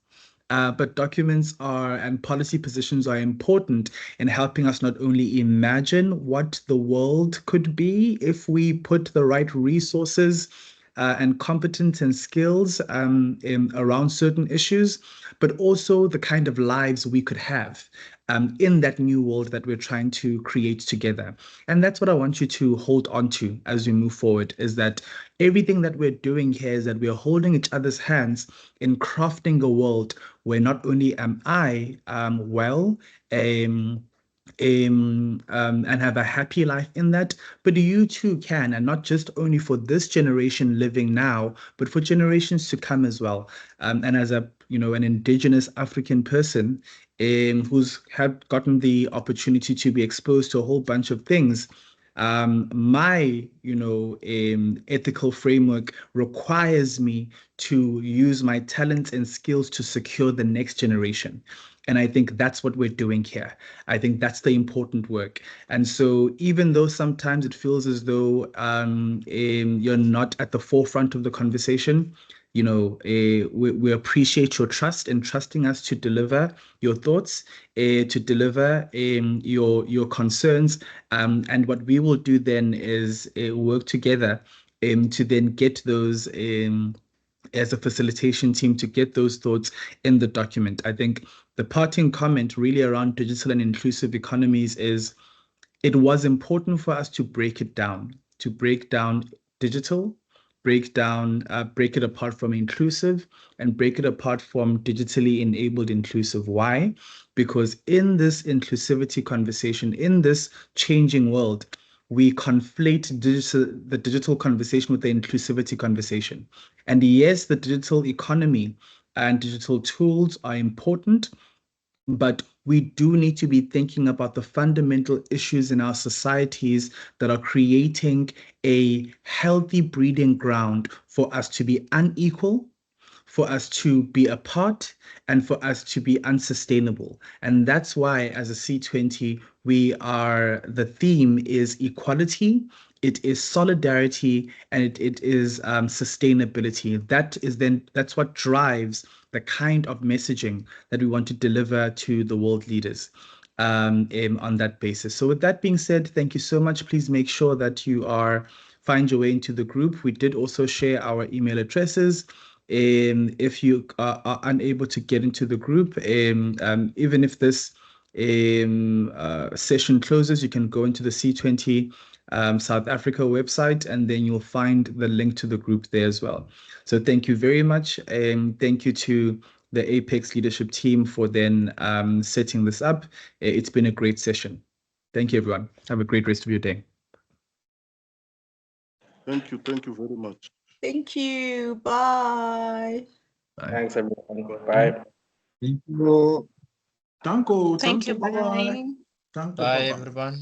But documents and policy positions are important in helping us not only imagine what the world could be if we put the right resources and competence and skills around certain issues, but also the kind of lives we could have in that new world that we're trying to create together. And that's what I want you to hold on to as we move forward, is that everything that we're doing here is that we're holding each other's hands in crafting a world where not only am I well, and have a happy life in that, but you too can, and not just only for this generation living now, but for generations to come as well. And as an indigenous African person who's gotten the opportunity to be exposed to a whole bunch of things, my ethical framework requires me to use my talents and skills to secure the next generation. And I think that's what we're doing here. I think that's the important work. And so even though sometimes it feels as though you're not at the forefront of the conversation, we appreciate your trust and trusting us to deliver your thoughts, to deliver your concerns. And what we will do then is work together to then get those as a facilitation team to get those thoughts in the document. I think the parting comment really around digital and inclusive economies is it was important for us to break it down, to break down digital, break it apart from inclusive, and break it apart from digitally enabled inclusive. Why? Because in this inclusivity conversation, in this changing world, we conflate the digital conversation with the inclusivity conversation. And yes, the digital economy and digital tools are important, but we do need to be thinking about the fundamental issues in our societies that are creating a healthy breeding ground for us to be unequal, for us to be apart, and for us to be unsustainable. And that's why, as a C20, the theme is equality, it is solidarity, and it is sustainability. That's what drives the kind of messaging that we want to deliver to the world leaders on that basis. So with that being said, thank you so much. Please make sure that you find your way into the group. We did also share our email addresses. If you are unable to get into the group, even if this session closes, you can go into the C20 South Africa website, and then you'll find the link to the group there as well. So thank you very much. Thank you to the Apex leadership team for then setting this up. It's been a great session. Thank you, everyone. Have a great rest of your day. Thank you very much. Thank you. Bye. Bye. Thanks, everyone. Bye. Thank you. Danko, Thank you. bye-bye. Bye. Danko, Bye, bye-bye. everyone.